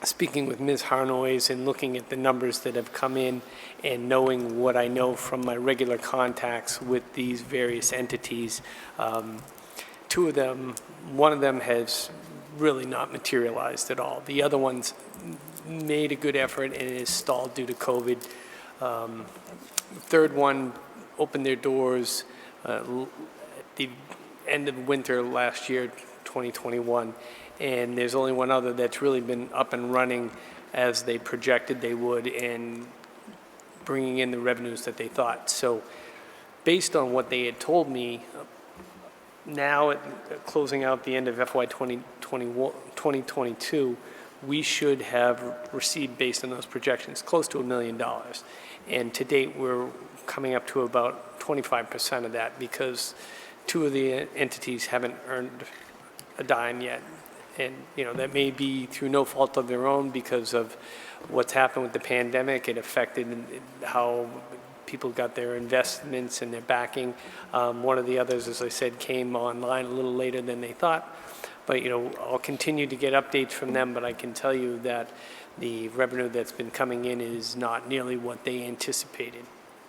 speaking with Ms. Harnois and looking at the numbers that have come in and knowing what I know from my regular contacts with these various entities, 2 of them, one of them has really not materialized at all. The other one's made a good effort and is stalled due to COVID. The third one opened their doors at the end of winter last year, 2021. And there's only one other that's really been up and running as they projected they would and bringing in the revenues that they thought. So based on what they had told me, now closing out the end of FY 2022, we should have received, based on those projections, close to $1 million. And to date, we're coming up to about 25% of that, because 2 of the entities haven't earned a dime yet. And, that may be through no fault of their own because of what's happened with the pandemic. It affected how people got their investments and their backing. One of the others, as I said, came online a little later than they thought. But, I'll continue to get updates from them, but I can tell you that the revenue that's been coming in is not nearly what they anticipated.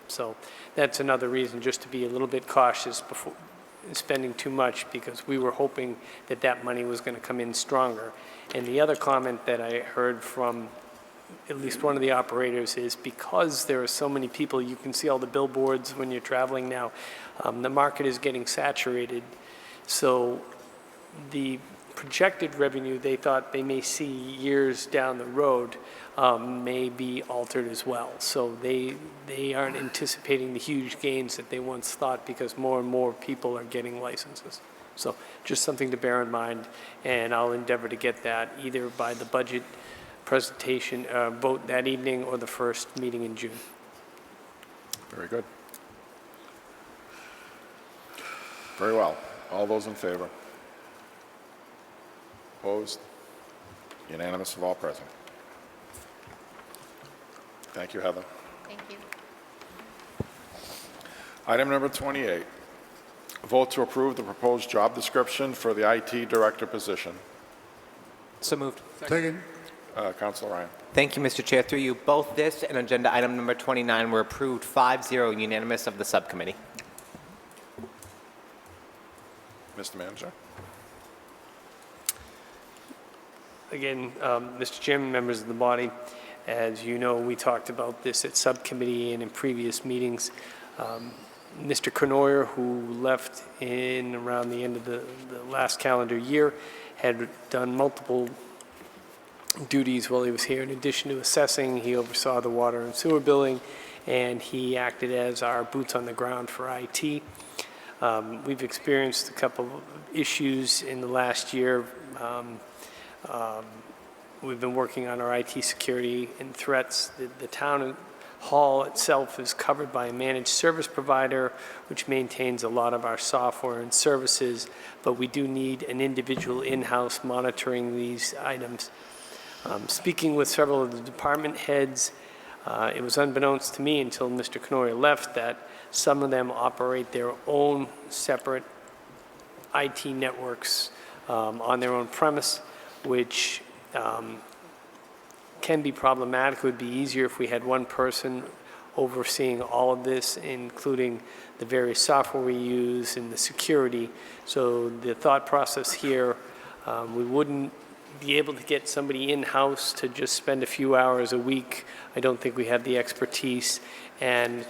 So that's another reason just to be a little bit cautious before spending too much, because we were hoping that that money was going to come in stronger. And the other comment that I heard from at least one of the operators is, because there are so many people, you can see all the billboards when you're traveling now, the market is getting saturated. So the projected revenue they thought they may see years down the road may be altered as well. So they aren't anticipating the huge gains that they once thought, because more and more people are getting licenses. So just something to bear in mind, and I'll endeavor to get that either by the budget presentation, vote that evening or the first meeting in June. Very good. Very well. All those in favor? Opposed? Unanimous of all present. Thank you, Heather. Thank you. Item number 28, vote to approve the proposed job description for the IT director position. So moved. Second. Councilor Ryan. Thank you, Mr. Chair. Through you, both this and agenda item number 29 were approved 5-0 unanimous of the subcommittee. Mr. Manager. Again, Mr. Chairman, members of the body, as you know, we talked about this at subcommittee and in previous meetings. Mr. Conoyer, who left in around the end of the last calendar year, had done multiple duties while he was here. In addition to assessing, he oversaw the water and sewer billing, and he acted as our boots on the ground for IT. We've experienced a couple of issues in the last year. We've been working on our IT security and threats. The town hall itself is covered by a managed service provider, which maintains a lot of our software and services, but we do need an individual in-house monitoring these items. Speaking with several of the department heads, it was unbeknownst to me until Mr. Conoyer left that some of them operate their own separate IT networks on their own premise, which can be problematic. It would be easier if we had one person overseeing all of this, including the various software we use and the security. So the thought process here, we wouldn't be able to get somebody in-house to just spend a few hours a week. I don't think we have the expertise. And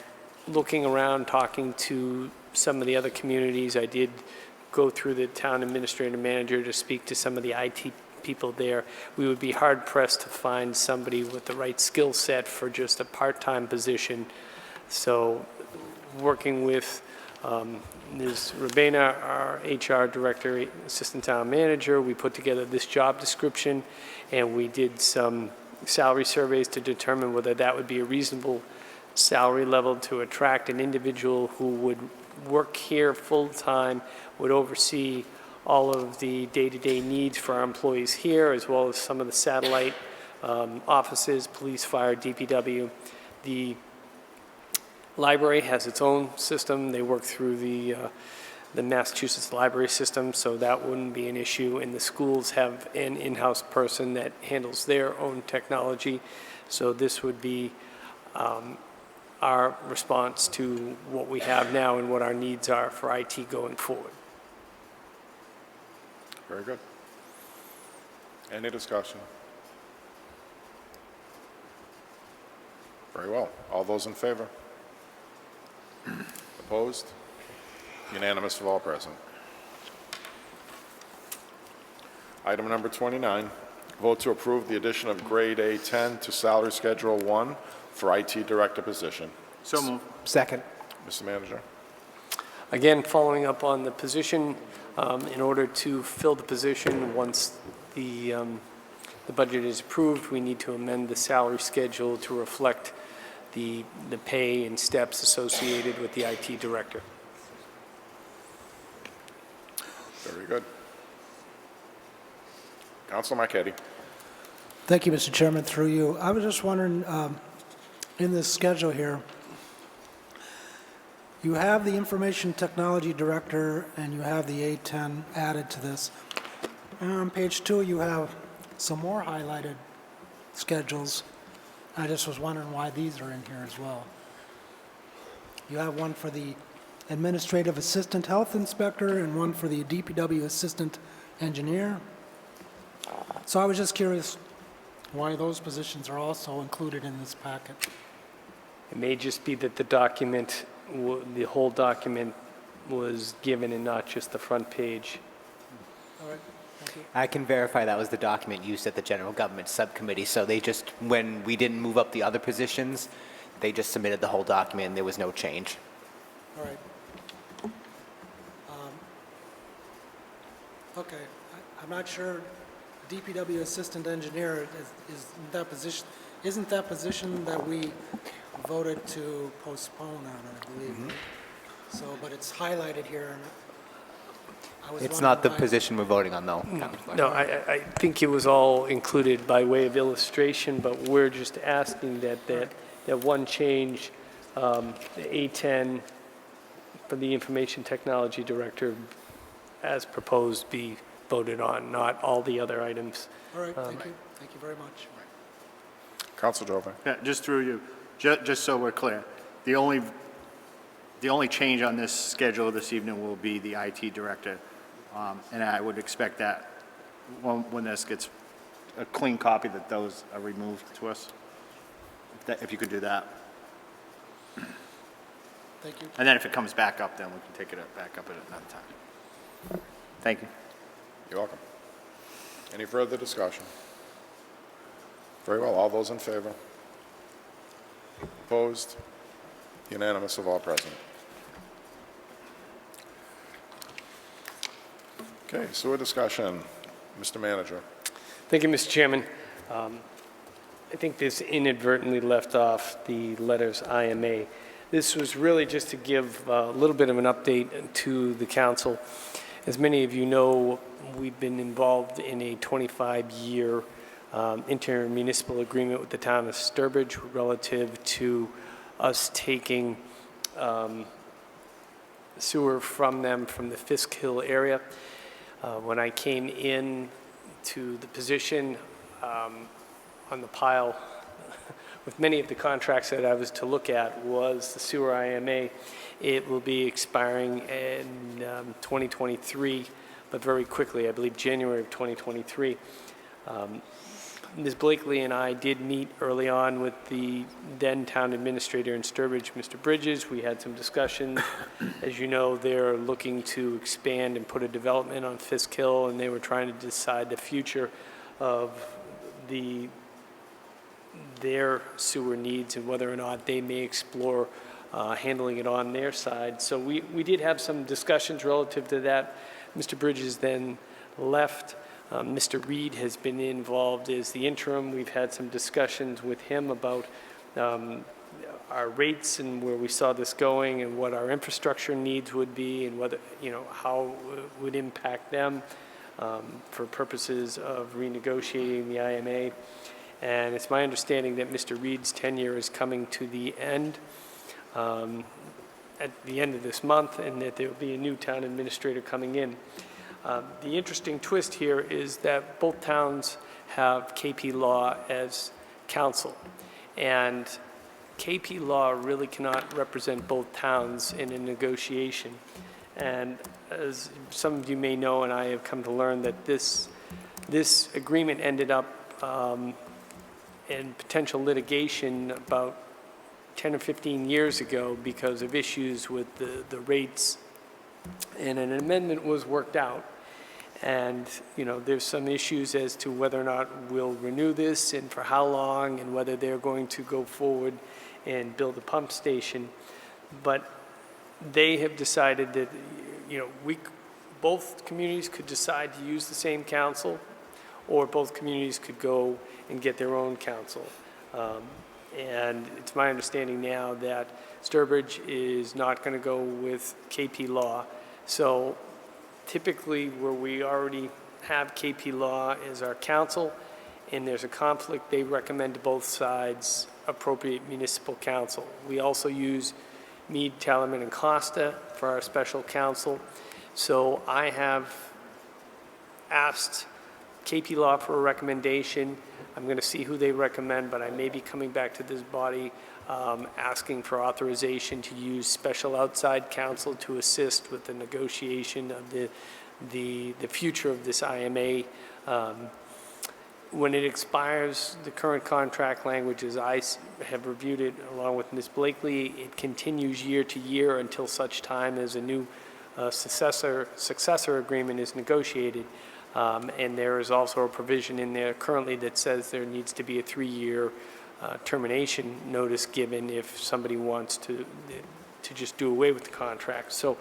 looking around, talking to some of the other communities, I did go through the town administrator manager to speak to some of the IT people there. We would be hard-pressed to find somebody with the right skill set for just a part-time position. So working with Ms. Rabena, our HR director, assistant town manager, we put together this job description, and we did some salary surveys to determine whether that would be a reasonable salary level to attract an individual who would work here full-time, would oversee all of the day-to-day needs for our employees here, as well as some of the satellite offices, police, fire, DPW. The library has its own system. They work through the Massachusetts library system, so that wouldn't be an issue. And the schools have an in-house person that handles their own technology. So this would be our response to what we have now and what our needs are for IT going forward. Very good. Any discussion? Very well. All those in favor? Opposed? Unanimous of all present. Item number 29, vote to approve the addition of grade A10 to salary schedule 1 for IT director position. So moved. Second. Mr. Manager. Again, following up on the position, in order to fill the position, once the budget is approved, we need to amend the salary schedule to reflect the pay and steps associated with the IT director. Very good. Councilor Marquetti. Thank you, Mr. Chairman. Through you, I was just wondering, in this schedule here, you have the information technology director and you have the A10 added to this. And on page 2, you have some more highlighted schedules. I just was wondering why these are in here as well. You have one for the administrative assistant health inspector and one for the DPW assistant engineer. So I was just curious why those positions are also included in this packet. It may just be that the document, the whole document was given and not just the front page. All right, thank you. I can verify that was the document used at the General Government Subcommittee. So they just, when we didn't move up the other positions, they just submitted the whole document and there was no change. All right. Okay, I'm not sure, DPW Assistant Engineer is that position, isn't that position that we voted to postpone on, I believe, right? So, but it's highlighted here, and I was It's not the wondering why- position we're voting on, though. Counselor. No, I think it was all included by way of illustration, but we're just asking that one change, the A10 for the Information Technology Director as proposed be voted on, not all the other items. All right, thank you very much. Council Jovan. Yeah, just through you, just so we're clear, the only change on this schedule this evening will be the IT director. And I would expect that when this gets a clean copy, that those are removed to us. If you could do that. Thank you. And then if it comes back up, then we can take it back up at another time. Thank you. You're welcome. Any further discussion? Very well, all those in favor? Opposed? Unanimous of all present. Okay, sewer discussion. Mr. Manager. Thank you, Mr. Chairman. I think this inadvertently left off the letters IMA. This was really just to give a little bit of an update to the council. As many of you know, we've been involved in a 25-year intermunicipal agreement with the town of Sturbridge relative to us taking sewer from them from the Fisk Hill area. When I came in to the position on the pile with many of the contracts that I was to look at was the sewer IMA. It will be expiring in 2023, but very quickly, I believe January of 2023. Ms. Blakely and I did meet early on with the then town administrator in Sturbridge, Mr. Bridges. We had some discussions. As you know, they're looking to expand and put a development on Fisk Hill, and they were trying to decide the future of their sewer needs and whether or not they may explore handling it on their side. So we did have some discussions relative to that. Mr. Bridges then left. Mr. Reed has been involved as the interim. We've had some discussions with him about our rates and where we saw this going and what our infrastructure needs would be and whether, how it would impact them for purposes of renegotiating the IMA. And it's my understanding that Mr. Reed's tenure is coming to the end at the end of this month, and that there will be a new town administrator coming in. The interesting twist here is that both towns have KP Law as counsel, and KP Law really cannot represent both towns in a negotiation. And as some of you may know, and I have come to learn, that this agreement ended up in potential litigation about 10 or 15 years ago because of issues with the rates, and an amendment was worked out. And, there's some issues as to whether or not we'll renew this and for how long and whether they're going to go forward and build a pump station. But they have decided that, both communities could decide to use the same council, or both communities could go and get their own council. And it's my understanding now that Sturbridge is not going to go with KP Law. So typically where we already have KP Law as our counsel and there's a conflict, they recommend to both sides appropriate municipal counsel. We also use Meade, Tellerman, and Costa for our special counsel. So I have asked KP Law for a recommendation. I'm going to see who they recommend, but I may be coming back to this body asking for authorization to use special outside counsel to assist with the negotiation of the future of this IMA. When it expires, the current contract language, as I have reviewed it along with Ms. Blakely, it continues year to year until such time as a new successor agreement is negotiated. And there is also a provision in there currently that says there needs to be a 3-year termination notice given if somebody wants to just do away with the contract. So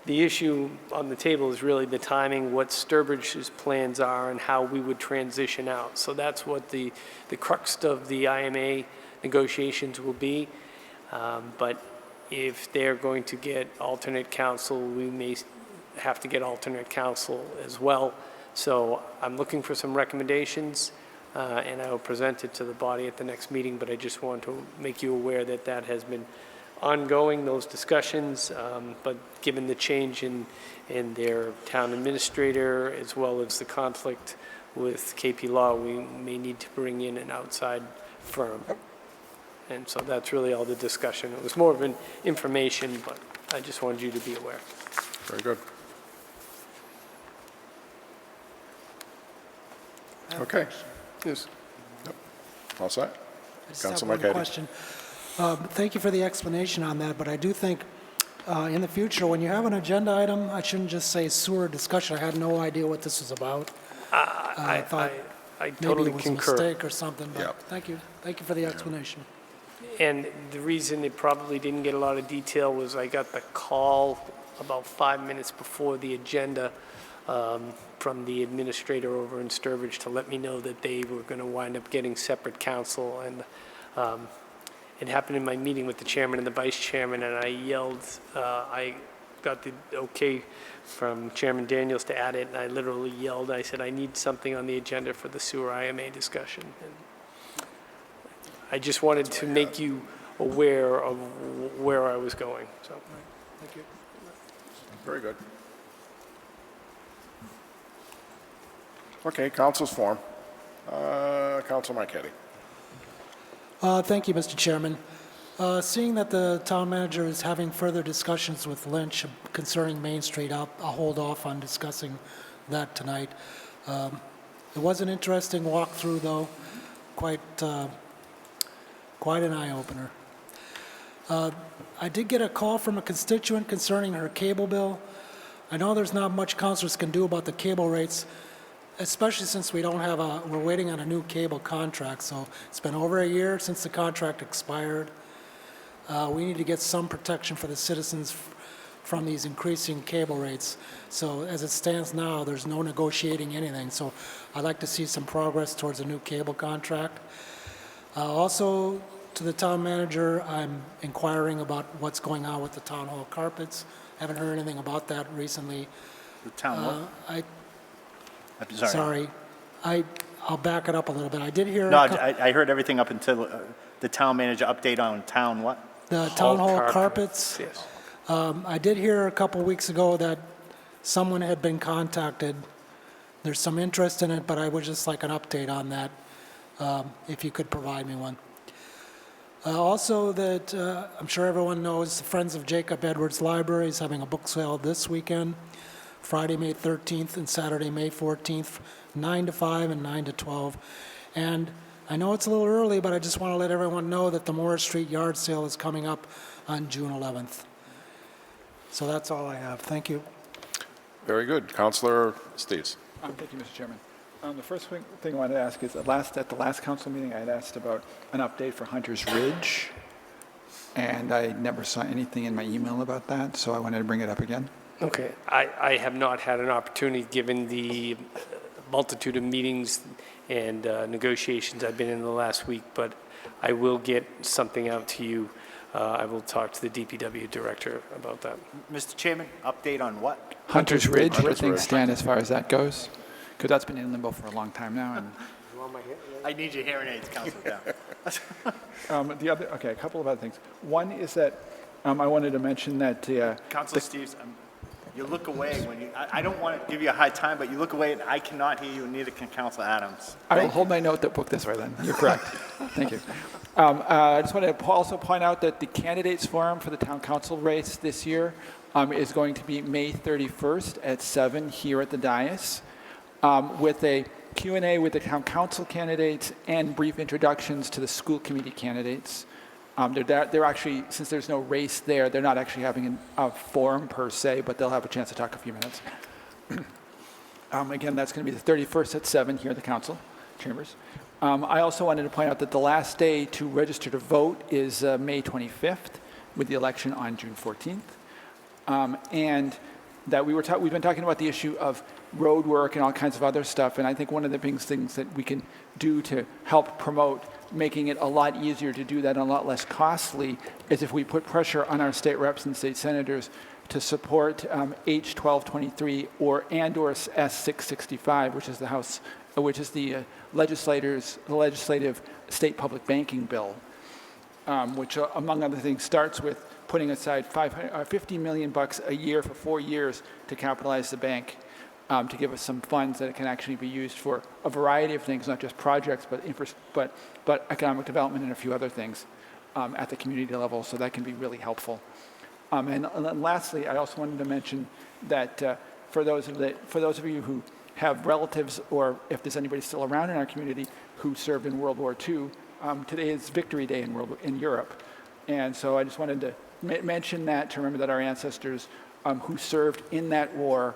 The issue on the table is really the timing, what Sturbridge's plans are, and how we would transition out. So that's what the crux of the IMA negotiations will be. But if they're going to get alternate counsel, we may have to get alternate counsel as well. So I'm looking for some recommendations, and I will present it to the body at the next meeting, but I just want to make you aware that that has been ongoing, those discussions, but given the change in their town administrator, as well as the conflict with KP Law, we may need to bring in an outside firm. And so that's really all the discussion. It was more of an information, but I just wanted you to be aware. Very good. Okay. Yes. Yep. All set? I just have Councilman one Marquetti. question. Thank you for the explanation on that, but I do think in the future, when you have an agenda item, I shouldn't just say sewer discussion. I had no idea what this was about. I thought I maybe totally it was concur. a mistake or something, but Yep. thank you. Thank you for the explanation. And the reason it probably didn't get a lot of detail was I got the call about 5 minutes before the agenda from the administrator over in Sturbridge to let me know that they were going to wind up getting separate counsel. And it happened in my meeting with the chairman and the vice chairman, and I yelled, I got the okay from Chairman Daniels to add it, and I literally yelled, I said, I need something on the agenda for the sewer IMA discussion. And I just wanted to make you aware of where I was going, so. Thank you. Very good. Okay, council's form. Council Marquetti. Thank you, Mr. Chairman. Seeing that the town manager is having further discussions with Lynch concerning Main Street, I'll hold off on discussing that tonight. It was an interesting walkthrough, though, quite an eye-opener. I did get a call from a constituent concerning her cable bill. I know there's not much councilors can do about the cable rates, especially since we don't have we're waiting on a new cable contract, so it's been over a year since the contract expired. We need to get some protection for the citizens from these increasing cable rates. So as it stands now, there's no negotiating anything, so I'd like to see some progress towards a new cable contract. Also, to the town manager, I'm inquiring about what's going on with the town hall carpets. Haven't heard anything about that recently. The town what? I'm Sorry, I'll back it up a little bit. I did hear No, I heard everything up until the town manager update on town what? the town hall carpets. Yes. I did hear a couple weeks ago that someone had been contacted. There's some interest in it, but I would just like an update on that, if you could provide me one. Also, that I'm sure everyone knows, the Friends of Jacob Edwards Library is having a book sale this weekend, Friday, May 13th, and Saturday, May 14th, 9 to 5 and 9 to 12. And I know it's a little early, but I just want to let everyone know that the Morris Street yard sale is coming up on June 11th. So that's all I have. Thank you. Very good. Councilor Steves. Thank you, Mr. Chairman. The first thing I wanted to ask is, at the last council meeting, I had asked about an update for Hunter's Ridge, and I never saw anything in my email about that, so I wanted to bring it up again. Okay, I have not had an opportunity, given the multitude of meetings and negotiations I've been in the last week, but I will get something out to you. I will talk to the DPW director about that. Mr. Chairman, update on what? Hunter's Ridge, where Hunter's things Ridge. stand as far as that goes, because that's been in limbo for a long time now, and I need your hearing aids, Councilor Down. a couple of other things. One is that I wanted to mention that Councilor Steves, you look away when you, I don't want to give you a hard time, but you look away and I cannot hear you, and neither can Councilor Adams. I will hold my notebook this way then. You're correct. Thank you. I just wanted to also point out that the candidates forum for the town council race this year is going to be May 31st at 7 here at the dais, with a Q&A with the town council candidates and brief introductions to the school committee candidates. They're actually, since there's no race there, they're not actually having a forum per se, but they'll have a chance to talk a few minutes. Again, that's going to be the 31st at 7 here at the council chambers. I also wanted to point out that the last day to register to vote is May 25th, with the election on June 14th. and that we've been talking about the issue of road work and all kinds of other stuff, and I think one of the biggest things that we can do to help promote making it a lot easier to do that and a lot less costly is if we put pressure on our state reps and state senators to support H 1223 or S 665, which is the legislative state public banking bill, which among other things starts with putting aside $50 million a year for 4 years to capitalize the bank, to give us some funds that can actually be used for a variety of things, not just projects, but economic development and a few other things at the community level. So that can be really helpful. And lastly, I also wanted to mention that for those of you who have relatives, or if there's anybody still around in our community who served in World War II, today is Victory Day in Europe. And so I just wanted to mention that, to remember that our ancestors who served in that war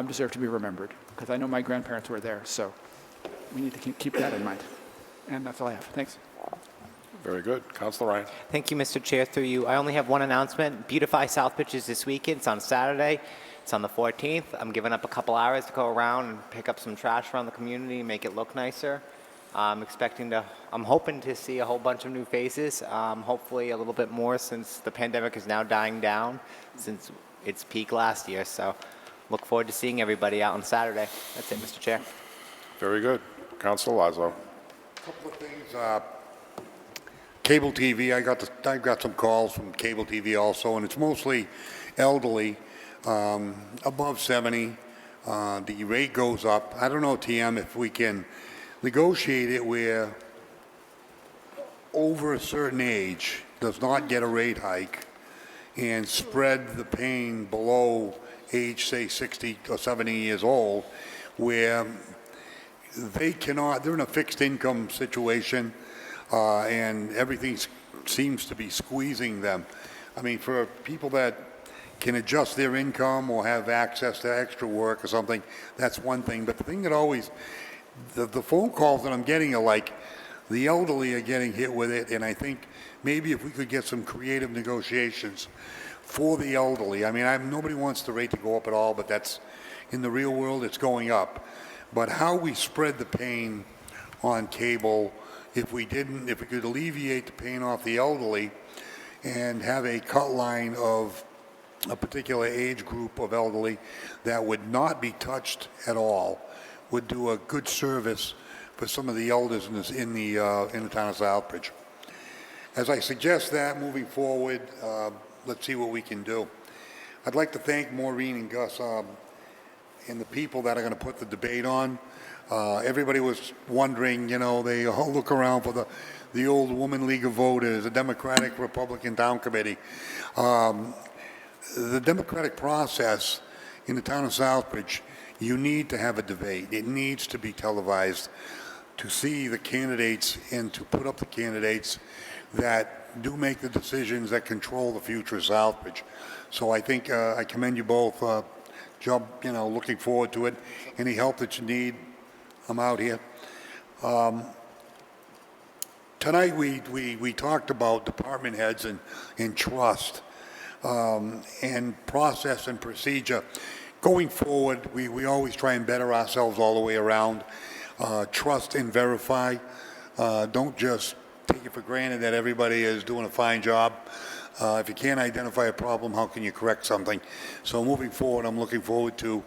deserve to be remembered, because I know my grandparents were there, so we need to keep that in mind. And that's all I have. Thanks. Very good. Councilor Ryan. Thank you, Mr. Chair. Through you, I only have one announcement. Beautify Southbridge is this weekend. It's on Saturday. It's on the 14th. I'm giving up a couple hours to go around and pick up some trash around the community and make it look nicer. I'm hoping to see a whole bunch of new faces, hopefully a little bit more since the pandemic is now dying down since its peak last year. So look forward to seeing everybody out on Saturday. That's it, Mr. Chair. Very good. Councilor Lazo. A couple of things. Cable TV, I got some calls from cable TV also, and it's mostly elderly, above 70. The rate goes up. I don't know, TM, if we can negotiate it where over a certain age does not get a rate hike and spread the pain below age, say 60 or 70 years old, where they're in a fixed income situation, and everything seems to be squeezing them. I mean, for people that can adjust their income or have access to extra work or something, that's one thing. But the thing that always, the phone calls that I'm getting are like, the elderly are getting hit with it, and I think maybe if we could get some creative negotiations for the elderly. I mean, nobody wants the rate to go up at all, but that's, in the real world, it's going up. But how we spread the pain on cable, if we could alleviate the pain off the elderly and have a cut line of a particular age group of elderly that would not be touched at all, would do a good service for some of the elders in the town of Southbridge. As I suggest that moving forward, let's see what we can do. I'd like to thank Maureen and Gus and the people that are going to put the debate on. Everybody was wondering, they all look around for the old Woman League of Voters, the Democratic Republican Town Committee. The democratic process in the town of Southbridge, you need to have a debate. It needs to be televised to see the candidates and to put up the candidates that do make the decisions that control the future of Southbridge. So I think I commend you both. Looking forward to it. Any help that you need, I'm out here. Tonight we talked about department heads and trust and process and procedure. Going forward, we always try and better ourselves all the way around. Trust and verify. Don't just take it for granted that everybody is doing a fine job. If you can't identify a problem, how can you correct something? So moving forward, I'm looking forward to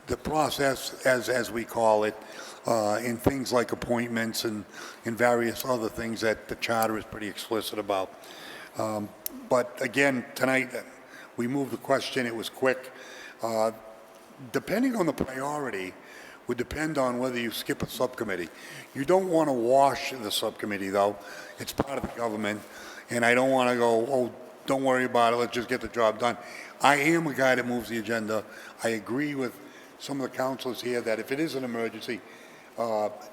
the process, as we call it, in things like appointments and various other things that the charter is pretty explicit about. But again, tonight, we moved the question. It was quick. Depending on the priority, would depend on whether you skip a subcommittee. You don't want to wash the subcommittee, though. It's part of the government, and I don't want to go, oh, don't worry about it, let's just get the job done. I am a guy that moves the agenda. I agree with some of the councilors here that if it is an emergency,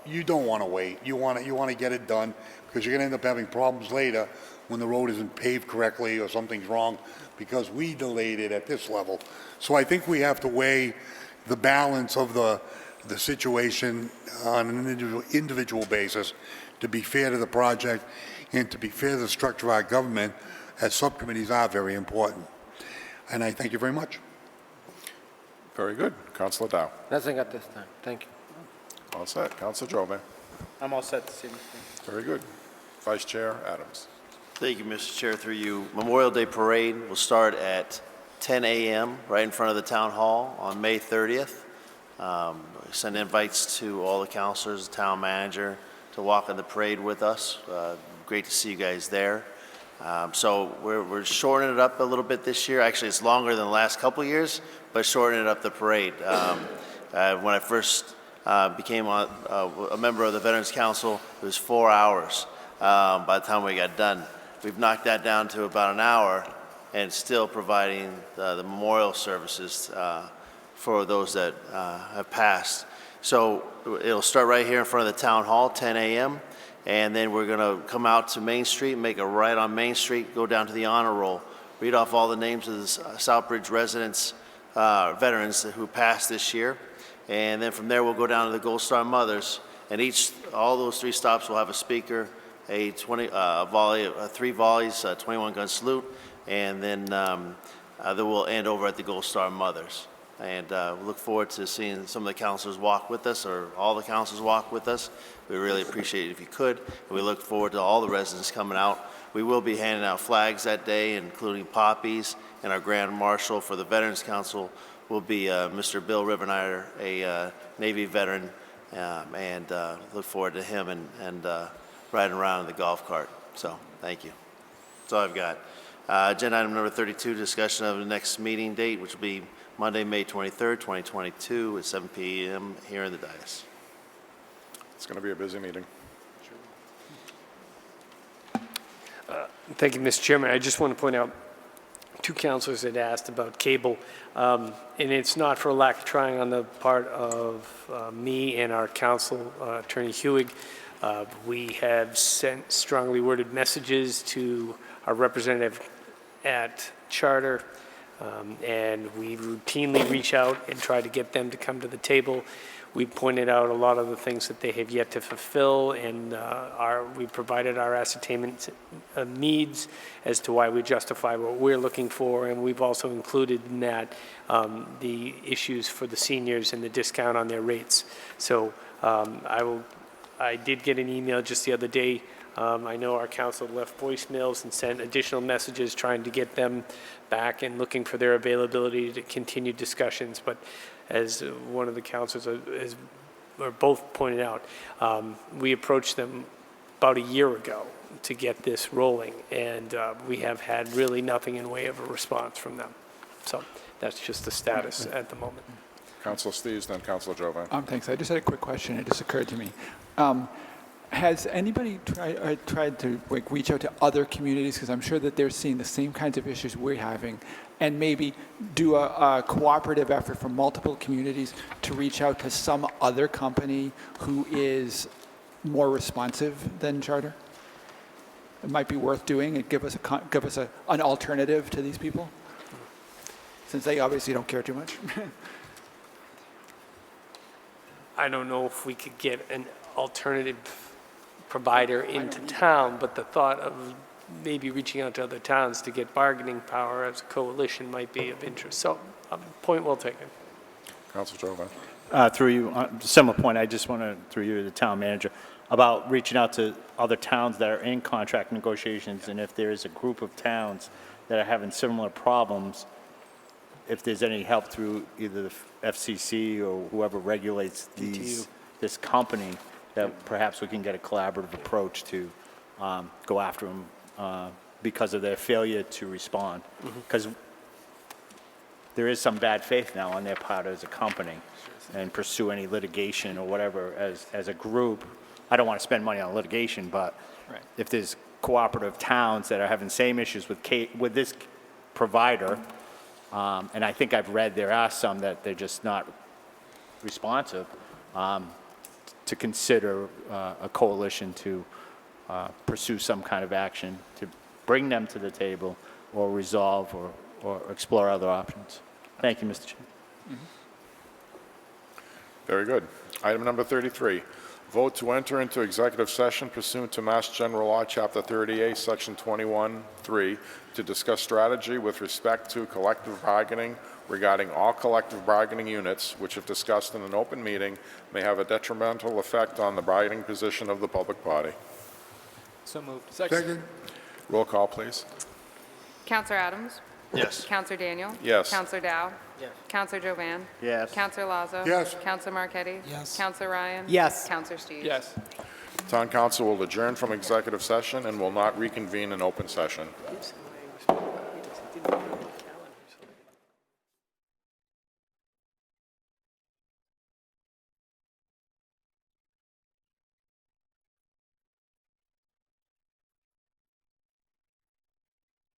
you don't want to wait. You want to get it done, because you're going to end up having problems later when the road isn't paved correctly or something's wrong because we delayed it at this level. So I think we have to weigh the balance of the situation on an individual basis to be fair to the project and to be fair to the structure of our government, as subcommittees are very important. And I thank you very much. Very good. Councilor Dow. Nothing at this time. Thank you. All set. Councilor Jovan. I'm all set this evening. Very good. Vice Chair Adams. Thank you, Mr. Chair, through you. Memorial Day Parade will start at 10 a.m. right in front of the Town Hall on May 30th. Send invites to all the councilors, the town manager, to walk in the parade with us. Great to see you guys there. So we're shortening it up a little bit this year. Actually, it's longer than the last couple of years, but shortening it up the parade. When I first became a member of the Veterans Council, it was 4 hours by the time we got done. We've knocked that down to about an hour and still providing the memorial services for those that have passed. So it'll start right here in front of the Town Hall, 10 a.m., and then we're going to come out to Main Street, make a right on Main Street, go down to the honor roll, read off all the names of the Southbridge residents, veterans who passed this year, and then from there we'll go down to the Gold Star Mothers, and all those 3 stops will have a speaker, a 3 volleys, 21-gun salute, and then we'll end over at the Gold Star Mothers. And we look forward to seeing some of the councilors walk with us, or all the councilors walk with us. We really appreciate it if you could. And we look forward to all the residents coming out. We will be handing out flags that day, including poppies, and our Grand Marshal for the Veterans Council will be Mr. Bill Rivenrider, a Navy veteran, and look forward to him and riding around in the golf cart. So thank you. That's all I've got. Agenda item number 32, discussion of the next meeting date, which will be Monday, May 23rd, 2022 at 7 p.m. here in the dais. It's going to be a busy meeting. Thank you, Mr. Chairman. I just want to point out 2 councilors had asked about cable, and it's not for lack of trying on the part of me and our council, Attorney Hewig. We have sent strongly worded messages to our representative at Charter, and we routinely reach out and try to get them to come to the table. We pointed out a lot of the things that they have yet to fulfill, and we provided our ascertainment needs as to why we justify what we're looking for, and we've also included in that the issues for the seniors and the discount on their rates. So I did get an email just the other day. I know our council left voicemails and sent additional messages trying to get them back and looking for their availability to continue discussions. But as one of the councilors or both pointed out, we approached them about a year ago to get this rolling, and we have had really nothing in way of a response from them. So that's just the status at the moment. Councilor Steves, then Councilor Jovan. Thanks. I just had a quick question. It just occurred to me. Has anybody tried to reach out to other communities? Because I'm sure that they're seeing the same kinds of issues we're having, and maybe do a cooperative effort from multiple communities to reach out to some other company who is more responsive than Charter? It might be worth doing and give us an alternative to these people, since they obviously don't care too much. I don't know if we could get an alternative provider into town, but the thought of maybe reaching out to other towns to get bargaining power as a coalition might be of interest. So, point well taken. Councilor Jovan. Through you, similar point, I just want to, through you, the town manager, about reaching out to other towns that are in contract negotiations, and if there is a group of towns that are having similar problems, if there's any help through either the FCC or whoever regulates this company, that perhaps we can get a collaborative approach to go after them because of their failure to respond. Because there is some bad faith now on their part as a company, and pursue any litigation or whatever as a group. I don't want to spend money on litigation, but if there's cooperative towns that are having same issues with this provider, and I think I've read there are some that they're just not responsive, to consider a coalition to pursue some kind of action to bring them to the table or resolve or explore other options. Thank you, Mr. Chairman. Very good. Item number 33, Vote to enter into executive session pursuant to Mass General Law, Chapter 38, Section 21-3, to discuss strategy with respect to collective bargaining regarding all collective bargaining units, which if discussed in an open meeting, may have a detrimental effect on the bargaining position of the public body. So moved. Second. Roll call, please. Counselor Adams? Yes. Counselor Daniel? Yes. Counselor Dow? Yes. Counselor Jovan? Yes. Counselor Lazo? Yes. Counselor Marquetti? Yes. Counselor Ryan? Yes. Counselor Steves? Yes. Town council will adjourn from executive session and will not reconvene in open session.